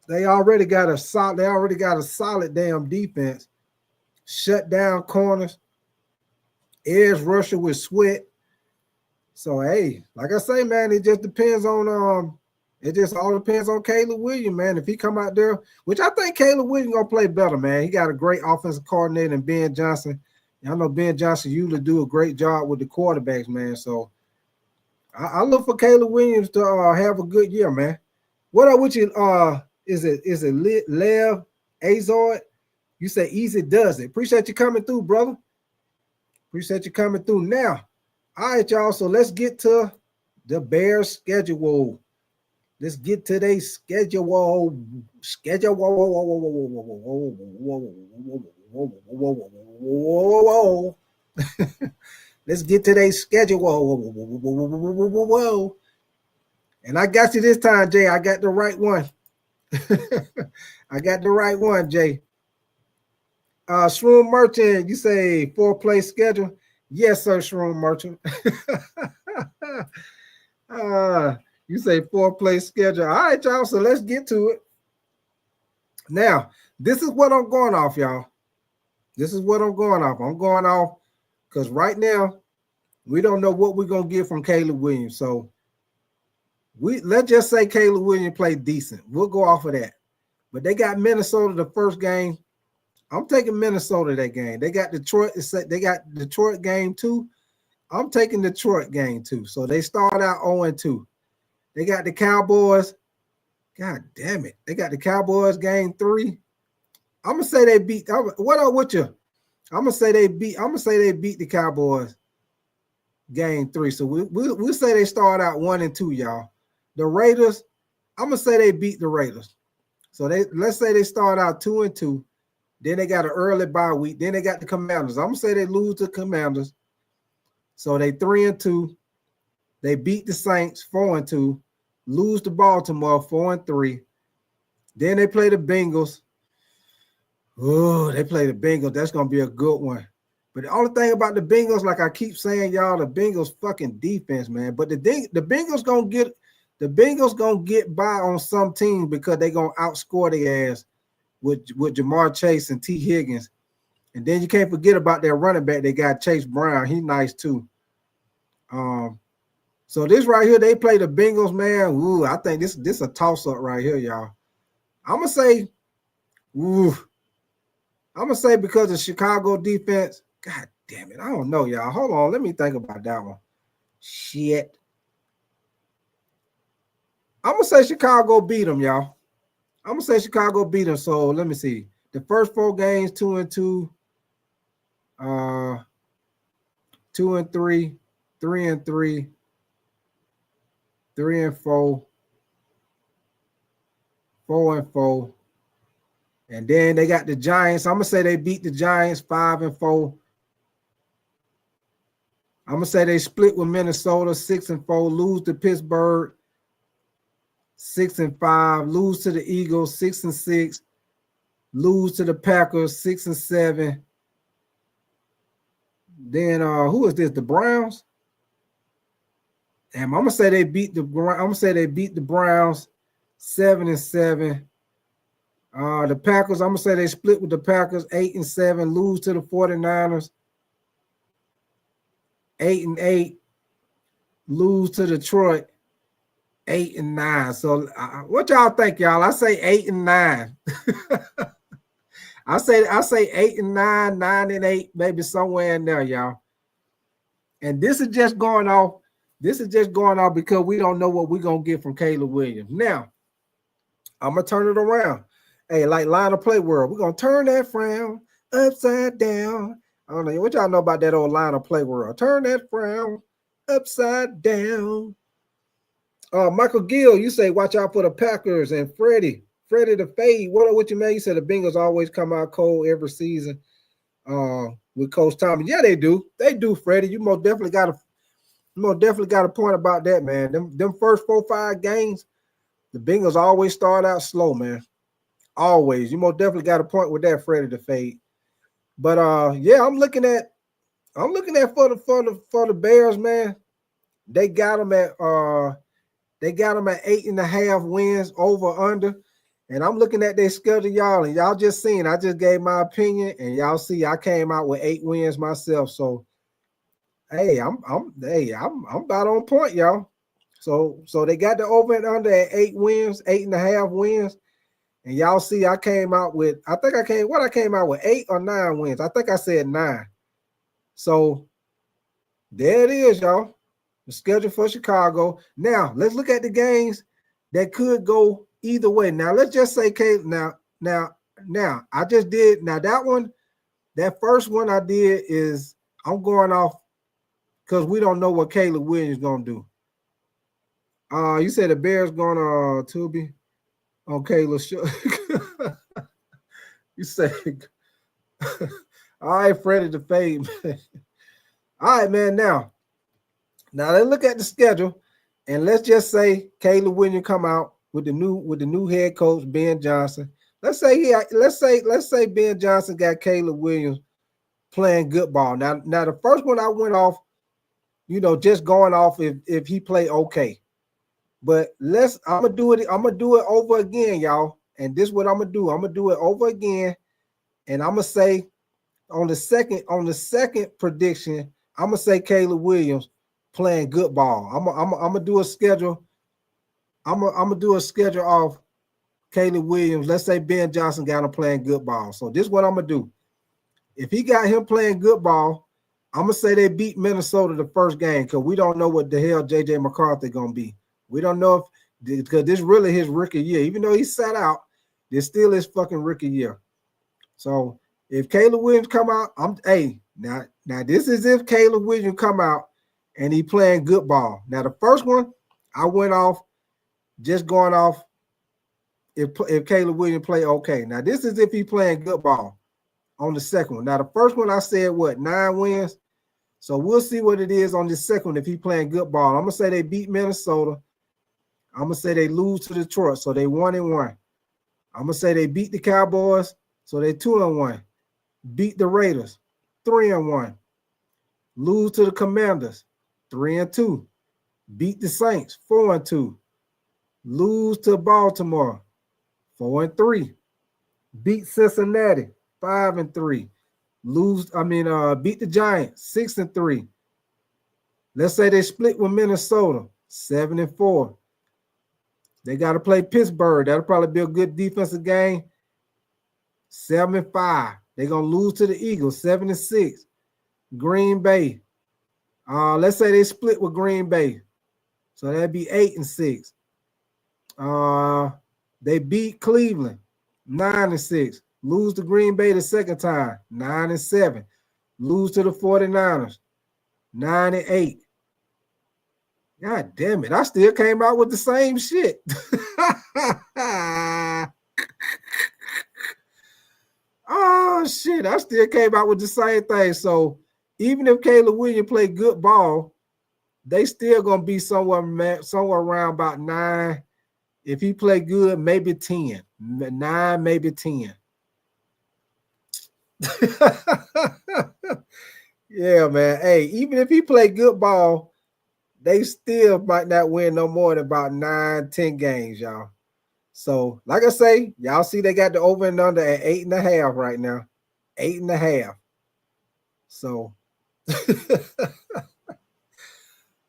They already got a solid damn defense. Shut down corners. Edge rusher with Sweat. So hey, like I say, man, it just depends on it just all depends on Caleb Williams, man. If he come out there, which I think Caleb Williams gonna play better, man. He got a great offensive coordinator in Ben Johnson. I know Ben Johnson usually do a great job with the quarterbacks, man. So I look for Caleb Williams to have a good year, man. What up with you? Is it Lev Azord? You say easy does it. Appreciate you coming through, brother. Appreciate you coming through. Now, all right, y'all. So let's get to the Bears schedule. Let's get to their schedule. Let's get to their schedule. And I got you this time, Jay. I got the right one. I got the right one, Jay. Shroom Merchant, you say 4-play schedule? Yes, sir, Shroom Merchant. You say 4-play schedule. All right, y'all. So let's get to it. Now, this is what I'm going off, y'all. This is what I'm going off. I'm going off because right now we don't know what we're gonna get from Caleb Williams. So let's just say Caleb Williams played decent. We'll go off of that. But they got Minnesota the first game. I'm taking Minnesota that game. They got Detroit. They got Detroit game 2. I'm taking Detroit game 2. So they start out 0-2. They got the Cowboys. God damn it. They got the Cowboys game 3. I'm gonna say they beat. What up with you? I'm gonna say they beat the Cowboys game 3. So we'll say they start out 1-2, y'all. The Raiders, I'm gonna say they beat the Raiders. So let's say they start out 2-2. Then they got an early bye week. Then they got the Commanders. I'm gonna say they lose to Commanders. So they 3-2. They beat the Saints 4-2. Lose to Baltimore 4-3. Then they play the Bengals. Oh, they play the Bengals. That's gonna be a good one. But the only thing about the Bengals, like I keep saying, y'all, the Bengals fucking defense, man. But the Bengals gonna get by on some teams because they gonna outscore their ass with Jamar Chase and T. Higgins. And then you can't forget about their running back. They got Chase Brown. He's nice too. So this right here, they play the Bengals, man. Ooh, I think this a toss-up right here, y'all. I'm gonna say because of Chicago defense, God damn it. I don't know, y'all. Hold on. Let me think about that one. Shit. I'm going to say Chicago beat them, y'all. I'm going to say Chicago beat them. So let me see. The first 4 games, 2-2, 2-3, 3-3, 3-4, 4-4. And then they got the Giants. I'm going to say they beat the Giants 5-4. I'm going to say they split with Minnesota 6-4, lose to Pittsburgh 6-5, lose to the Eagles 6-6, lose to the Packers 6-7. Then who is this? The Browns. Damn, I'm gonna say they beat the Browns 7-7. The Packers, I'm gonna say they split with the Packers 8-7, lose to the 49ers 8-8, lose to Detroit 8-9. So what y'all think, y'all? I say 8-9. I say 8-9, 9-8, maybe somewhere in there, y'all. And this is just going off This is just going on because we don't know what we're going to get from Caleb Williams. Now, I'm going to turn it around. Hey, like line of play world, we're going to turn that frown upside down. I don't know what y'all know about that old line of play world. Turn that frown upside down. Michael Gill, you say watch out for the Packers and Freddie the fade. What you mean? You said the Bengals always come out cold every season with Coach Thomas. Yeah, they do. They do, Freddie. You most definitely got a point about that, man. Them first 4-5 games, the Bengals always start out slow, man. Always. You most definitely got a point with that, Freddie the fade. But yeah, I'm looking at for the Bears, man. They got them at 8.5 wins over under. And I'm looking at their schedule, y'all, and y'all just seen. I just gave my opinion, and y'all see I came out with 8 wins myself. So, hey, I'm about on point, y'all. So they got the over and under at 8 wins, 8.5 wins, and y'all see I came out with. I came out with 8 or 9 wins. I think I said 9. So there it is, y'all. The schedule for Chicago. Now let's look at the games that could go either way. Now let's just say, now I just did. Now that first one I did is I'm going off because we don't know what Caleb Williams is gonna do. You said the Bears going Tubi on Caleb's show. You say, all right, Freddie the fade. All right, man. Now let's look at the schedule, and let's just say Caleb Williams come out with the new head coach Ben Johnson. Let's say Ben Johnson got Caleb Williams playing good ball. Now the first one I went off, just going off if he played okay. But I'm gonna do it over again, y'all. And this is what I'm gonna do. I'm gonna do it over again, and I'm gonna say on the second prediction, I'm gonna say Caleb Williams playing good ball. I'm gonna do a schedule. I'm gonna do a schedule off Caleb Williams. Let's say Ben Johnson got him playing good ball. So this is what I'm gonna do. If he got him playing good ball, I'm gonna say they beat Minnesota the first game because we don't know what the hell JJ McCarthy gonna be. We don't know because this really his rookie year. Even though he sat out, this still his fucking rookie year. So if Caleb Williams come out, now this is if Caleb Williams come out and he playing good ball. Now the first one I went off just going off if Caleb Williams play okay. Now this is if he playing good ball on the second one. Now the first one I said 9 wins. So we'll see what it is on the second one if he playing good ball. I'm gonna say they beat Minnesota. I'm gonna say they lose to Detroit, so they 1-1. I'm gonna say they beat the Cowboys, so they 2-1. Beat the Raiders, 3-1. Lose to the Commanders, 3-2. Beat the Saints, 4-2. Lose to Baltimore, 4-3. Beat Cincinnati, 5-3. Beat the Giants, 6-3. Let's say they split with Minnesota, 7-4. They got to play Pittsburgh. That'll probably be a good defensive game. 7-5. They're gonna lose to the Eagles, 7-6. Green Bay. Let's say they split with Green Bay. So that'd be 8-6. They beat Cleveland, 9-6. Lose to Green Bay the second time, 9-7. Lose to the 49ers, 9-8. God damn it. I still came out with the same shit. Oh, shit. I still came out with the same thing. So even if Caleb Williams play good ball, they still going to be somewhere around about 9. If he play good, maybe 10. 9, maybe 10. Yeah, man. Hey, even if he play good ball, they still might not win no more than about 9, 10 games, y'all. So, like I say, y'all see they got the over and under at 8.5 right now. 8.5. So,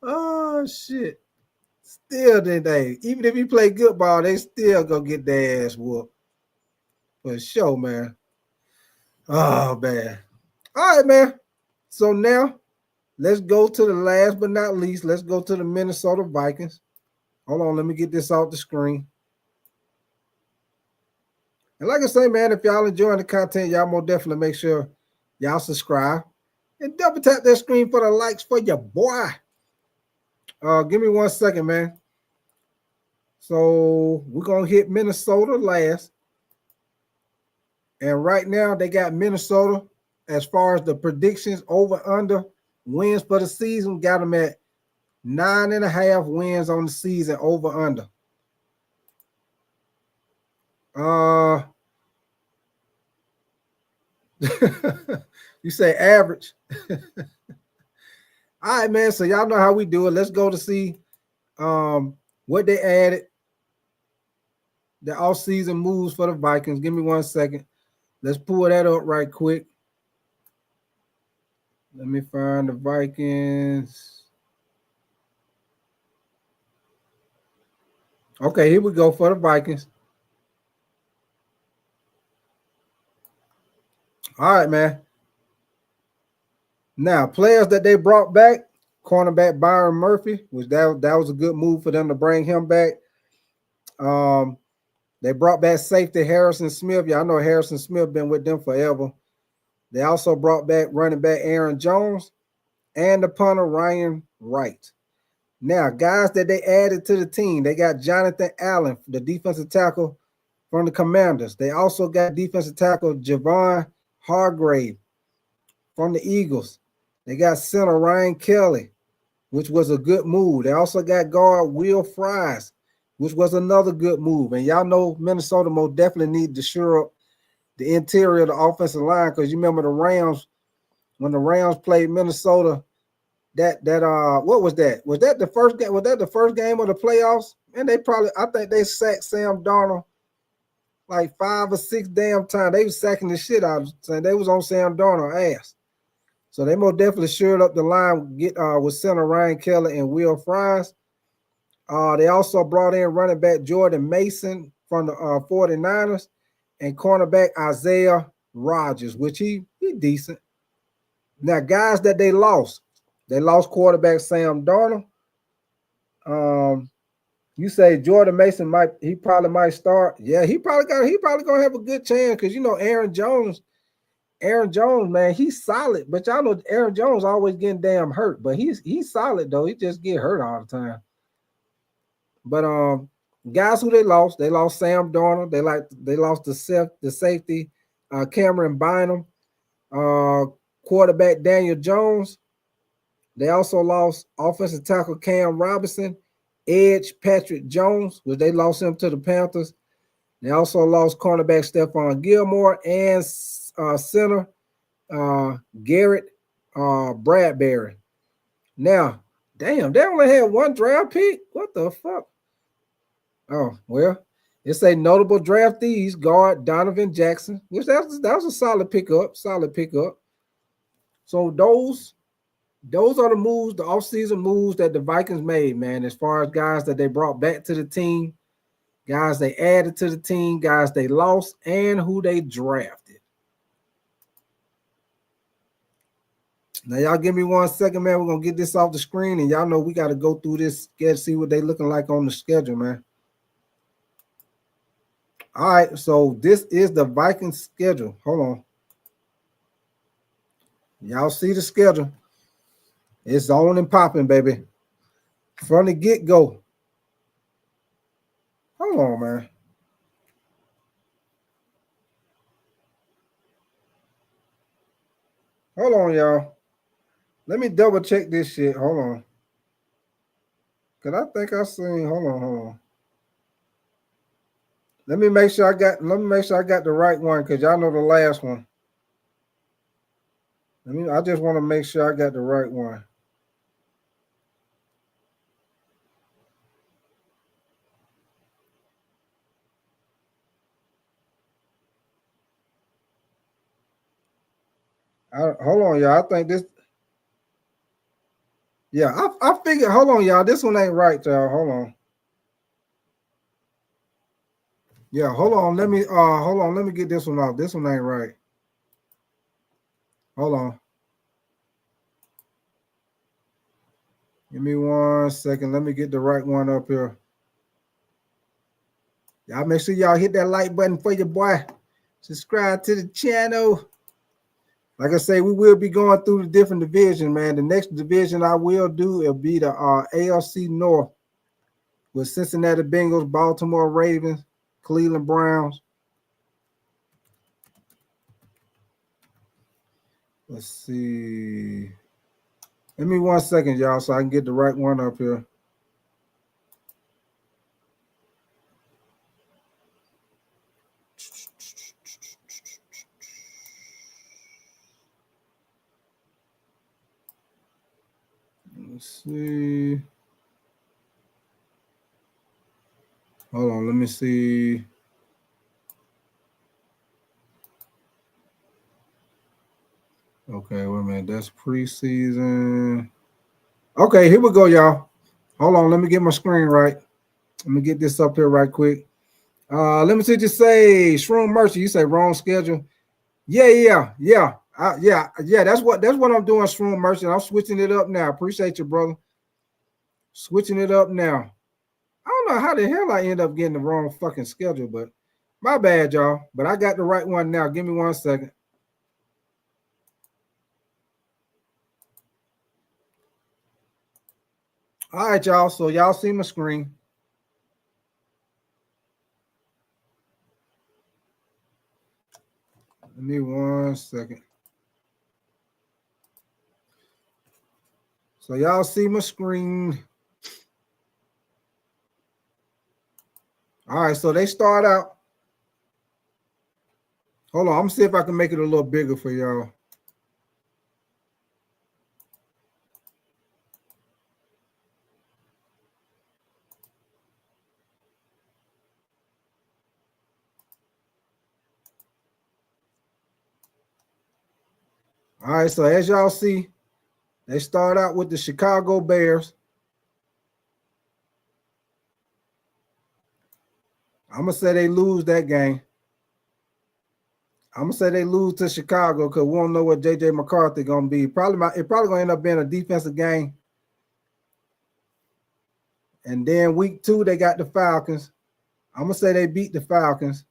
oh, shit. Still, even if he play good ball, they still gonna get their ass whooped. For sure, man. Oh, man. All right, man. So now let's go to the last but not least. Let's go to the Minnesota Vikings. Hold on, let me get this off the screen. And like I say, man, if y'all enjoying the content, y'all more definitely make sure y'all subscribe and double tap that screen for the likes for your boy. Give me 1 second, man. So we're gonna hit Minnesota last. And right now they got Minnesota as far as the predictions over under wins for the season, got them at 9.5 wins on the season over under. You say average. All right, man. So y'all know how we do it. Let's go to see what they added. The offseason moves for the Vikings. Give me 1 second. Let's pull that up right quick. Let me find the Vikings. Okay, here we go for the Vikings. All right, man. Now, players that they brought back, cornerback Byron Murphy, which that was a good move for them to bring him back. They brought back safety Harrison Smith. Y'all know Harrison Smith been with them forever. They also brought back running back Aaron Jones and the punter Ryan Wright. Now, guys that they added to the team, they got Jonathan Allen, the defensive tackle from the Commanders. They also got defensive tackle Javon Hargrave from the Eagles. They got center Ryan Kelly, which was a good move. They also got guard Will Fries, which was another good move. And y'all know Minnesota most definitely need to shore up the interior of the offensive line, because you remember the Rams, when the Rams played Minnesota, what was that? Was that the first game? Was that the first game of the playoffs? And I think they sacked Sam Darnold like 5 or 6 damn times. They was sacking the shit out of him. They was on Sam Darnold's ass. So they most definitely shored up the line with center Ryan Kelly and Will Fries. They also brought in running back Jordan Mason from the 49ers and cornerback Isaiah Rodgers, which he decent. Now, guys that they lost quarterback Sam Darnold. You say Jordan Mason probably might start. Yeah, he probably gonna have a good chance, because you know Aaron Jones, man, he's solid, but y'all know Aaron Jones always getting damn hurt, but he's solid though. He just get hurt all the time. But guys who they lost Sam Darnold. They lost the safety Cameron Bynum, quarterback Daniel Jones. They also lost offensive tackle Cam Robinson, edge Patrick Jones, which they lost him to the Panthers. They also lost cornerback Stephon Gilmore and center Garrett Bradbury. Now, damn, they only had 1 draft pick. What the fuck? Oh, well, it's a notable draftees guard Donovan Jackson, which that was a solid pickup. So those are the moves, the offseason moves that the Vikings made, man, as far as guys that they brought back to the team, guys they added to the team, guys they lost, and who they drafted. Now, y'all give me 1 second, man. We're going to get this off the screen, and y'all know we got to go through this, see what they looking like on the schedule, man. All right, so this is the Vikings schedule. Hold on. Y'all see the schedule. It's on and popping, baby. From the get-go. Hold on, man. Hold on, y'all. Let me double check this shit. Hold on. Cause I think I seen. Hold on. Let me make sure I got the right one, because y'all know the last one. I just want to make sure I got the right one. Hold on, y'all. I think this. Yeah, I figured. Hold on, y'all. This one ain't right, y'all. Hold on. Yeah, hold on. Let me get this one off. This one ain't right. Hold on. Give me 1 second. Let me get the right one up here. Y'all make sure y'all hit that like button for your boy. Subscribe to the channel. Like I say, we will be going through the different divisions, man. The next division I will do will be the AFC North with Cincinnati Bengals, Baltimore Ravens, Cleveland Browns. Let's see. Give me 1 second, y'all, so I can get the right one up here. Let's see. Hold on, let me see. Okay, wait a minute. That's preseason. Okay, here we go, y'all. Hold on, let me get my screen right. Let me get this up here right quick. Let me see. Just say Shroom Mercy. You say wrong schedule. Yeah. That's what I'm doing, Shroom Mercy. I'm switching it up now. Appreciate you, brother. Switching it up now. I don't know how the hell I end up getting the wrong fucking schedule, but my bad, y'all. But I got the right one now. Give me 1 second. All right, y'all. So y'all see my screen. Give me 1 second. So y'all see my screen. All right, so they start out. Hold on, I'm gonna see if I can make it a little bigger for y'all. All right, so as y'all see, they start out with the Chicago Bears. I'm gonna say they lose that game. I'm gonna say they lose to Chicago because we don't know what JJ McCarthy gonna be. It probably gonna end up being a defensive game. And then week 2, they got the Falcons. I'm gonna say they beat the Falcons.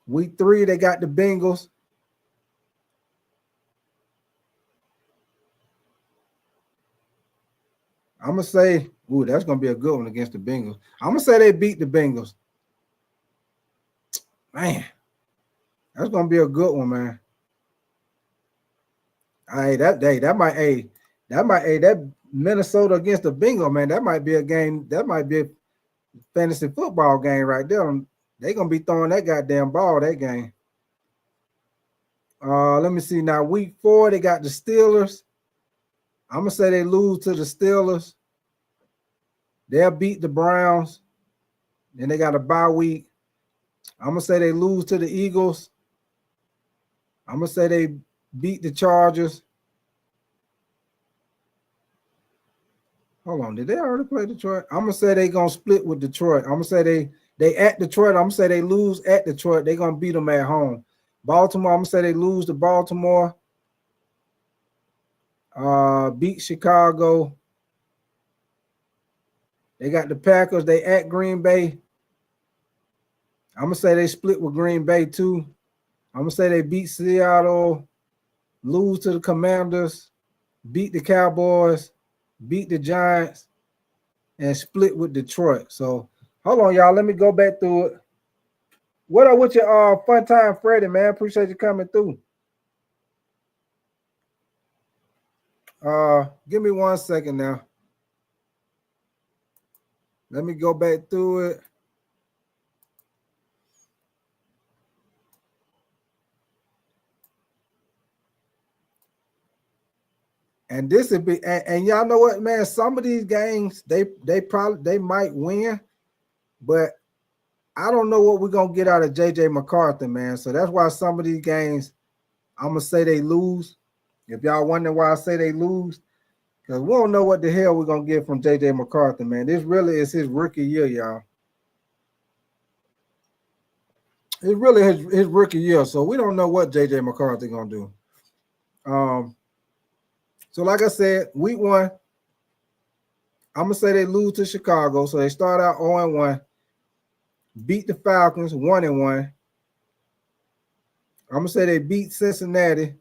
Week 3, they got the Bengals. I'm gonna say, ooh, that's gonna be a good one against the Bengals. I'm gonna say they beat the Bengals. Man, that's gonna be a good one, man. That Minnesota against the Bengals, man. That might be a game. That might be a fantasy football game right there. They're gonna be throwing that goddamn ball that game. Let me see now. Week 4, they got the Steelers. I'm gonna say they lose to the Steelers. They'll beat the Browns. Then they got a bye week. I'm gonna say they lose to the Eagles. I'm gonna say they beat the Chargers. Hold on, did they already play Detroit? I'm gonna say they gonna split with Detroit. I'm gonna say they at Detroit. I'm gonna say they lose at Detroit. They gonna beat them at home. Baltimore, I'm gonna say they lose to Baltimore. Beat Chicago. They got the Packers. They at Green Bay. I'm gonna say they split with Green Bay too. I'm gonna say they beat Seattle, lose to the Commanders, beat the Cowboys, beat the Giants, and split with Detroit. So hold on, y'all. Let me go back through it. What up with your fun time, Freddie, man? Appreciate you coming through. Give me 1 second now. Let me go back through it. And this would be, and y'all know what, man? Some of these games they might win, but I don't know what we're gonna get out of JJ McCarthy, man. So that's why some of these games I'm gonna say they lose. If y'all wondering why I say they lose, because we don't know what the hell we're gonna get from JJ McCarthy, man. This really is his rookie year, y'all. It's really his rookie year, so we don't know what JJ McCarthy gonna do. So like I said, week 1, I'm gonna say they lose to Chicago. So they start out 0-1, beat the Falcons 1-1. I'm gonna say they beat Cincinnati.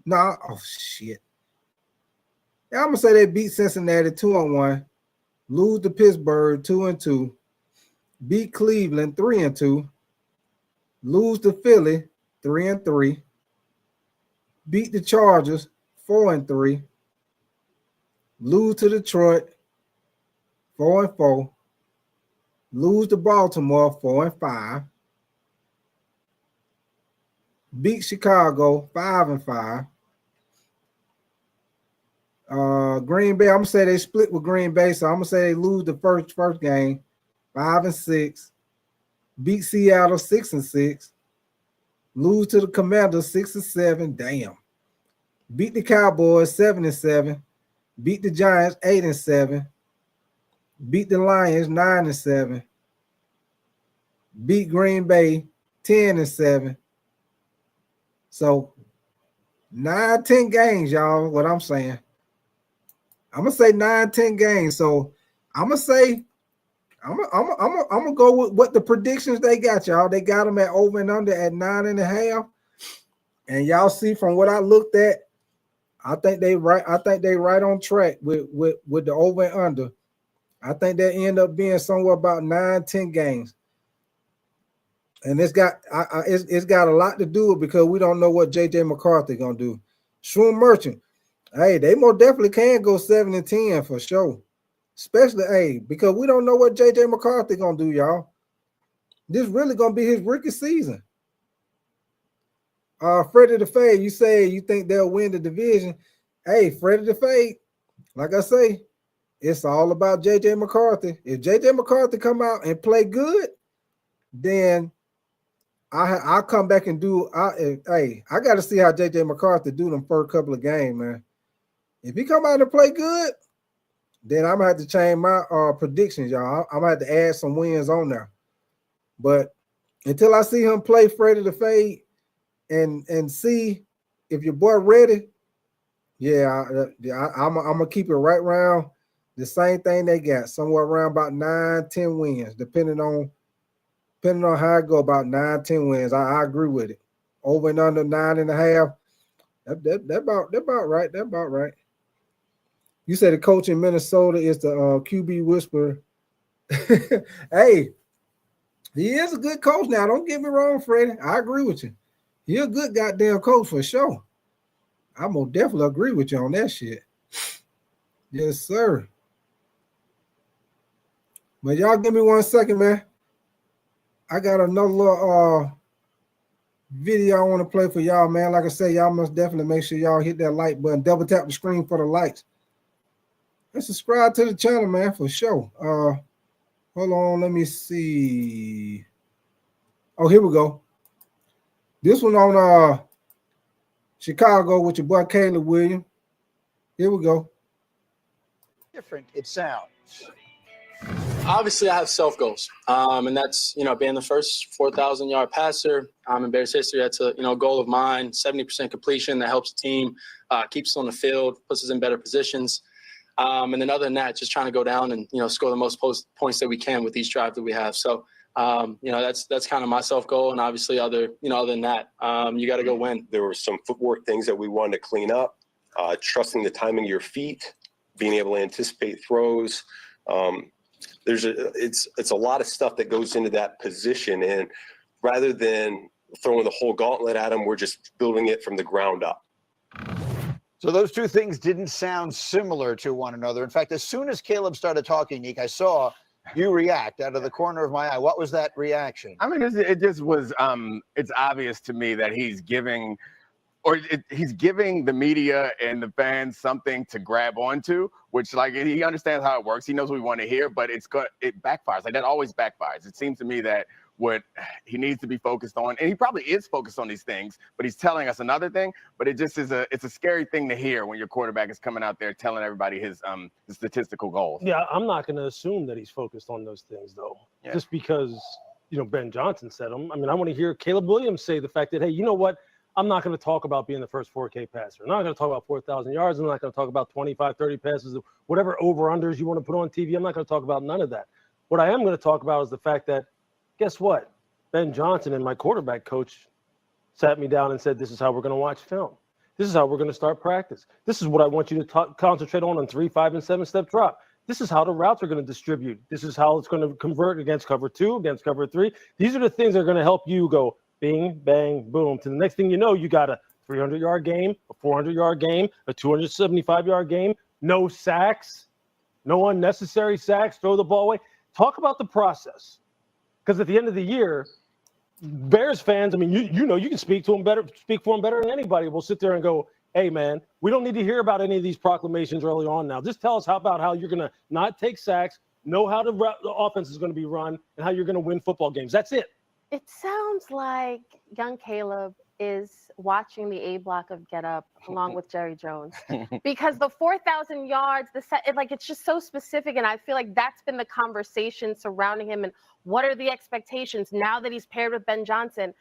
No, oh shit. Yeah, I'm gonna say they beat Cincinnati 2-1, lose to Pittsburgh 2-2, beat Cleveland 3-2, lose to Philly 3-3, beat the Chargers 4-3, lose to Detroit 4-4, lose to Baltimore 4-5, beat Chicago 5-5. Green Bay, I'm gonna say they split with Green Bay, so I'm gonna say they lose the first game 5-6, beat Seattle 6-6, lose to the Commanders 6-7. Damn. Beat the Cowboys 7-7, beat the Giants 8-7, beat the Lions 9-7, beat Green Bay 10-7. So 9-10 games, y'all. What I'm saying, I'm gonna say 9-10 games. So I'm gonna say I'm gonna go with what the predictions they got, y'all. They got them at over and under at 9.5. And y'all see from what I looked at, I think they right on track with the over and under. I think they end up being somewhere about 9-10 games. And it's got a lot to do with because we don't know what J.J. McCarthy gonna do. Shroom Merchant, hey, they most definitely can go 7-10 for sure. Especially, because we don't know what J.J. McCarthy gonna do, y'all. This really gonna be his rookie season. Freddie the Fade, you say you think they'll win the division. Hey, Freddie the Fade, like I say, it's all about J.J. McCarthy. If J.J. McCarthy come out and play good, then I'll come back and do. I got to see how J.J. McCarthy do them first couple of games, man. If he come out and play good, then I'm gonna have to change my predictions, y'all. I'm gonna have to add some wins on there. But until I see him play Freddie the Fade and see if your boy ready, I'm gonna keep it right around the same thing they got, somewhere around about 9-10 wins, depending on how I go, about 9-10 wins. I agree with it. Over and under 9.5. That about right. That about right. You said the coach in Minnesota is the QB whisperer. Hey, he is a good coach now. Don't get me wrong, Freddie. I agree with you. He's a good goddamn coach for sure. I'm gonna definitely agree with you on that shit. Yes, sir. But y'all give me 1 second, man. I got another little video I want to play for y'all, man. Like I said, y'all must definitely make sure y'all hit that like button. Double tap the screen for the likes. And subscribe to the channel, man, for sure. Hold on, let me see. Oh, here we go. This one on Chicago with your boy Caleb Williams. Here we go. Different it sounds. Obviously, I have self goals, and that's being the first 4,000-yard passer in Bears history. That's a goal of mine. 70% completion that helps the team, keeps us on the field, puts us in better positions. And then other than that, just trying to go down and score the most points that we can with each drive that we have. So that's kind of my self goal, and obviously other than that, you got to go win. There were some footwork things that we wanted to clean up, trusting the timing of your feet, being able to anticipate throws. It's a lot of stuff that goes into that position, and rather than throwing the whole gauntlet at them, we're just building it from the ground up. So those two things didn't sound similar to one another. In fact, as soon as Caleb started talking, Nick, I saw you react out of the corner of my eye. What was that reaction? I mean, it just was. It's obvious to me that he's giving the media and the fans something to grab onto, which he understands how it works. He knows what we want to hear, but it backfires. Like that always backfires. It seems to me that what he needs to be focused on, and he probably is focused on these things, but he's telling us another thing. But it just is it's a scary thing to hear when your quarterback is coming out there telling everybody his statistical goals. Yeah, I'm not going to assume that he's focused on those things though, just because Ben Johnson said them. I mean, I want to hear Caleb Williams say the fact that, hey, you know what? I'm not going to talk about being the first 4K passer. I'm not going to talk about 4,000 yards. I'm not going to talk about 25, 30 passes, whatever over-unders you want to put on TV. I'm not going to talk about none of that. What I am going to talk about is the fact that, guess what? Ben Johnson and my quarterback coach sat me down and said, this is how we're going to watch film. This is how we're going to start practice. This is what I want you to concentrate on 3, 5, and 7-step drop. This is how the routes are going to distribute. This is how it's going to convert against cover 2, against cover 3. These are the things that are going to help you go bing, bang, boom. To the next thing you know, you got a 300-yard game, a 400-yard game, a 275-yard game, no sacks, no unnecessary sacks, throw the ball away. Talk about the process. Because at the end of the year, Bears fans, I mean, you know, you can speak for them better than anybody. We'll sit there and go, hey, man, we don't need to hear about any of these proclamations early on now. Just tell us about how you're going to not take sacks, know how the offense is going to be run, and how you're going to win football games. That's it. It sounds like young Caleb is watching the A block of Get Up along with Jerry Jones, because the 4,000 yards, it's just so specific. And I feel like that's been the conversation surrounding him. And what are the expectations now that he's paired with Ben Johnson?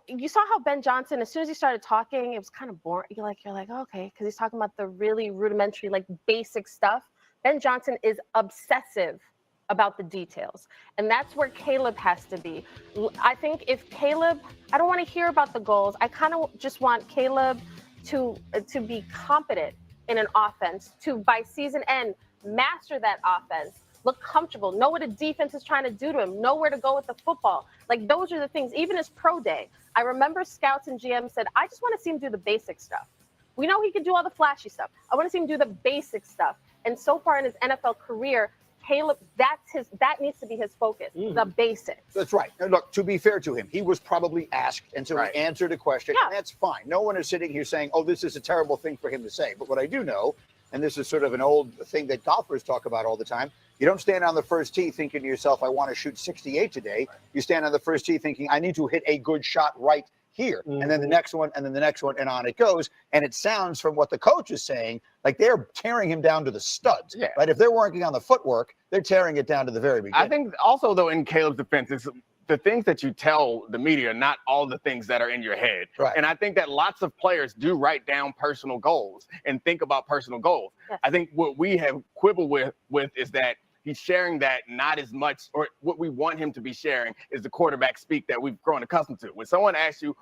You saw how Ben Johnson, as soon as he started talking, it was kind of boring. You're like, okay, because he's talking about the really rudimentary, like basic stuff. Ben Johnson is obsessive about the details. And that's where Caleb has to be. I think if Caleb, I don't want to hear about the goals. I kind of just want Caleb to be competent in an offense, to by season end, master that offense, look comfortable, know what a defense is trying to do to him, know where to go with the football. Like, those are the things. Even his pro day, I remember scouts and GM said, I just want to see him do the basic stuff. We know he can do all the flashy stuff. I want to see him do the basic stuff. And so far in his NFL career, Caleb, that needs to be his focus, the basics. That's right. Now, look, to be fair to him, he was probably asked, and so he answered a question, and that's fine. No one is sitting here saying, oh, this is a terrible thing for him to say. But what I do know, and this is sort of an old thing that golfers talk about all the time, you don't stand on the first tee thinking to yourself, I want to shoot 68 today. You stand on the first tee thinking, I need to hit a good shot right here. And then the next one, and then the next one, and on it goes. And it sounds from what the coach is saying, like they're tearing him down to the studs. Yeah. Right? If they're working on the footwork, they're tearing it down to the very beginning. I think also, though, in Caleb's defense, it's the things that you tell the media, not all the things that are in your head. Right. And I think that lots of players do write down personal goals and think about personal goals. Yes. I think what we have quibbled with is that he's sharing that not as much, or what we want him to be sharing is the quarterback speak that we've grown accustomed to. When someone asks you,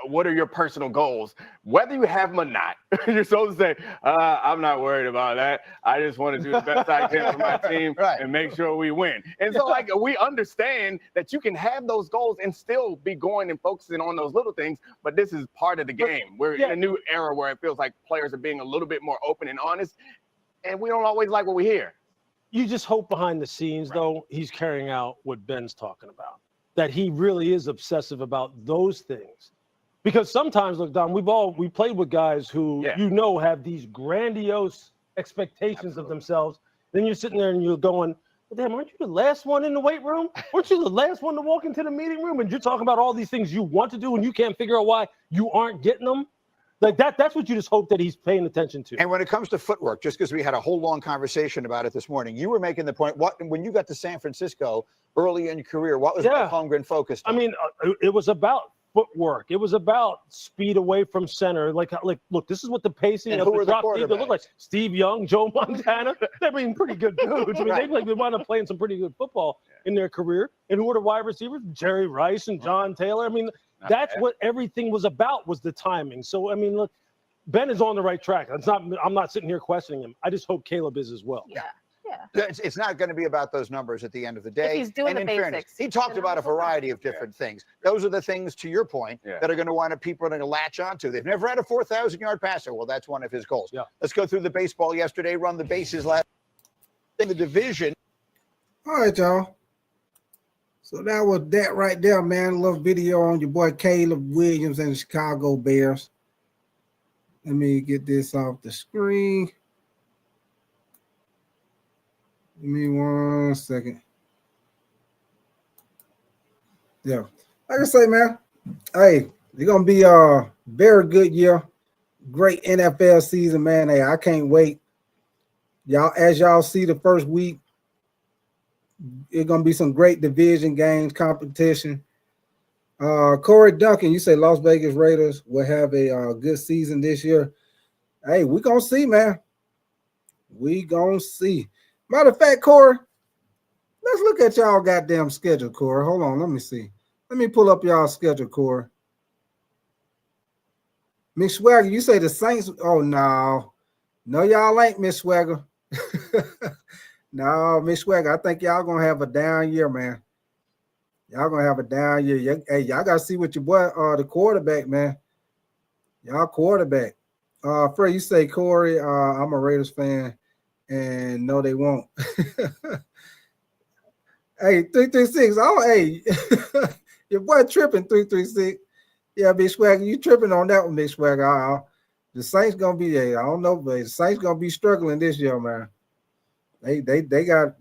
what are your personal goals, whether you have them or not, you're supposed to say, I'm not worried about that. I just want to do the best I can for my team and make sure we win. And so, like, we understand that you can have those goals and still be going and focusing on those little things, but this is part of the game. We're in a new era where it feels like players are being a little bit more open and honest, and we don't always like what we hear. You just hope behind the scenes, though, he's carrying out what Ben's talking about, that he really is obsessive about those things. Because sometimes, look, Don, we played with guys who have these grandiose expectations of themselves. Then you're sitting there and you're going, well, damn, aren't you the last one in the weight room? Weren't you the last one to walk into the meeting room? And you're talking about all these things you want to do and you can't figure out why you aren't getting them. Like that's what you just hope that he's paying attention to. And when it comes to footwork, just because we had a whole long conversation about it this morning, you were making the point, when you got to San Francisco early in your career, what was Mike Holmgren focused on? I mean, it was about footwork. It was about speed away from center. Like look, this is what the pacing and of the drop deep look like. Steve Young, Joe Montana, they're being pretty good dudes. I mean, they wound up playing some pretty good football in their career. And who are the wide receivers? Jerry Rice and John Taylor. I mean, that's what everything was about, was the timing. So, I mean, look, Ben is on the right track. I'm not sitting here questioning him. I just hope Caleb is as well. Yeah. It's not going to be about those numbers at the end of the day. If he's doing and the in basics. fairness, he talked about a variety of different things. Those are the things, to your point, that are going to wind up people are going to latch onto. They've never had a 4,000-yard passer. Well, that's one of his goals. Let's go through the baseball yesterday, run the bases last in the division. All right, y'all. So that was that right there, man. A little video on your boy Caleb Williams and the Chicago Bears. Let me get this off the screen. Give me 1 second. Yeah. Like I say, man, hey, it's going to be a very good year. Great NFL season, man. Hey, I can't wait. Y'all, as y'all see the first week, it's going to be some great division games, competition. Corey Duncan, you say Las Vegas Raiders will have a good season this year. Hey, we gonna see, man. We gonna see. Matter of fact, Corey, let's look at y'all goddamn schedule, Corey. Hold on, let me see. Let me pull up y'all schedule, Corey. Miss Swagger, you say the Saints. Oh no, y'all ain't Miss Swagger. No, Miss Swagger, I think y'all gonna have a down year, man. Y'all gonna have a down year. Hey, y'all gotta see what your boy, the quarterback, man. Y'all quarterback. Fred, you say Corey. I'm a Raiders fan, and no, they won't. Hey, 336. Oh, hey, your boy tripping 336. Yeah, Big Swagger, you tripping on that one, Big Swagger. The Saints gonna be there. I don't know, but the Saints gonna be struggling this year, man. They gotta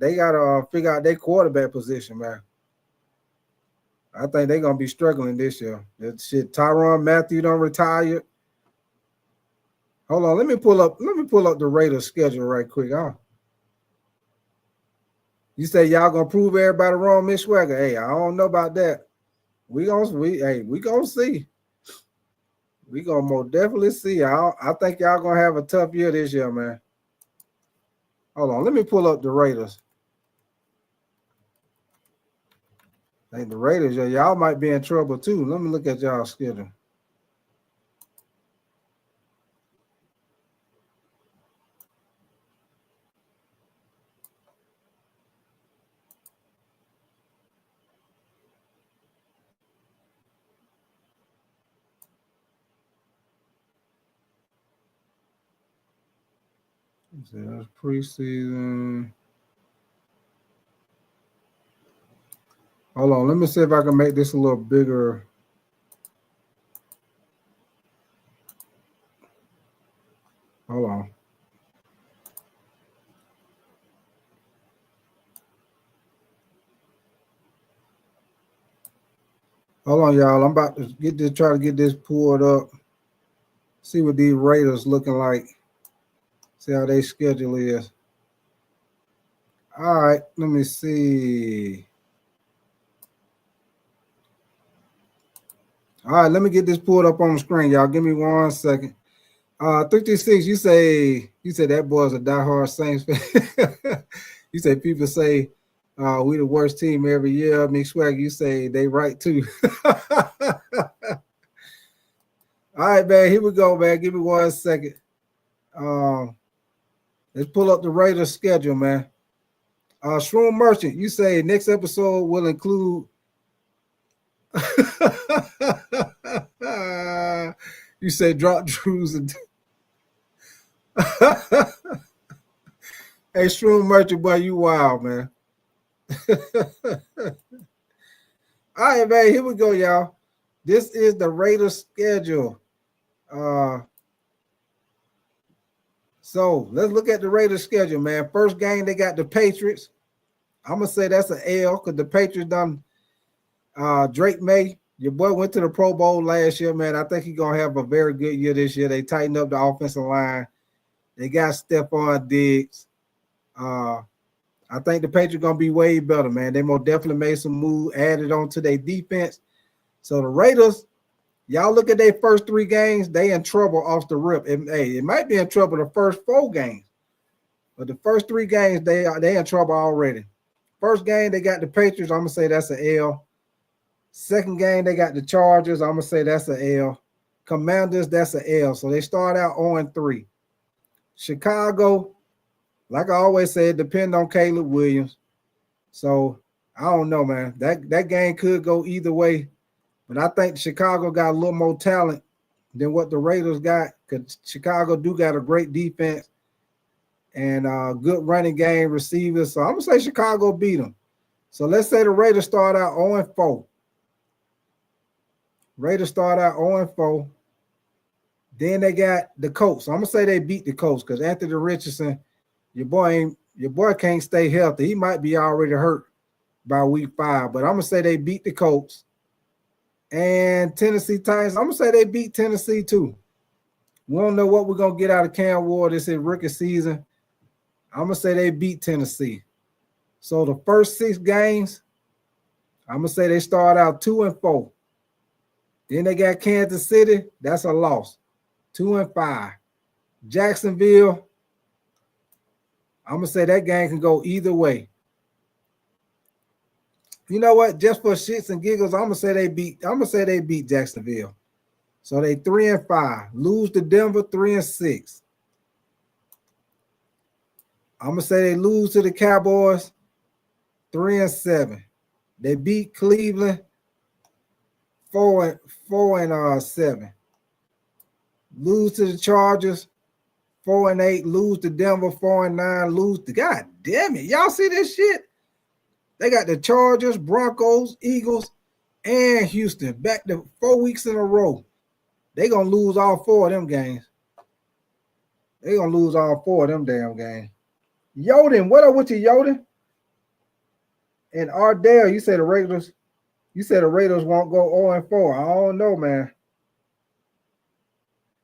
figure out their quarterback position, man. I think they're gonna be struggling this year. That shit, Tyrann Mathieu don't retire. Hold on, let me pull up the Raiders schedule right quick. You say y'all gonna prove everybody wrong, Miss Swagger? Hey, I don't know about that. We gonna see. We gonna most definitely see. I think y'all gonna have a tough year this year, man. Hold on, let me pull up the Raiders. I think the Raiders, y'all might be in trouble too. Let me look at y'all schedule. That's preseason. Hold on, let me see if I can make this a little bigger. Hold on. Hold on, y'all. I'm about to try to get this pulled up. See what these Raiders looking like. See how their schedule is. All right, let me see. All right, let me get this pulled up on the screen, y'all. Give me 1 second. 336, you say that boy's a diehard Saints fan. You say people say we the worst team every year. Mick Swag, you say they right too. All right, man. Here we go, man. Give me 1 second. Let's pull up the Raiders schedule, man. Shroom Merchant, you say next episode will include. You say drop Drews and. Hey, Shroom Merchant, boy, you wild, man. All right, man. Here we go, y'all. This is the Raiders schedule. So let's look at the Raiders schedule, man. First game, they got the Patriots. I'm gonna say that's an L because the Patriots done. Drake May, your boy went to the Pro Bowl last year, man. I think he's gonna have a very good year this year. They tightened up the offensive line. They got Stephon Diggs. I think the Patriots gonna be way better, man. They most definitely made some moves, added on to their defense. So the Raiders, y'all look at their first 3 games, they in trouble off the rip. It might be in trouble the first 4 games, but the first 3 games they in trouble already. First game they got the Patriots. I'm gonna say that's an L. Second game they got the Chargers. I'm gonna say that's an L. Commanders, that's an L. So they start out 0-3. Chicago, like I always say, it depends on Caleb Williams. So I don't know, man. That game could go either way, but I think Chicago got a little more talent than what the Raiders got because Chicago do got a great defense and good running game receivers. So I'm gonna say Chicago beat them. So let's say the Raiders start out 0-4. Raiders start out 0-4. Then they got the Colts. So I'm gonna say they beat the Colts because Anthony Richardson, your boy can't stay healthy. He might be already hurt by week 5, but I'm gonna say they beat the Colts. And Tennessee Titans, I'm gonna say they beat Tennessee too. We don't know what we're gonna get out of Cam Ward. This is rookie season. I'm gonna say they beat Tennessee. So the first 6 games, I'm gonna say they start out 2-4. Then they got Kansas City. That's a loss. 2-5. Jacksonville. I'm gonna say that game can go either way. You know what? Just for shits and giggles, I'm gonna say they beat Jacksonville. So they 3-5. Lose to Denver 3-6. I'm gonna say they lose to the Cowboys 3-7. They beat Cleveland 4-7. Lose to the Chargers 4-8. Lose to Denver 4-9. Lose to God damn it. Y'all see this shit? They got the Chargers, Broncos, Eagles, and Houston back to 4 weeks in a row. They gonna lose all 4 of them games. They gonna lose all 4 of them damn games. Yoden, what up with you, Yoden? And Ardell, you said the Raiders won't go 0-4. I don't know, man.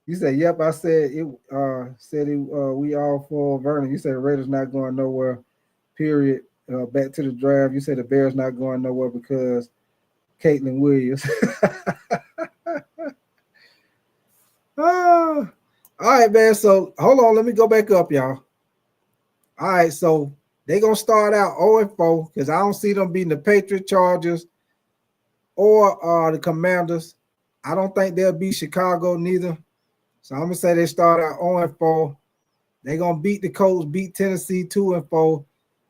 You said, yep, I said it. We all for Vernon. You said the Raiders not going nowhere. Period. Back to the draft. You said the Bears not going nowhere because Caitlin Williams. All right, man. So hold on. Let me go back up, y'all. All right, so they're going to start out 0-4 because I don't see them beating the Patriots, Chargers, or the Commanders. I don't think they'll beat Chicago neither. So I'm going to say they start out 0-4. They're going to beat the Colts, beat Tennessee 2-4,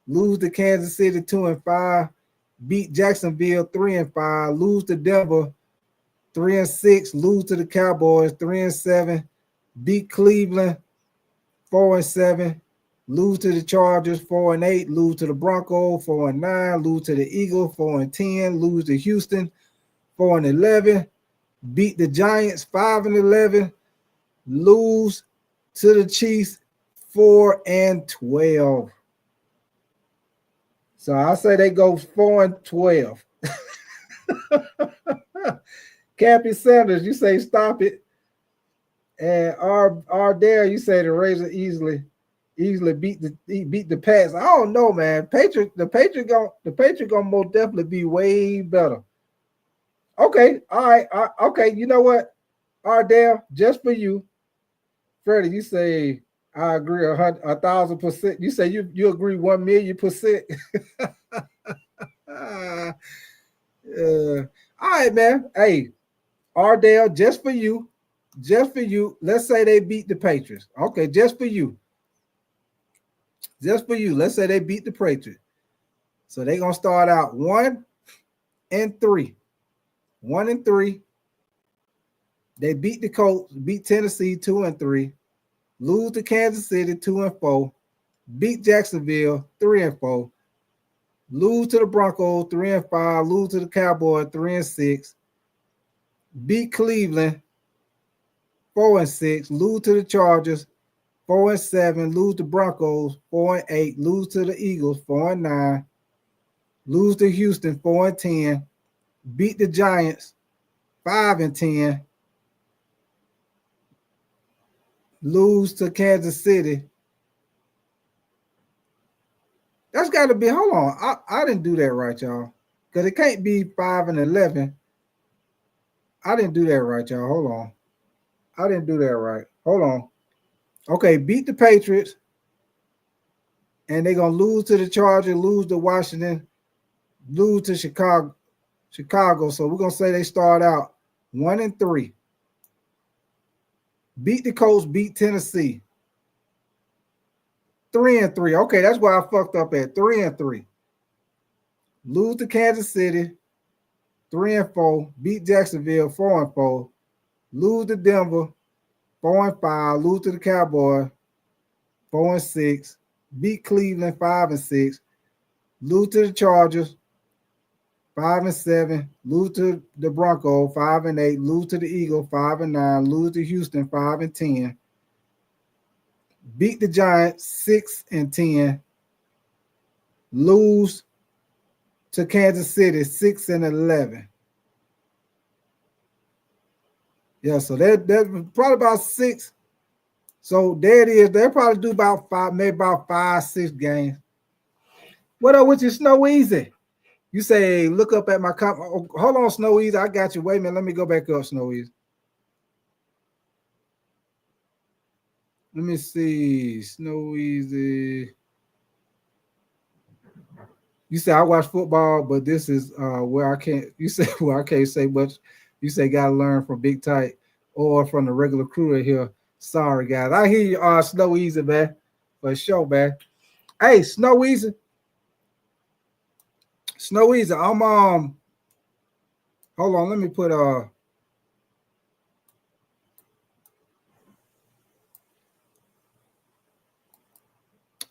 lose to Kansas City 2-5, beat Jacksonville 3-5, lose to Denver 3-6, lose to the Cowboys 3-7, beat Cleveland 4-7, lose to the Chargers 4-8, lose to the Broncos 4-9, lose to the Eagles 4-10, lose to Houston 4-11, beat the Giants 5-11, lose to the Chiefs 4-12. So I say they go 4-12. Cappy Sanders, you say stop it. And Ardell, you say the Raiders easily beat the Pats. I don't know, man. The Patriot gonna most definitely be way better. Okay, all right, okay. You know what, Ardell, just for you, Freddie, you say I agree 1,000%. You say you agree 1,000,000%. All right, man. Hey, Ardell, just for you. Let's say they beat the Patriots. Okay, just for you. Let's say they beat the Patriots. So they're gonna start out 1-3. 1-3. They beat the Colts, beat Tennessee 2-3, lose to Kansas City 2-4, beat Jacksonville 3-4, lose to the Broncos 3-5, lose to the Cowboys 3-6, beat Cleveland 4-6, lose to the Chargers 4-7, lose to Broncos 4-8, lose to the Eagles 4-9, lose to Houston 4-10, beat the Giants 5-10, lose to Kansas City. That's got to be, hold on. I didn't do that right, y'all. Because it can't be 5-11. I didn't do that right, y'all. Hold on. I didn't do that right. Hold on. Okay, beat the Patriots. And they're going to lose to the Chargers, lose to Washington, lose to Chicago. So we're going to say they start out 1-3. Beat the Colts, beat Tennessee. 3-3. Okay, that's where I fucked up at. 3-3. Lose to Kansas City. 3-4. Beat Jacksonville. 4-4. Lose to Denver. 4-5. Lose to the Cowboys. 4-6. Beat Cleveland. 5-6. Lose to the Chargers. 5-7, lose to the Broncos, 5-8, lose to the Eagles, 5-9, lose to Houston, 5-10, beat the Giants, 6-10, lose to Kansas City, 6-11. Yeah, so they're probably about 6. So there it is. They'll probably do about 5, maybe about 5, 6 games. What up with your Snow Easy? You say look up at my hold on, Snow Easy. I got you. Wait a minute. Let me go back up, Snow Easy. Let me see. Snow Easy. You say I watch football, but this is where I can't. You say well, I can't say much. You say gotta learn from Big Tight or from the regular crew right here. Sorry, guys. I hear you, Snow Easy, man. For sure, man. Hey, Snow Easy. Snow Easy. I'm hold on. Let me put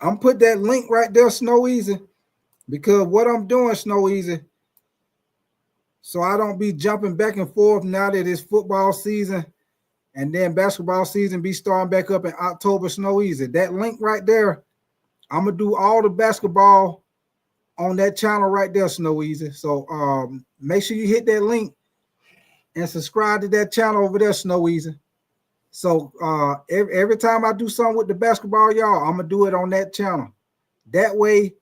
I'm put that link right there, Snow Easy, because what I'm doing, Snow Easy, so I don't be jumping back and forth now that it's football season and then basketball season be starting back up in October, Snow Easy. That link right there, I'm going to do all the basketball on that channel right there, Snow Easy. So make sure you hit that link and subscribe to that channel over there, Snow Easy. So every time I do something with the basketball, y'all, I'm going to do it on that channel. That way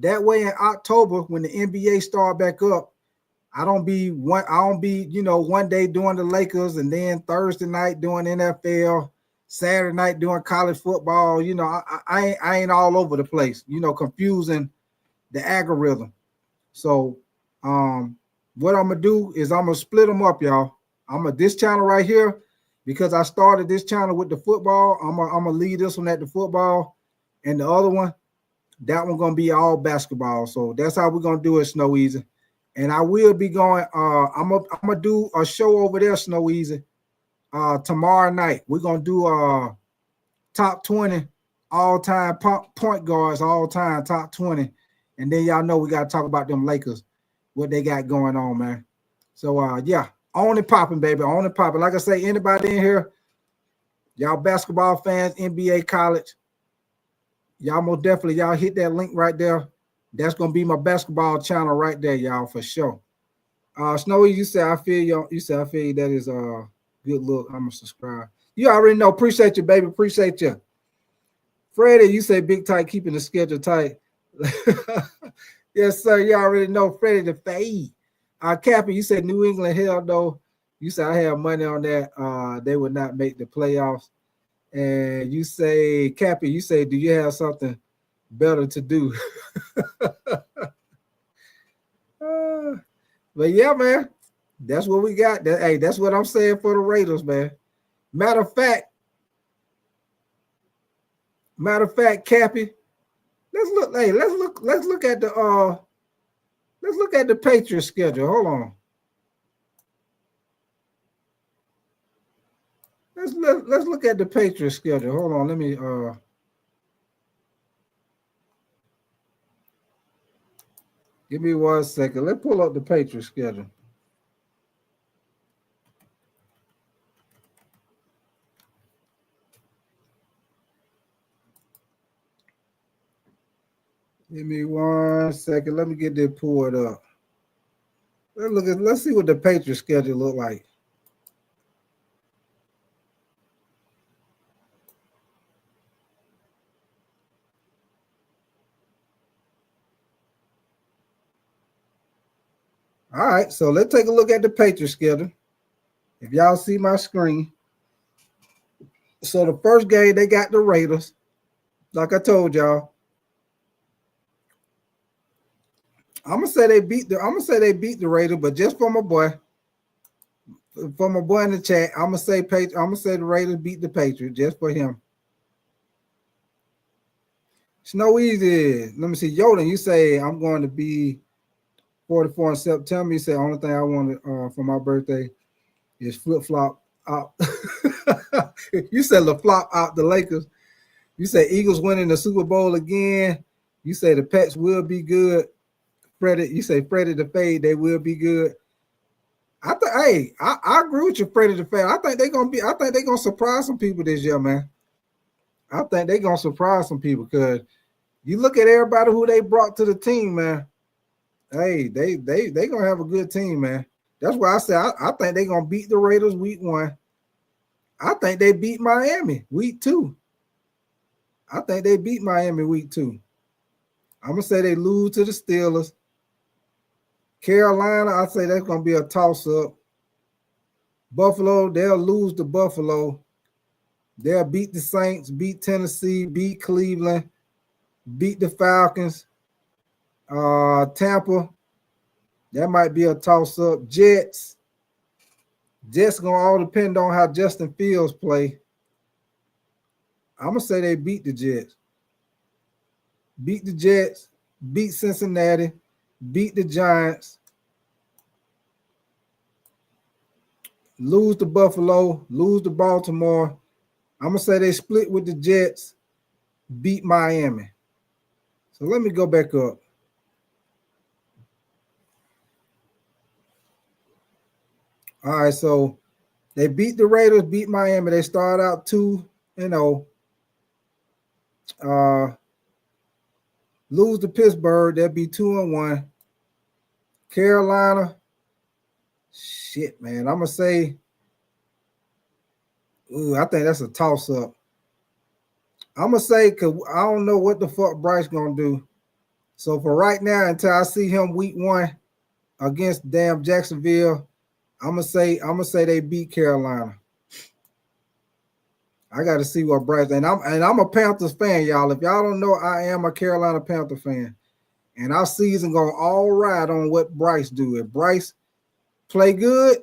in October, when the NBA start back up, I don't be one day doing the Lakers and then Thursday night doing NFL, Saturday night doing college football. You know, I ain't all over the place, confusing the algorithm. So what I'm gonna do is I'm gonna split them up, y'all. This channel right here, because I started this channel with the football, I'm gonna leave this one at the football, and the other one, that one gonna be all basketball. So that's how we're gonna do it, Snow Easy. And I will be going. I'm gonna do a show over there, Snow Easy. Tomorrow night we're gonna do top 20 all-time point guards, all-time top 20, and then y'all know we gotta talk about them Lakers, what they got going on, man. So yeah, on and popping, baby, on and popping. Like I say, anybody in here, y'all basketball fans, NBA, college, y'all most definitely y'all hit that link right there. That's gonna be my basketball channel right there, y'all, for sure. Snowy, you say I feel you. You say I feel you. That is good look. I'm gonna subscribe. You already know. Appreciate you, baby. Appreciate you. Freddie, you say Big Tight keeping the schedule tight. Yes, sir. You already know Freddie the fade. Cappy, you said New England, hell no. You said I have money on that. They would not make the playoffs. And you say, Cappy, you say, do you have something better to do? But yeah, man, that's what we got. Hey, that's what I'm saying for the Raiders, man. Matter of fact, Cappy, let's look at the Patriots schedule. Hold on. Let's look at the Patriots schedule. Hold on, let me give me 1 second. Let's pull up the Patriots schedule. Give me 1 second. Let me get that pulled up. Let's see what the Patriots schedule look like. All right, so let's take a look at the Patriots schedule. If y'all see my screen. So the first game, they got the Raiders. Like I told y'all. I'm gonna say they beat the Raiders, but just for my boy in the chat, I'm gonna say the Raiders beat the Patriots just for him. Snow Easy. Let me see. Yoden, you say I'm going to be 44 in September. You say only thing I wanted for my birthday is flip-flop out. You said the flop out the Lakers. You say Eagles winning the Super Bowl again. You say the Pets will be good. You say Freddie the fade, they will be good. I agree with you, Freddie the fade. I think they're gonna surprise some people this year, man. I think they're gonna surprise some people because you look at everybody who they brought to the team, man. Hey, they gonna have a good team, man. That's why I say I think they're gonna beat the Raiders week 1. I think they beat Miami week 2. I think they beat Miami week 2. I'm gonna say they lose to the Steelers. Carolina, I say that's gonna be a toss-up. Buffalo, they'll lose to Buffalo. They'll beat the Saints, beat Tennessee, beat Cleveland, beat the Falcons. Tampa, that might be a toss-up. Jets gonna all depend on how Justin Fields play. I'm gonna say they beat the Jets. Beat the Jets, beat Cincinnati, beat the Giants, lose to Buffalo, lose to Baltimore. I'm gonna say they split with the Jets, beat Miami. So let me go back up. All right, so they beat the Raiders, beat Miami. They start out 2-0. Lose to Pittsburgh, they'll be 2-1. Carolina, shit, man. I'm gonna say, I think that's a toss-up. I'm gonna say, because I don't know what the fuck Bryce gonna do. So for right now, until I see him week 1 against damn Jacksonville, I'm gonna say they beat Carolina. I got to see what Bryce, and I'm a Panthers fan, y'all. If y'all don't know, I am a Carolina Panther fan, and our season going all right on what Bryce do. If Bryce play good,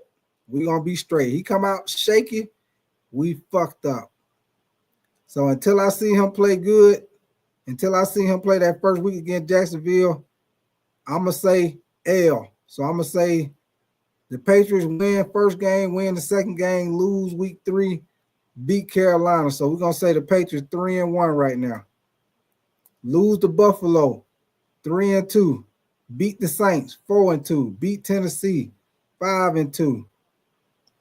we gonna be straight. He come out shaky, we fucked up. So until I see him play good, until I see him play that first week against Jacksonville, I'm gonna say L. So I'm gonna say the Patriots win first game, win the second game, lose week 3. Beat Carolina. So we're going to say the Patriots 3-1 right now. Lose to Buffalo 3-2. Beat the Saints 4-2. Beat Tennessee 5-2.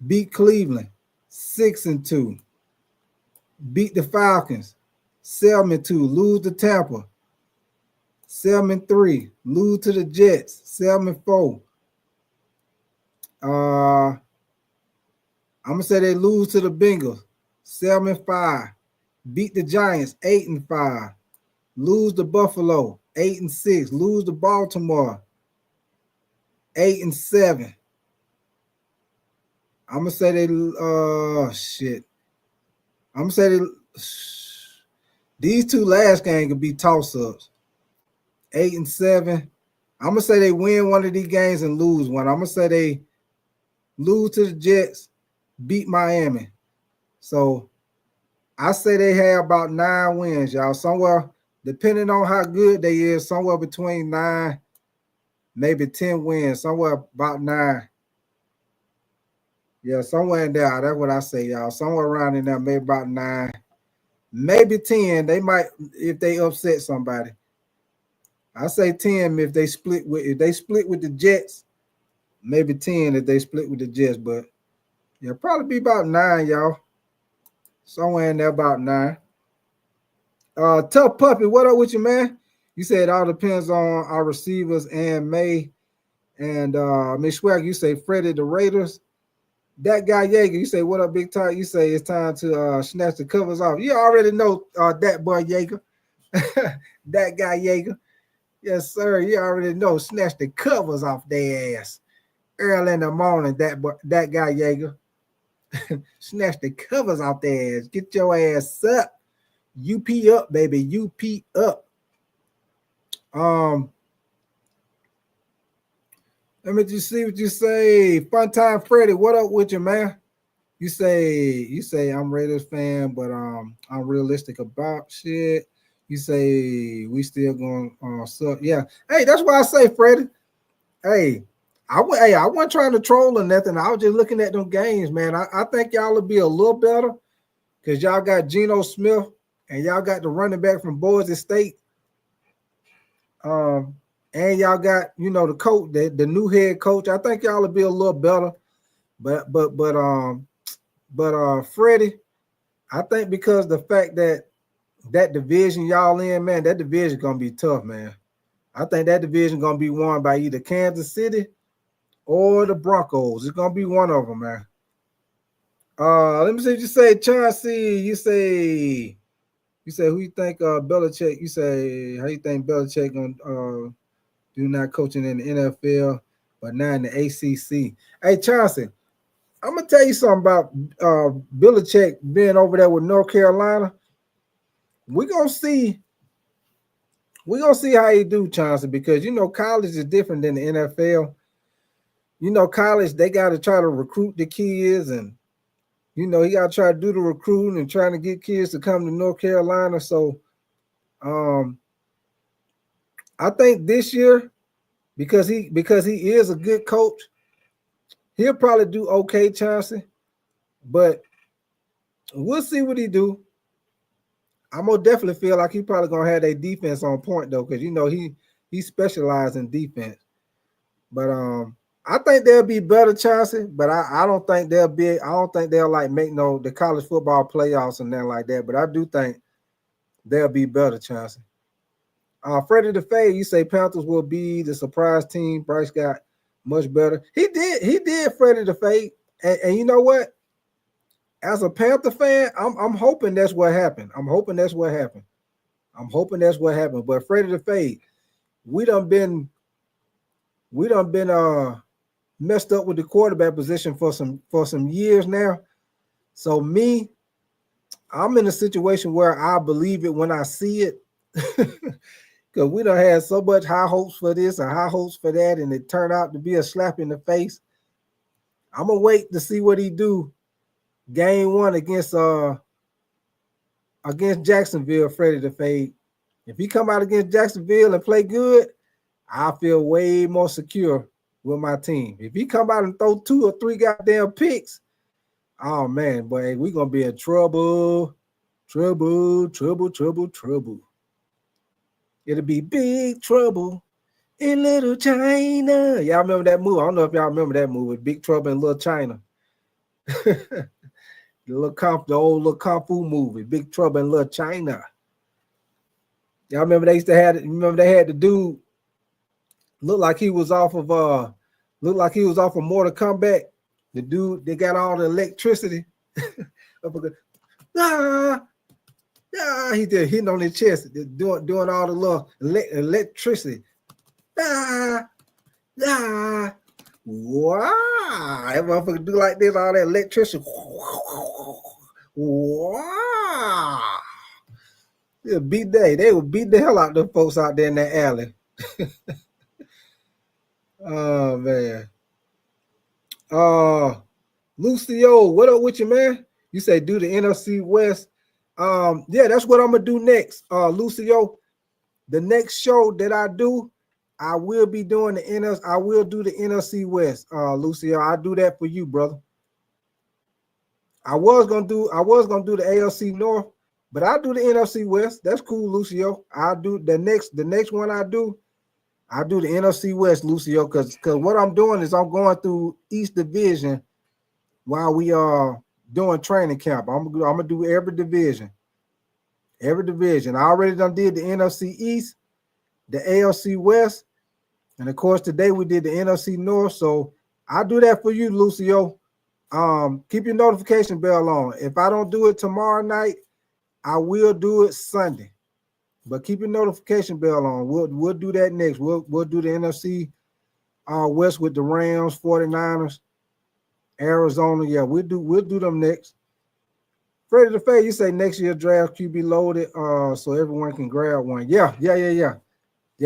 Beat Cleveland 6-2. Beat the Falcons 7-2. Lose to Tampa 7-3. Lose to the Jets 7-4. I'm going to say they lose to the Bengals 7-5. Beat the Giants 8-5. Lose to Buffalo 8-6. Lose to Baltimore 8-7. I'm gonna say they shit. I'm gonna say these 2 last games could be toss-ups. 8-7. I'm gonna say they win one of these games and lose one. I'm gonna say they lose to the Jets, beat Miami. So I say they have about 9 wins, y'all. Somewhere, depending on how good they is, somewhere between 9, maybe 10 wins. Somewhere about 9. Yeah, somewhere in there. That's what I say, y'all. Somewhere around in there, maybe about 9, maybe 10. They might, if they upset somebody. I say 10 if they split with the Jets. Maybe 10 if they split with the Jets, but yeah, probably be about 9, y'all. Somewhere in there about 9. Tough Puppy, what up with you, man? You said it all depends on our receivers and May. And Miss Swag, you say Freddie the Raiders. That guy Yeager, you say what up, Big Ty? You say it's time to snatch the covers off. You already know that boy Yeager. That guy Yeager. Yes, sir. You already know. Snatch the covers off their ass. Early in the morning, that guy Yeager. Snatch the covers off their ass. Get your ass up. UP up, baby. UP up. Let me just see what you say. Fun time, Freddie. What up with you, man? You say I'm Raiders fan, but I'm realistic about shit. You say we still gonna suck. Yeah. Hey, that's why I say, Freddie. Hey, I wasn't trying to troll or nothing. I was just looking at them games, man. I think y'all will be a little better because y'all got Geno Smith and y'all got the running back from Boise State. And y'all got, the coach, the new head coach. I think y'all will be a little better. But Freddie, I think because the fact that division y'all in, man, that division gonna be tough, man. I think that division gonna be won by either Kansas City or the Broncos. It's gonna be one of them, man. Let me see what you say, Chauncey. You say who you think Belichick? You say how you think Belichick gonna do not coaching in the NFL? but now in the ACC. Hey, Chauncey, I'm gonna tell you something about Belichick being over there with North Carolina. We're gonna see how he do, Chauncey, because college is different than the NFL. College, they got to try to recruit the kids, and he got to try to do the recruiting and trying to get kids to come to North Carolina. So I think this year, because he is a good coach, he'll probably do okay, Chauncey. But we'll see what he do. I'm gonna definitely feel like he probably gonna have their defense on point though, because he specialized in defense. But I think they'll be better, Chauncey. But I don't think they'll like make the college football playoffs and nothing like that. But I do think they'll be better, Chauncey. Freddie the Fade, you say Panthers will be the surprise team. Bryce got much better. He did Freddie the Fade. And you know what? As a Panther fan, I'm hoping that's what happened. I'm hoping that's what happened. But Freddie the Fade, we done been messed up with the quarterback position for some years now. So I'm in a situation where I believe it when I see it. Because we done had so much high hopes for this and high hopes for that, and it turned out to be a slap in the face. I'm gonna wait to see what he do game 1 against Jacksonville, Freddie the Fade. If he come out against Jacksonville and play good, I feel way more secure with my team. If he come out and throw 2 or 3 goddamn picks, oh man, boy, we're gonna be in trouble. Trouble. It'll be big trouble in Little China. Y'all remember that movie? I don't know if y'all remember that movie, Big Trouble in Little China. The old little kung fu movie, Big Trouble in Little China. Y'all remember they had the dude look like he was off of Mortal Kombat. The dude, they got all the electricity. He did hitting on his chest, doing all the little electricity. Wow. That motherfucker do like this, all that electricity. Wow. They would beat the hell out of them folks out there in that alley. Oh man. Lucio, what up with you, man? You say do the NFC West. Yeah, that's what I'm gonna do next. Lucio, the next show that I do, I will be doing I will do the NFC West. Lucio, I'll do that for you, brother. I was gonna do the AFC North, but I'll do the NFC West. That's cool, Lucio. I'll do the next one I do the NFC West, Lucio, because what I'm doing is I'm going through each division while we are doing training camp. I'm gonna do every division. I already done did the NFC East, the AFC West, and of course today we did the NFC North. So I'll do that for you, Lucio. Keep your notification bell on. If I don't do it tomorrow night, I will do it Sunday. But keep your notification bell on. We'll do that next. We'll do the NFC West with the Rams, 49ers, Arizona. Yeah, we'll do them next. Freddie the Fade, you say next year draft QB loaded, so everyone can grab one. Yeah. Yeah,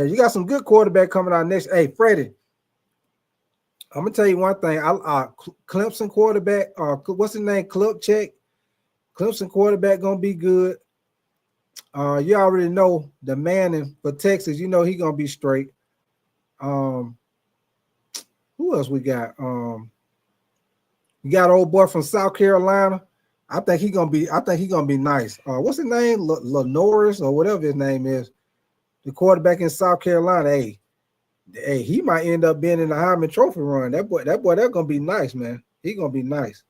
you got some good quarterback coming out next. Hey, Freddie, I'm gonna tell you one thing. Clemson quarterback, what's his name? Klubchek. Clemson quarterback gonna be good. You already know the man for Texas. You know he gonna be straight. Who else we got? We got old boy from South Carolina. I think he gonna be nice. What's his name? Norris or whatever his name is. The quarterback in South Carolina. Hey, he might end up being in the Heisman Trophy run. That boy, that's gonna be nice, man. He gonna be nice.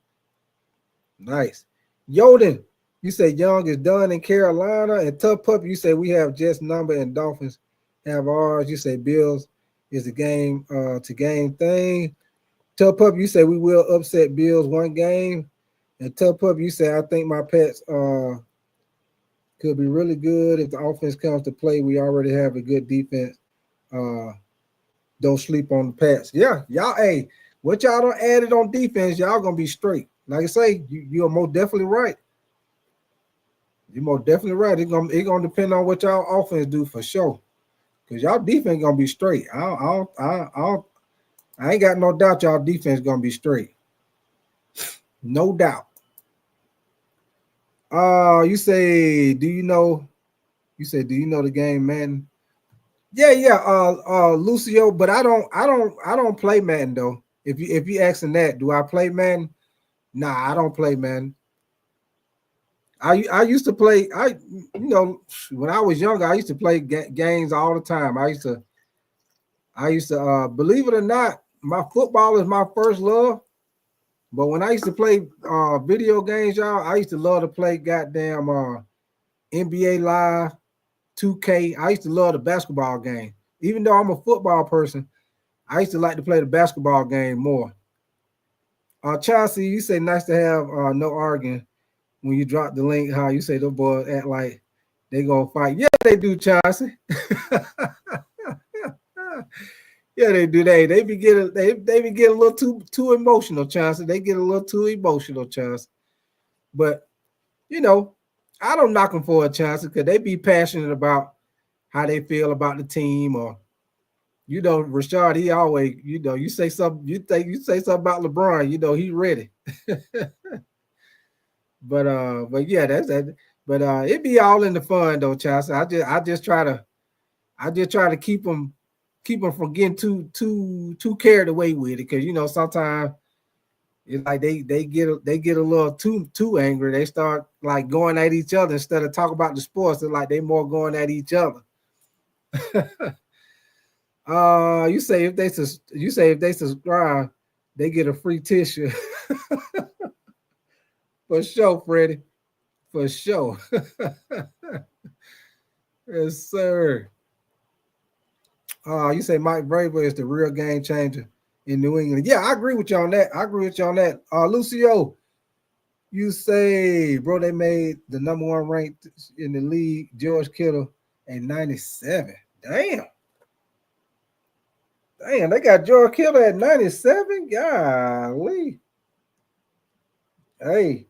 Nice. Yoden, you say Young is done in Carolina, and Tough Pup, you say we have Jets number and Dolphins have ours. You say Bills is the game to game thing. Tough Pup, you say we will upset Bills one game. And Tough Pup, you say I think my Pets could be really good if the offense comes to play. We already have a good defense. Don't sleep on the Pats. Yeah, y'all. Hey, what y'all done added on defense? Y'all gonna be straight. Like I say, you're most definitely right. You're most definitely right. It's gonna depend on what y'all offense do for sure. Cause y'all defense gonna be straight. I ain't got no doubt y'all defense gonna be straight. No doubt. You say, do you know? You said, do you know the game, Madden? Yeah. Lucio, but I don't play Madden though. If you asking that, do I play Madden? Nah, I don't play Madden. I used to play. When I was younger, I used to play games all the time. I used to believe it or not, my football is my first love. But when I used to play video games, y'all, I used to love to play goddamn NBA Live, 2K. I used to love the basketball game. Even though I'm a football person, I used to like to play the basketball game more. Chelsea, you say nice to have no arguing. When you drop the link, how you say the boys act like they gonna fight. Yeah, they do, Chelsea. Yeah, they do. They be getting a little too emotional, Chelsea. They get a little too emotional, Chelsea. But I don't knock them for a chance because they be passionate about how they feel about the team, or Rashard, he always, you say something, you say something about LeBron, he ready. But yeah, that's that. But it be all in the fun though, Chelsea. I just try to keep them from getting too carried away with it, because sometimes it's like they get a little too angry. They start like going at each other instead of talking about the sports. It's like they more going at each other. You say if they subscribe, they get a free tissue. For sure, Freddie. For sure. Yes, sir. You say Mike Vrabel is the real game changer in New England. Yeah, I agree with you on that. Lucio, you say, bro, they made the number one ranked in the league, George Kittle, at 97. Damn, they got George Kittle at 97? Golly. Hey,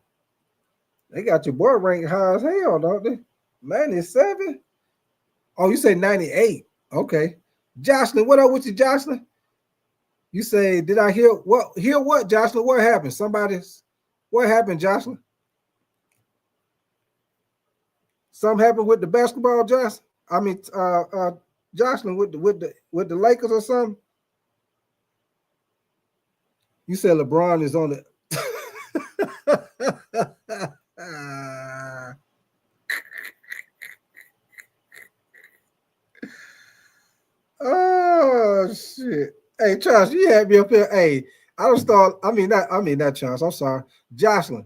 they got your boy ranked high as hell, don't they? 97? Oh, you say 98. Okay. Jocelyn, what up with you, Jocelyn? You say, did I hear what, Jocelyn? What happened? What happened, Jocelyn? Something happened with the basketball, Jocelyn? I mean, Jocelyn, with the Lakers or something? You said LeBron is on it. Oh shit! Hey, Charles, you had me up here. Hey, not Charles. I'm sorry, Jocelyn.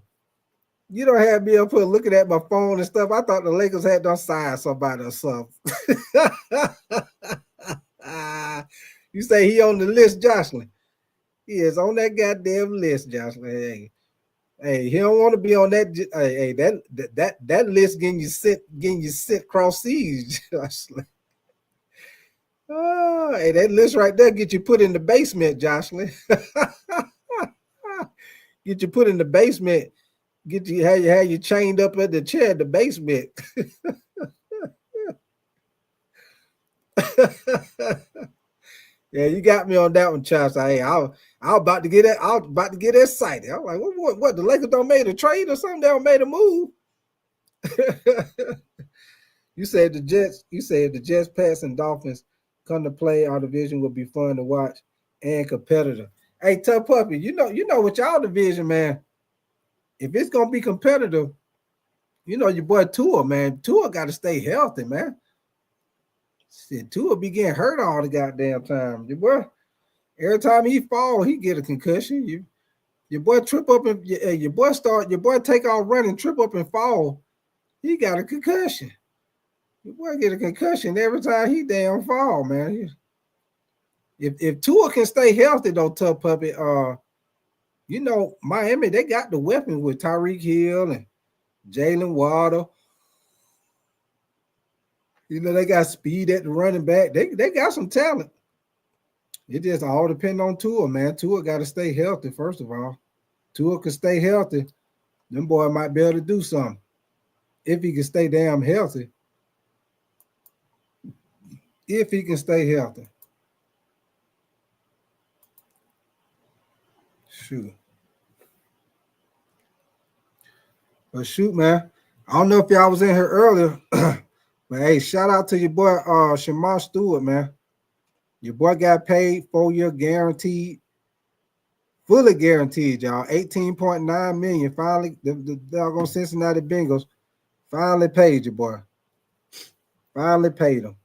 You don't have me up here looking at my phone and stuff. I thought the Lakers had done signed somebody or something. You say he on the list, Jocelyn. He is on that goddamn list, Jocelyn. Hey, he don't want to be on that. Hey, that list getting you sit cross seas, Jocelyn. Oh, hey, that list right there get you put in the basement, Jocelyn. Get you put in the basement. Get you have you chained up at the chair in the basement. Yeah, you got me on that one, Charles. Hey, I was about to get that. I was about to get excited. I'm like, what? The Lakers don't made a trade or something? They don't made a move. You said the Jets, Pats, and Dolphins come to play, our division will be fun to watch and competitive. Hey, Tough Puppy, you know with y'all division, man, if it's gonna be competitive, your boy Tua, man. Tua got to stay healthy, man. Shit, Tua be getting hurt all the goddamn time. Your boy, every time he fall, he get a concussion. Your boy trip up and your boy take off running, trip up and fall. He got a concussion. Your boy get a concussion every time he damn fall, man. If Tua can stay healthy though, Tough Puppy, Miami, they got the weapons with Tyreek Hill and Jalen Waddle. They got speed at the running back. They got some talent. It just all depends on Tua, man. Tua got to stay healthy, first of all. Tua can stay healthy. Them boy might be able to do something. If he can stay damn healthy. If he can stay healthy. Shoot. But shoot, man. I don't know if y'all was in here earlier, but hey, shout out to your boy Shamar Stewart, man. Your boy got paid 4-year guaranteed, fully guaranteed, y'all. $18.9 million. Finally, the doggone Cincinnati Bengals finally paid your boy. Finally paid him.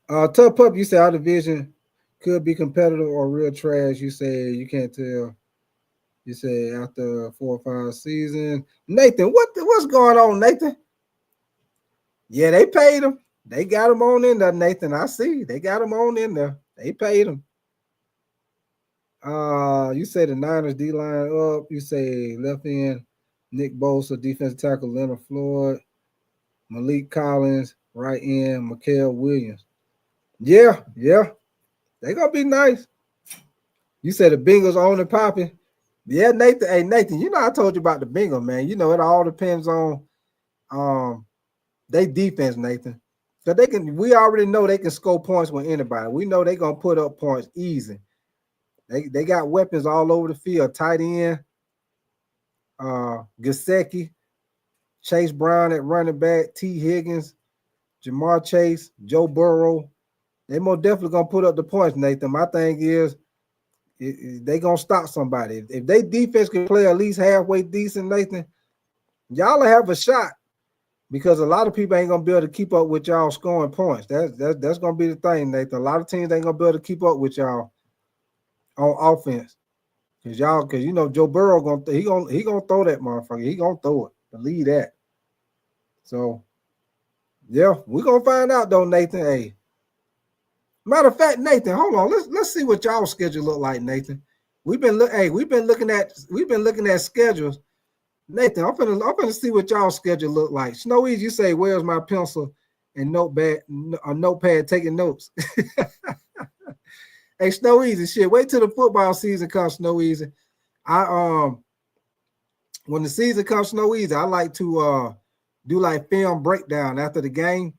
Tough Pup, you say our division could be competitive or real trash. You say you can't tell. You say after 4 or 5 seasons. Nathan, what's going on, Nathan? Yeah, they paid him. They got him on in there, Nathan. I see. They got him on in there. They paid him. You say the Niners D-line up. You say left end, Nick Bosa, defensive tackle, Leonard Floyd, Malik Collins, right end, Mikael Williams. Yeah. They gonna be nice. You said the Bengals on and popping. Yeah, Nathan. Hey, Nathan, you know I told you about the Bengals, man. You know it all depends on they defense, Nathan. So we already know they can score points with anybody. We know they're gonna put up points easy. They got weapons all over the field. Tight end, Gesicki, Chase Brown at running back, T. Higgins, Jamar Chase, Joe Burrow. They most definitely gonna put up the points, Nathan. My thing is they gonna stop somebody. If they defense can play at least halfway decent, Nathan, y'all will have a shot because a lot of people ain't gonna be able to keep up with y'all scoring points. That's gonna be the thing, Nathan. A lot of teams ain't gonna be able to keep up with y'all on offense. Cause you know Joe Burrow gonna throw that motherfucker. He gonna throw it. Believe that. So yeah, we're gonna find out though, Nathan. Hey. Matter of fact, Nathan, hold on. Let's see what y'all schedule look like, Nathan. We've been looking at schedules. Nathan, I'm gonna see what y'all schedule look like. Snow Easy, you say, where's my pencil and notepad taking notes? Hey, Snow Easy, shit. Wait till the football season comes, Snow Easy. When the season comes, Snow Easy, I like to do like film breakdown after the game.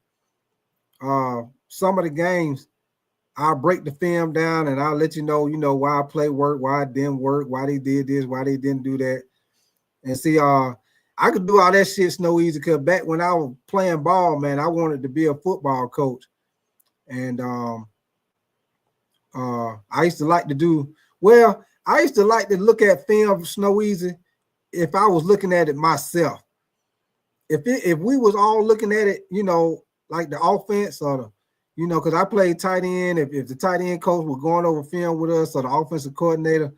Some of the games, I'll break the film down and I'll let you know why I play work, why it didn't work, why they did this, why they didn't do that. And see, I could do all that shit Snow Easy because back when I was playing ball, man, I wanted to be a football coach. And I used to like to look at film Snow Easy if I was looking at it myself. If we was all looking at it, like the offense or the because I played tight end. If the tight end coach was going over film with us or the offensive coordinator,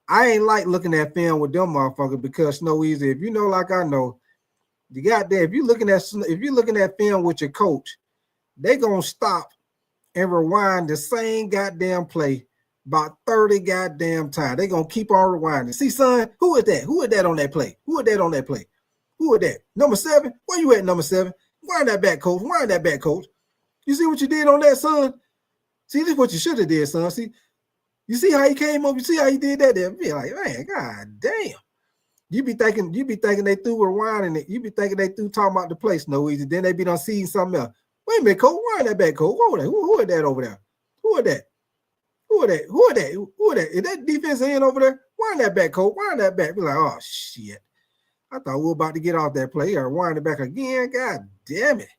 I ain't like looking at film with them motherfuckers because Snow Easy. If you know, like I know, you got there. If you're looking at film with your coach, they gonna stop and rewind the same goddamn play about 30 goddamn times. They gonna keep on rewinding. See, son, who is that? Who is that on that play? Who is that on that play? Who is that? Number 7? Where you at, number 7? Wind that back, coach. Wind that back, coach. You see what you did on that, son? See, this is what you should have did, son. See, you see how he came up? You see how he did that there? Be like, man, god damn. You be thinking they threw rewinding it. You be thinking they threw talking about the play, Snow Easy. Then they be done seeing something else. Wait a minute, coach. Wind that back, coach. Who is that over there? Who is that? Who is that? Who is that? Who is that? Is that defense end over there? Wind that back, coach. Wind that back. Be like, oh shit. I thought we were about to get off that play. Or wind it back again. God damn it.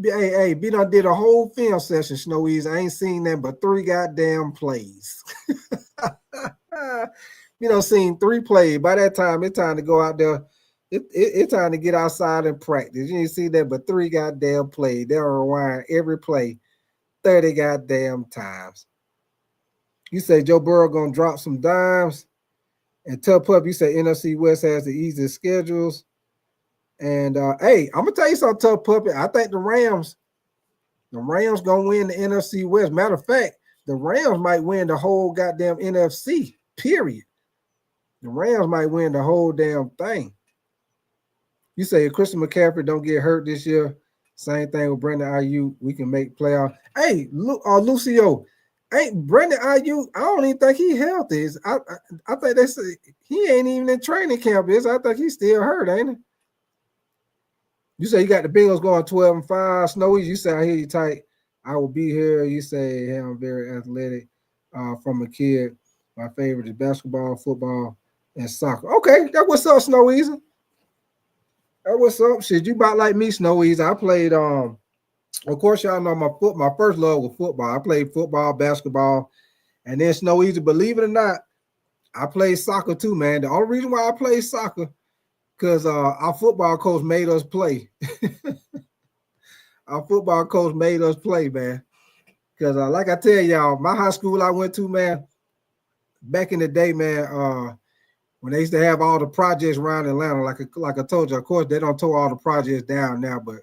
Hey, B done did a whole film session, Snow Easy. I ain't seen that but 3 goddamn plays. Seen 3 plays. By that time, it's time to go out there. It's time to get outside and practice. You ain't see that but 3 goddamn plays. They'll rewind every play 30 goddamn times. You say Joe Burrow gonna drop some dimes. And Tough Pup, you say NFC West has the easiest schedules. And hey, I'm gonna tell you something, Tough Puppy. I think the Rams gonna win the NFC West. Matter of fact, the Rams might win the whole goddamn NFC. Period. The Rams might win the whole damn thing. You say if Christian McCaffrey don't get hurt this year, same thing with Brandon Ayuk. We can make playoff. Hey, Lucio, Hey, Brandon Ayuk, I don't even think he healthy. I think they say he ain't even in training camp. I think he's still hurt, ain't he? You say you got the Bengals going 12-5. Snowy, you say I hear you tight. I will be here. You say, hey, I'm very athletic from a kid. My favorite is basketball, football, and soccer. Okay, that what's up, Snow Easy. That what's up. Shit, you about like me, Snow Easy. I played of course, y'all know my first love was football. I played football, basketball, and then Snow Easy. Believe it or not, I played soccer too, man. The only reason why I played soccer, because our football coach made us play. Our football coach made us play, man. Because like I tell y'all, my high school I went to, man, back in the day, man, when they used to have all the projects around Atlanta, like I told you, of course, they don't tear all the projects down now, but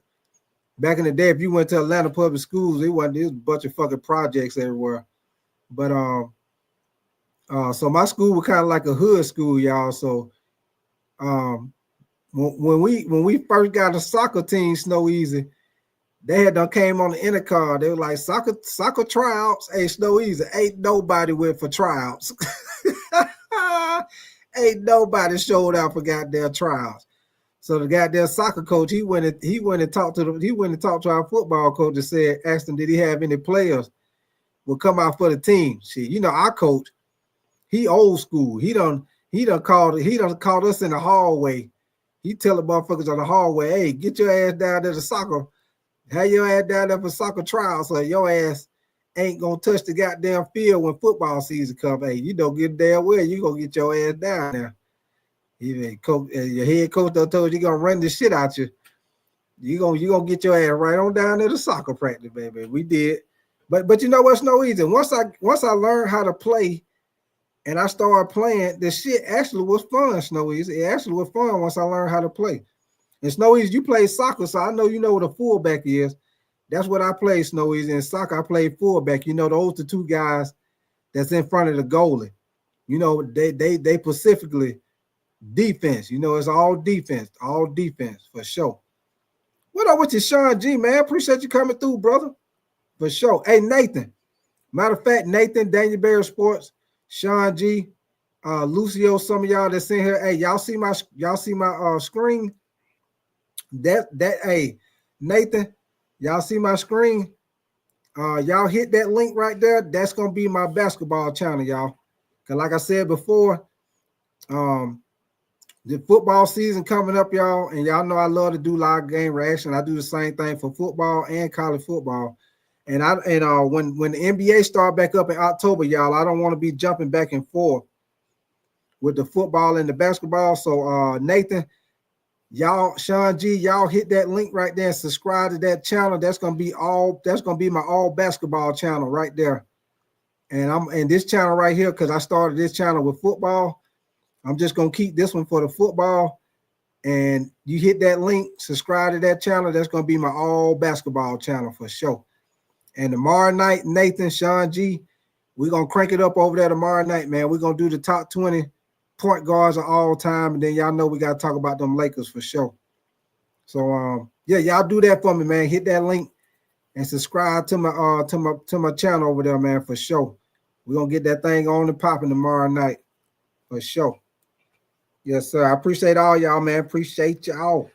back in the day, if you went to Atlanta public schools, it was a bunch of fucking projects everywhere. But so my school was kind of like a hood school, y'all. So when we first got a soccer team, Snow Easy, they had done came on the intercom. They were like, soccer tryouts. Hey, Snow Easy, ain't nobody went for tryouts. Ain't nobody showed out for goddamn tryouts. So the goddamn soccer coach, he went and talked to our football coach and asked him, did he have any players would come out for the team? Shit, you know, our coach, he old school. He done called us in the hallway. He tell the motherfuckers on the hallway, hey, get your ass down there to soccer. Have your ass down there for soccer trials, so your ass ain't gonna touch the goddamn field when football season come. Hey, you don't get damn well, you gonna get your ass down there. Your head coach done told you gonna run the shit out you. You gonna get your ass right on down there to soccer practice, baby. We did, but you know what's no easy. Once I learned how to play, and I started playing, the shit actually was fun. Snow Easy, it actually was fun once I learned how to play. And Snow Easy, you play soccer, so I know you know what a fullback is. That's what I play, Snow Easy. In soccer, I play fullback. You know, those the two guys that's in front of the goalie. You know, they specifically defense. You know, it's all defense for sure. What up with you, Sean G, man? Appreciate you coming through, brother. For sure. Hey, Nathan. Matter of fact, Nathan, Daniel Bear Sports, Sean G, Lucio, some of y'all that's in here. Hey, y'all see my screen? Hey, Nathan, y'all see my screen? Y'all hit that link right there. That's gonna be my basketball channel, y'all. Cause like I said before, the football season coming up, y'all, and y'all know I love to do live game reaction. I do the same thing for football and college football. And when the NBA start back up in October, y'all, I don't want to be jumping back and forth with the football and the basketball. So Nathan, y'all, Sean G, y'all hit that link right there and subscribe to that channel. That's gonna be my all basketball channel right there. And this channel right here, because I started this channel with football. I'm just gonna keep this one for the football. And you hit that link, subscribe to that channel. That's gonna be my all basketball channel for sure. And tomorrow night, Nathan, Sean G, we're gonna crank it up over there tomorrow night, man. We're gonna do the top 20 point guards of all time, and then y'all know we gotta talk about them Lakers for sure. So yeah, y'all do that for me, man. Hit that link and subscribe to my channel over there, man, for sure. We're gonna get that thing on and popping tomorrow night for sure. Yes, sir. I appreciate all y'all, man. Appreciate y'all.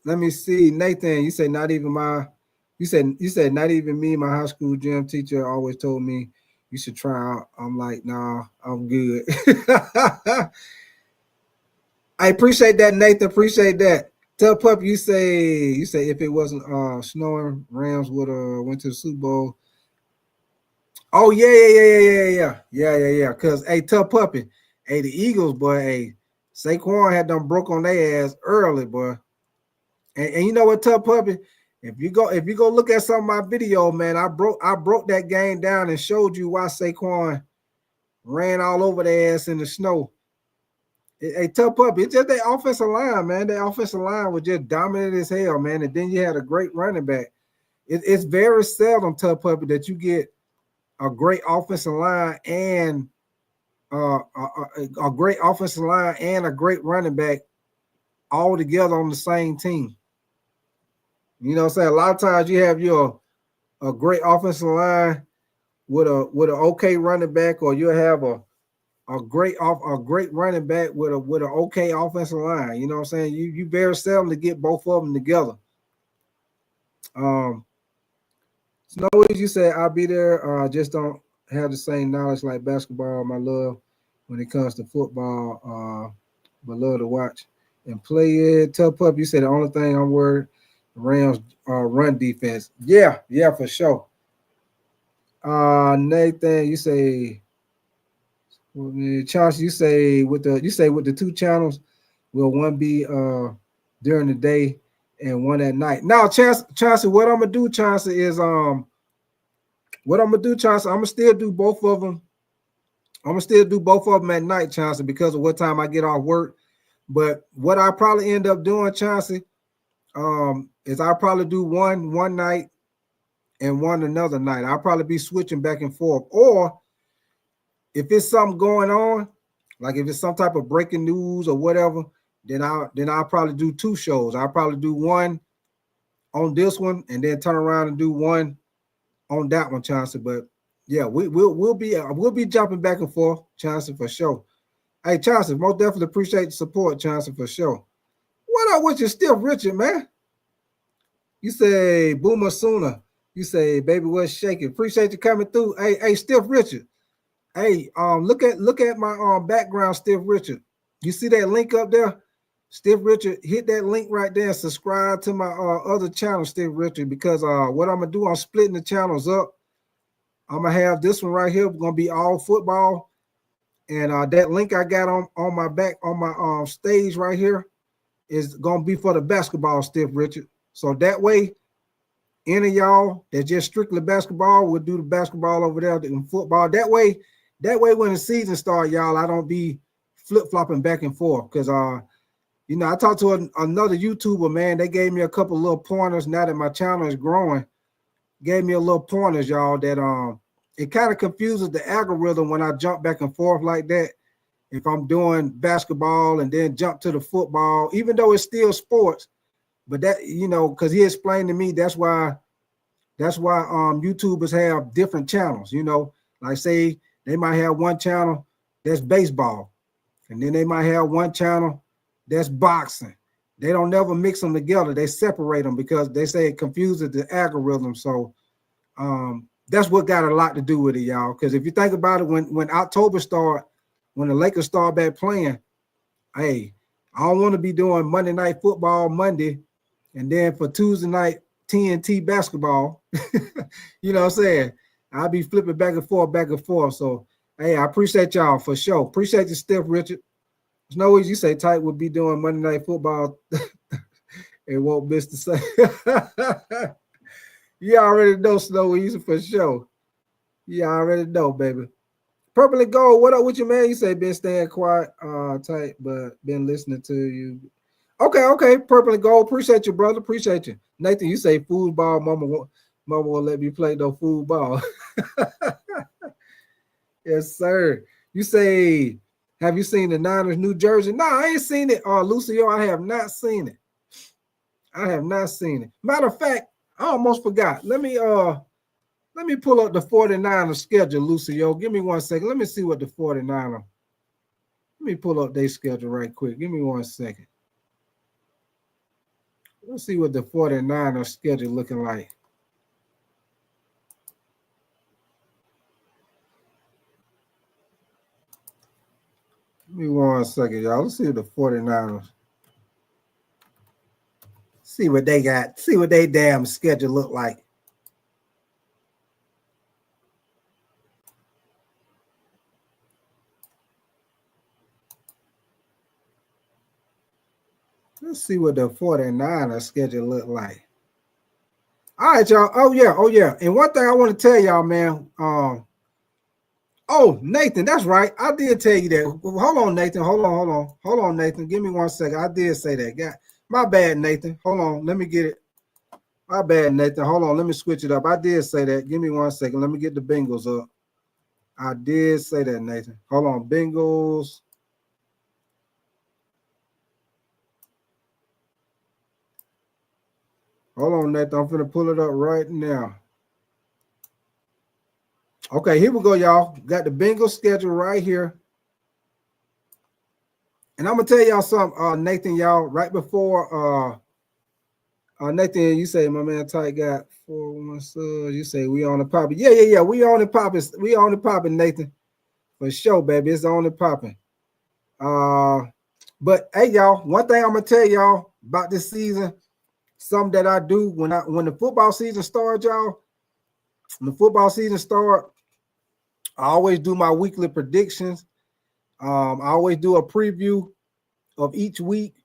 Let me see, Nathan. You said not even not even me. My high school gym teacher always told me you should try out. I'm like, nah, I'm good. I appreciate that, Nathan. Appreciate that. Tell Pup, you say if it wasn't snowing, Rams would have went to the Super Bowl. Oh yeah. Cause hey, Tough Puppy, hey, the Eagles, boy, hey, Saquon had them broke on their ass early, boy. And you know what, Tough Puppy? If you go look at some of my video, man, I broke that game down and showed you why Saquon ran all over their ass in the snow. Hey, Tough Puppy, it's just their offensive line, man. Their offensive line was just dominant as hell, man. And then you had a great running back. It's very seldom, Tough Puppy, that you get a great offensive line and a great offensive line and a great running back all together on the same team. You know what I'm saying? A lot of times you have your a great offensive line with an okay running back, or you'll have a great running back with an okay offensive line. You know what I'm saying? You very seldom to get both of them together. Snowies, you say I'll be there. Just don't have the same knowledge like basketball. My love when it comes to football, but love to watch and play it. Tough Pup, you said the only thing I'm worried Rams run defense. Yeah, for sure. Nathan, you say Chauncey, you say with the two channels, will one be during the day and one at night? Now, Chauncey, what I'm gonna do, Chauncey, is I'm gonna still do both of them. I'm gonna still do both of them at night, Chauncey, because of what time I get off work. But what I probably end up doing, Chauncey, is I'll probably do one night and one another night. I'll probably be switching back and forth. Or if it's something going on, like if it's some type of breaking news or whatever, then I'll probably do two shows. I'll probably do one on this one and then turn around and do one on that one, Chauncey. But yeah, we'll be jumping back and forth, Chauncey, for sure. Hey, Chauncey, most definitely appreciate the support, Chauncey, for sure. What up with you, Stiff Richard, man? You say Boomer Sooner. You say, baby, what's shaking? Appreciate you coming through. Hey, Stiff Richard. Hey, look at my background, Stiff Richard. You see that link up there? Stiff Richard, hit that link right there and subscribe to my other channel, Stiff Richard, because what I'm gonna do, I'm splitting the channels up. I'm gonna have this one right here, gonna be all football. And that link I got on my back on my stage right here is gonna be for the basketball, Stiff Richard. So that way, any of y'all that just strictly basketball will do the basketball over there in football. That way when the season starts, y'all, I don't be flip-flopping back and forth. Because I talked to another YouTuber, man. They gave me a couple little pointers now that my channel is growing. Gave me a little pointers, y'all, that it kind of confuses the algorithm when I jump back and forth like that. If I'm doing basketball and then jump to the football, even though it's still sports, but that, because he explained to me that's why YouTubers have different channels, like say they might have one channel that's baseball, and then they might have one channel that's boxing. They don't never mix them together. They separate them because they say it confuses the algorithm. So that's what got a lot to do with it, y'all. Because if you think about it, when October start, when the Lakers start back playing, hey, I don't want to be doing Monday Night Football Monday, and then for Tuesday night TNT basketball. You know what I'm saying? I'll be flipping back and forth. So hey, I appreciate y'all for sure. Appreciate you, Stiff Richard. Snowies, you say Tight would be doing Monday Night Football. It won't miss the same. You already know, Snowies, for sure. You already know, baby. Purple and Gold, what up with you, man? You say been staying quiet, Tight, but been listening to you. Okay. Purple and Gold, appreciate you, brother. Appreciate you. Nathan, you say football. Mama won't let me play no football. Yes, sir. You say, have you seen the Niners New Jersey? No, I ain't seen it. Lucio, I have not seen it. Matter of fact, I almost forgot. Let me pull up the 49ers schedule, Lucio. Give me 1 second. Let me see what the 49ers. Let me pull up their schedule right quick. Give me 1 second. Let's see what the 49ers schedule looking like. Give me 1 second, y'all. Let's see what the 49ers. See what they got. See what they damn schedule look like. Let's see what the 49ers schedule look like. All right, y'all. Oh, yeah. And one thing I want to tell y'all, man. Oh, Nathan, that's right. I did tell you that. Hold on, Nathan. Hold on, Nathan. Give me 1 second. I did say that. My bad, Nathan. Hold on. Let me get it. My bad, Nathan. Hold on. Let me switch it up. I did say that. Give me 1 second. Let me get the Bengals up. I did say that, Nathan. Hold on. Bengals. Hold on, Nathan. I'm finna pull it up right now. Okay, here we go, y'all. Got the Bengals schedule right here. And I'm gonna tell y'all something, Nathan, y'all, right before Nathan, you say my man Ty got 4-1 subs. You say we on the popping. Yeah. We on the popping. We on the popping, Nathan. For sure, baby. It's on the popping. But hey, y'all, one thing I'm gonna tell y'all about this season, something that I do when the football season starts, y'all. When the football season starts, I always do my weekly predictions. I always do a preview of each week.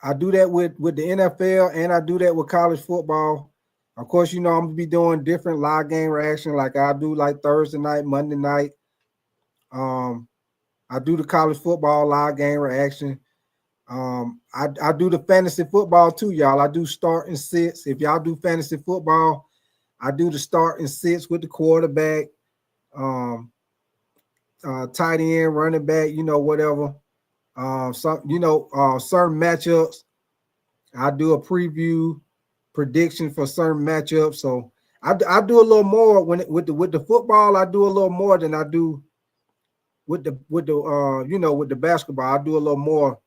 I do that with the NFL and I do that with college football. Of course, you know, I'm gonna be doing different live game reaction like I do like Thursday night, Monday night. I do the college football live game reaction. I do the fantasy football too, y'all. I do start and sits. If y'all do fantasy football, I do the start and sits with the quarterback, tight end, running back, you know, whatever. Certain matchups. I do a preview prediction for certain matchups. So I do a little more with the football. I do a little more than I do with the basketball. I do a little more.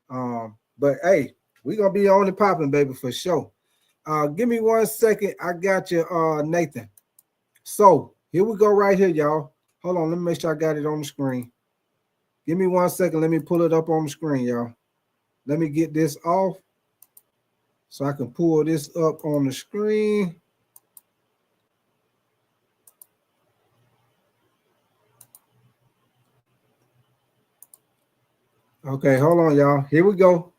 But hey, we're gonna be on and popping, baby, for sure. Give me 1 second. I got you, Nathan. So here we go right here, y'all. Hold on, let me make sure I got it on the screen. Give me 1 second. Let me pull it up on the screen, y'all. Let me get this off so I can pull this up on the screen. Okay, hold on, y'all. Here we go.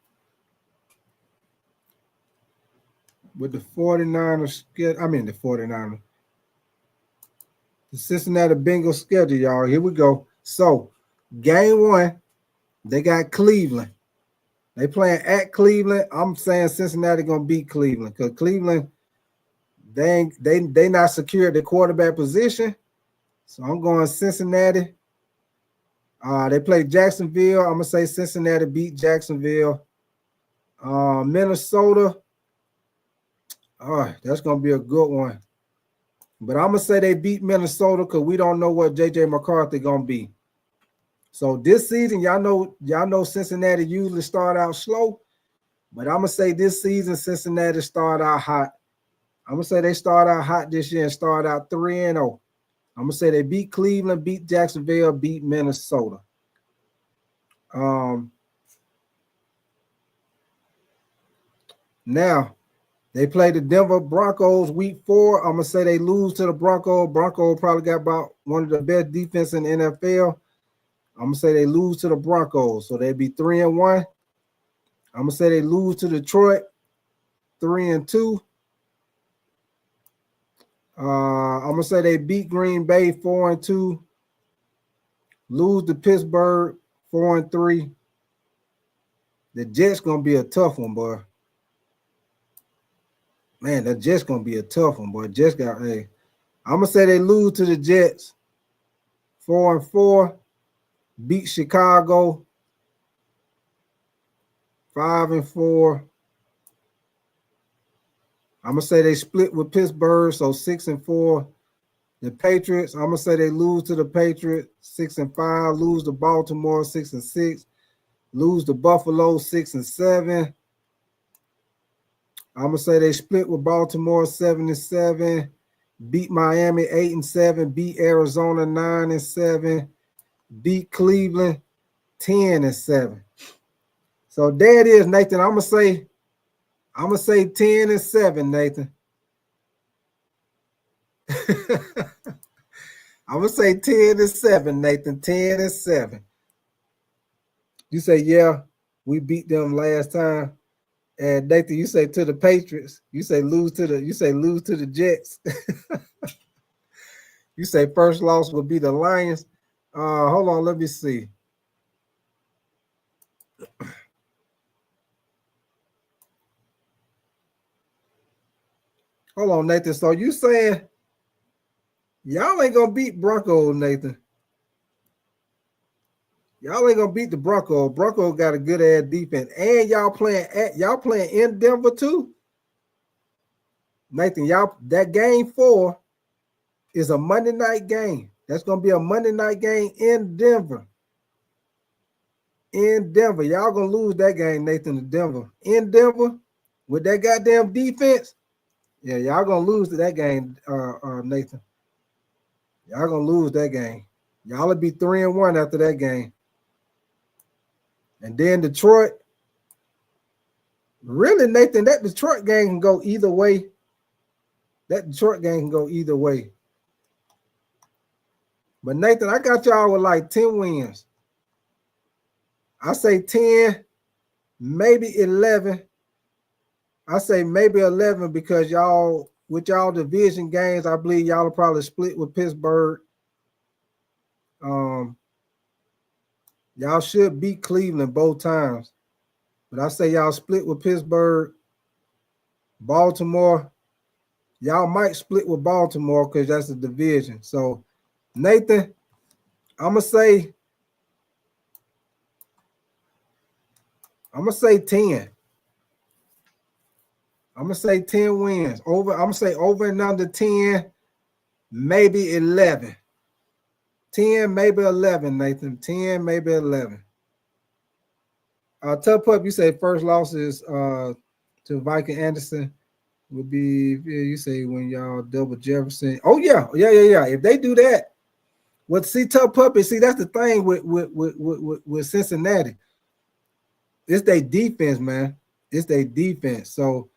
With the 49ers, the 49ers. The Cincinnati Bengals schedule, y'all. Here we go. So, game 1, they got Cleveland. They playing at Cleveland. I'm saying Cincinnati gonna beat Cleveland because Cleveland, they not secure at the quarterback position. So I'm going Cincinnati. They play Jacksonville. I'm gonna say Cincinnati beat Jacksonville. Minnesota. That's gonna be a good one. But I'm gonna say they beat Minnesota because we don't know what JJ McCarthy gonna be. So this season, y'all know Cincinnati usually start out slow, but I'm gonna say this season Cincinnati start out hot. I'm gonna say they start out hot this year and start out 3-0. I'm gonna say they beat Cleveland, beat Jacksonville, beat Minnesota. Now they play the Denver Broncos week 4. I'm gonna say they lose to the Broncos. Broncos probably got about one of the best defense in the NFL. I'm gonna say they lose to the Broncos, so they'd be 3-1. I'm gonna say they lose to Detroit, 3-2. I'm gonna say they beat Green Bay, 4-2. Lose to Pittsburgh, 4-3. The Jets gonna be a tough one, boy. Man, the Jets gonna be a tough one, boy. Jets got I'm gonna say they lose to the Jets, 4-4. Beat Chicago, 5-4. I'm gonna say they split with Pittsburgh, so 6-4. The Patriots, I'm gonna say they lose to the Patriots, 6-5. Lose to Baltimore, 6-6. Lose to Buffalo, 6-7. I'm gonna say they split with Baltimore, 7-7. Beat Miami, 8-7. Beat Arizona, 9-7. Beat Cleveland, 10-7. So there it is, Nathan. I'm gonna say 10-7, Nathan. I'm gonna say 10-7, Nathan. 10-7. You say, yeah, we beat them last time. And Nathan, you say to the Patriots. You say lose to the Jets. You say first loss will be the Lions. Hold on, let me see. Hold on, Nathan. So you saying y'all ain't gonna beat Broncos, Nathan? Y'all ain't gonna beat the Broncos. Broncos got a good ass defense, and y'all playing in Denver too. Nathan, y'all that game 4. is a Monday night game. That's going to be a Monday night game in Denver. In Denver. Y'all going to lose that game, Nathan, to Denver. In Denver, with that goddamn defense, yeah, y'all going to lose to that game, Nathan. Y'all going to lose that game. Y'all will be 3-1 after that game. And then Detroit. Really, Nathan, that Detroit game can go either way. That Detroit game can go either way. But Nathan, I got y'all with like 10 wins. I say 10, maybe 11. I say maybe 11 because y'all, with y'all division games, I believe y'all will probably split with Pittsburgh. Y'all should beat Cleveland both times. But I say y'all split with Pittsburgh. Baltimore, y'all might split with Baltimore because that's a division. So, Nathan, I'm going to say 10. I'm going to say 10 wins. I'm going to say over and under 10, maybe 11. 10, maybe 11, Nathan. 10, maybe 11. Tough Pup, you say first losses to Viking Anderson would be, you say when y'all double Jefferson. Oh, yeah. If they do that, well, see, Tough Puppy, see, that's the thing with Cincinnati. It's their defense, man. It's their defense. So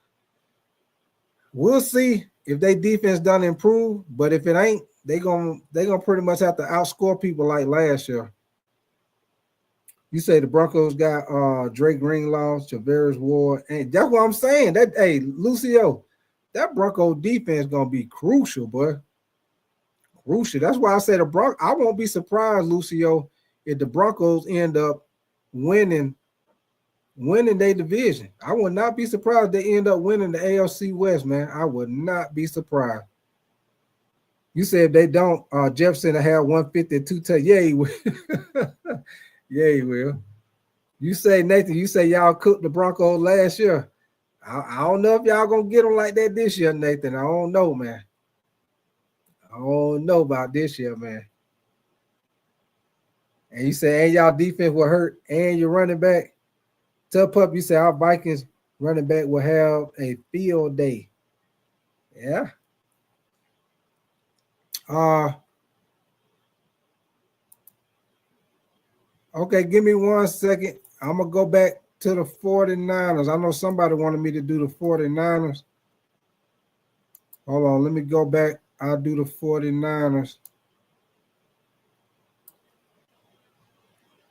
we'll see if their defense done improve. But if it ain't, they gonna pretty much have to outscore people like last year. You say the Broncos got Drake Greenlaw, Chavez Ward, and that's what I'm saying. That hey, Lucio, that Bronco defense gonna be crucial, boy. Crucial. That's why I said I won't be surprised, Lucio, if the Broncos end up winning their division. I would not be surprised if they end up winning the AFC West, man. I would not be surprised. You said if they don't, Jefferson will have 152 touchdowns. Yeah, he will. Yeah, he will. You say, Nathan, you say y'all cooked the Broncos last year. I don't know if y'all gonna get them like that this year, Nathan. I don't know, man. I don't know about this year, man. And you say, and y'all defense will hurt, and your running back. Tough Pup, you say our Vikings running back will have a field day. Yeah. Okay, give me 1 second. I'm going to go back to the 49ers. I know somebody wanted me to do the 49ers. Hold on, let me go back. I'll do the 49ers.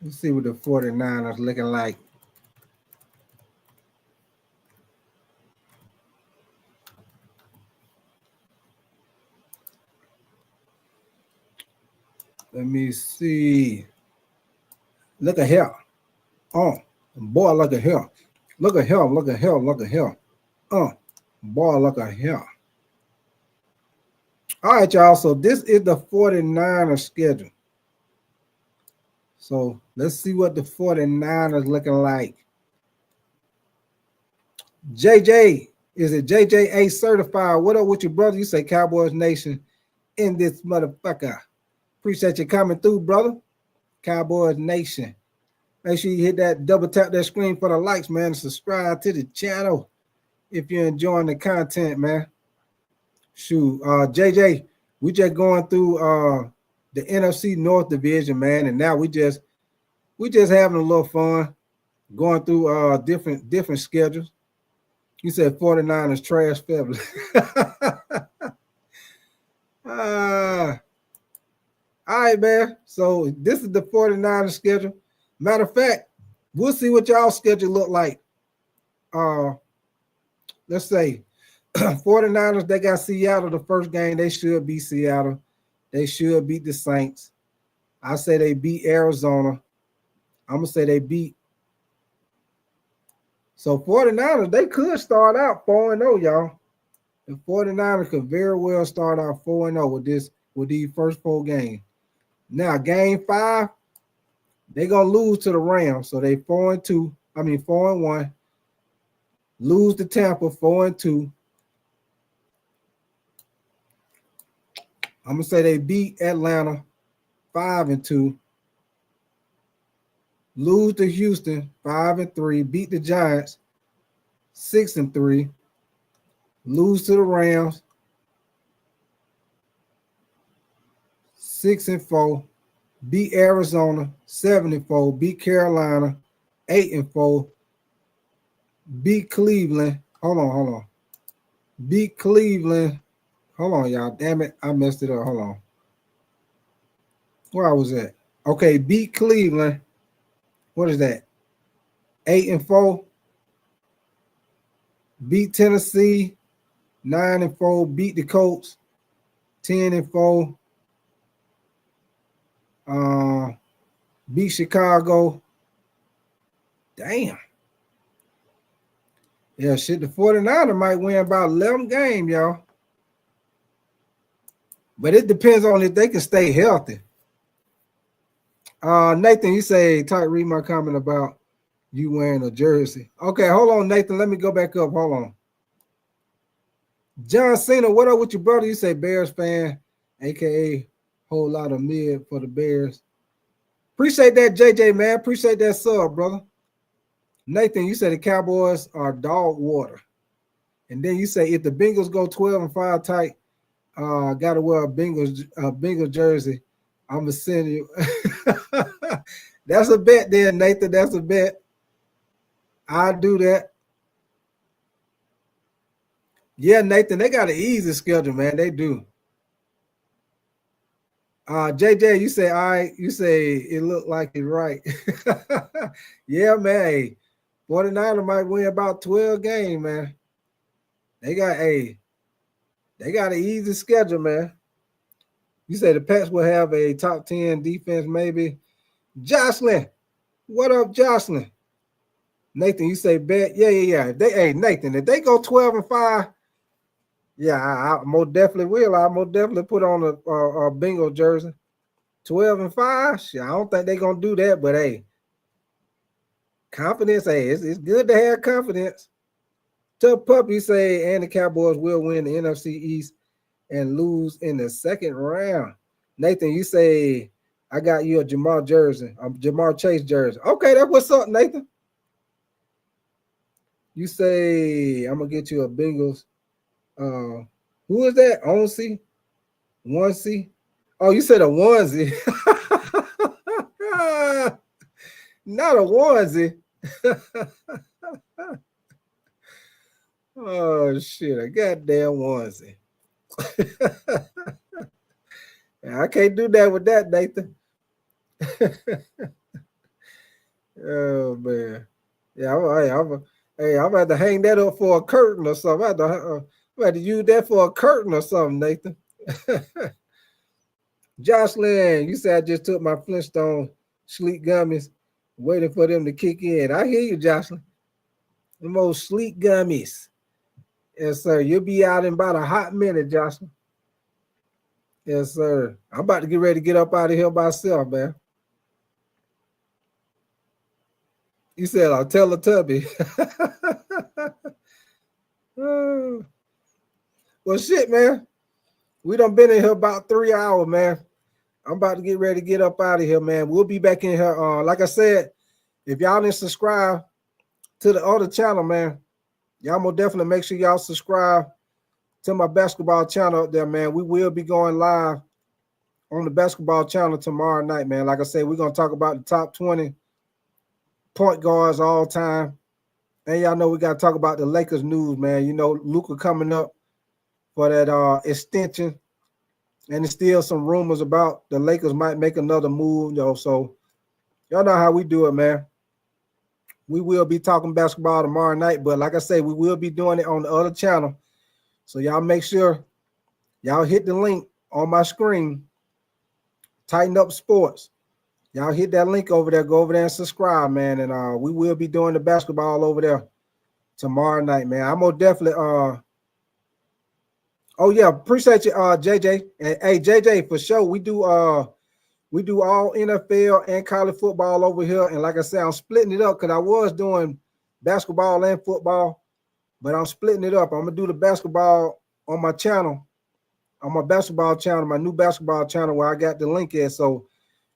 Let's see what the 49ers looking like. Let me see. Look at here. Oh, boy, look at here. Look at here, look at here, look at here. Boy, look at here. All right, y'all. So this is the 49ers schedule. So let's see what the 49ers looking like. JJ, is it JJA certified? What up with you, brother? You say Cowboys Nation in this motherfucker. Appreciate you coming through, brother. Cowboys Nation. Make sure you hit that, double tap that screen for the likes, man, and subscribe to the channel if you're enjoying the content, man. Shoot, JJ, we just going through the NFC North Division, man, and now we just having a little fun going through different schedules. You said 49ers trash family. All right, man. So this is the 49ers schedule. Matter of fact, we'll see what y'all schedule look like. Let's say 49ers, they got Seattle the first game. They should beat Seattle. They should beat the Saints. I say they beat Arizona. I'm going to say they beat. So 49ers, they could start out 4-0, y'all. The 49ers could very well start out 4-0 with these first 4 games. Now, game 5, they're going to lose to the Rams. So they 4-1. Lose to Tampa 4-2. I'm gonna say they beat Atlanta 5-2. Lose to Houston 5-3. Beat the Giants 6-3. Lose to the Rams 6-4. Beat Arizona 7-4. Beat Carolina 8-4. Beat Cleveland. Hold on. Beat Cleveland. Hold on, y'all. Damn it. I messed it up. Hold on. Where I was at? Okay, beat Cleveland. What is that? 8-4. Beat Tennessee 9-4. Beat the Colts 10-4. Beat Chicago. Damn. Yeah, shit, the 49ers might win about 11 games, y'all. But it depends on if they can stay healthy. Nathan, you say, read my comment about you wearing a jersey. Okay, hold on, Nathan. Let me go back up. Hold on. John Cena, what up with your brother? You say Bears fan, a.k.a. whole lot of mid for the Bears. Appreciate that, JJ, man. Appreciate that sub, brother. Nathan, you say the Cowboys are dog water. And then you say if the Bengals go 12-5 tight, gotta wear a Bengals jersey. I'm gonna send you. That's a bet there, Nathan. That's a bet. I'll do that. Yeah, Nathan, they got an easy schedule, man. They do. JJ, you say, all right, you say it looked like it's right. Yeah, man. Hey, 49ers might win about 12 games, man. They got an easy schedule, man. You say the Pats will have a top 10 defense, maybe. Jocelyn, what up, Jocelyn? Nathan, you say bet. Yeah. Nathan, if they go 12-5, yeah, I most definitely will. I most definitely put on a bingo jersey. 12-5, shit, I don't think they're gonna do that, but hey, confidence. Hey, it's good to have confidence. Tough Puppy say, and the Cowboys will win the NFC East and lose in the second round. Nathan, you say I got you a Jamar Chase jersey. Okay, that's what's up, Nathan. You say I'm gonna get you a Bengals. Who is that? Onesie? Oh, you said a onesie. Not a onesie. Oh shit, a goddamn onesie. I can't do that with that, Nathan. Oh man. Yeah, I'm about to hang that up for a curtain or something. I'm about to use that for a curtain or something, Nathan. Jocelyn, you said I just took my Flintstone sleep gummies, waiting for them to kick in. I hear you, Jocelyn. The most sleep gummies. Yes, sir. You'll be out in about a hot minute, Jocelyn. Yes, sir. I'm about to get ready to get up out of here myself, man. You said I'll tell a tubby. Well, shit, man. We done been in here about 3 hours, man. I'm about to get ready to get up out of here, man. We'll be back in here. Like I said, if y'all didn't subscribe to the other channel, man, y'all most definitely make sure y'all subscribe to my basketball channel up there, man. We will be going live on the basketball channel tomorrow night, man. Like I said, we're going to talk about the top 20 point guards all time. And y'all know we got to talk about the Lakers news, man. You know, Luka coming up for that extension. And there's still some rumors about the Lakers might make another move, so y'all know how we do it, man. We will be talking basketball tomorrow night, but like I say, we will be doing it on the other channel. So y'all make sure y'all hit the link on my screen. Tighten Up Sports. Y'all hit that link over there. Go over there and subscribe, man. And we will be doing the basketball over there tomorrow night, man. I'm most definitely oh yeah, appreciate you, JJ. And hey, JJ, for sure, we do all NFL and college football over here. And like I said, I'm splitting it up because I was doing basketball and football, but I'm splitting it up. I'm gonna do the basketball on my channel on my basketball channel, my new basketball channel where I got the link at. So,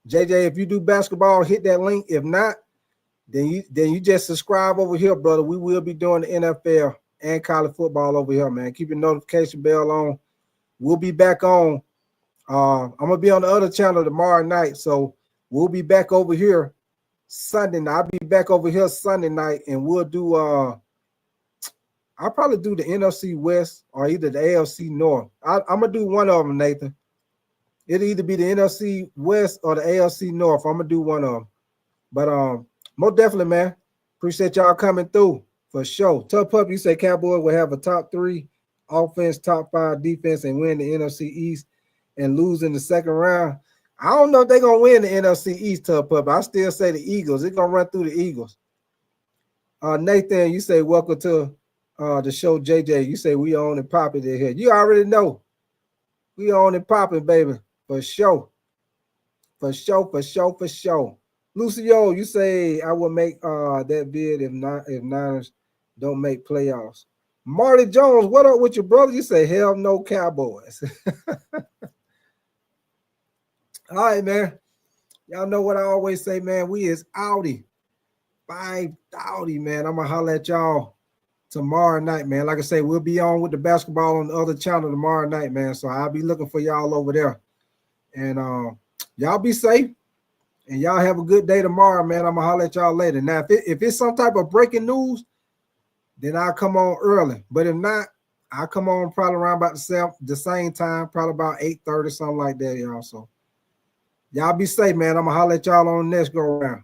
JJ, if you do basketball, hit that link. If not, then you just subscribe over here, brother. We will be doing the NFL and college football over here, man. Keep your notification bell on. We'll be back on. I'm gonna be on the other channel tomorrow night, so we'll be back over here Sunday night. I'll be back over here Sunday night, and we'll do. I'll probably do the NFC West or either the AFC North. I'm gonna do one of them, Nathan. It'll either be the NFC West or the AFC North. I'm gonna do one of them. But most definitely, man. Appreciate y'all coming through for sure. Tough Pup, you say Cowboys will have a top 3 offense, top 5 defense, and win the NFC East and lose in the second round. I don't know if they're gonna win the NFC East, Tough Pup. I still say the Eagles. It's gonna run through the Eagles. Nathan, you say welcome to the show, JJ. You say we on and popping in here. You already know. We on and popping, baby. For sure. For sure, for sure, for sure. Lucio, you say I will make that bid if Niners don't make playoffs. Marty Jones, what up with your brother? You say hell no Cowboys. All right, man. Y'all know what I always say, man. We is outie. 5:30, man. I'm gonna holler at y'all tomorrow night, man. Like I say, we'll be on with the basketball on the other channel tomorrow night, man. So I'll be looking for y'all over there. And y'all be safe. And y'all have a good day tomorrow, man. I'm gonna holler at y'all later. Now, if it's some type of breaking news, then I'll come on early. But if not, I'll come on probably around about the same time, probably about 8:30, something like that, y'all. So y'all be safe, man. I'm gonna holler at y'all on the next go around.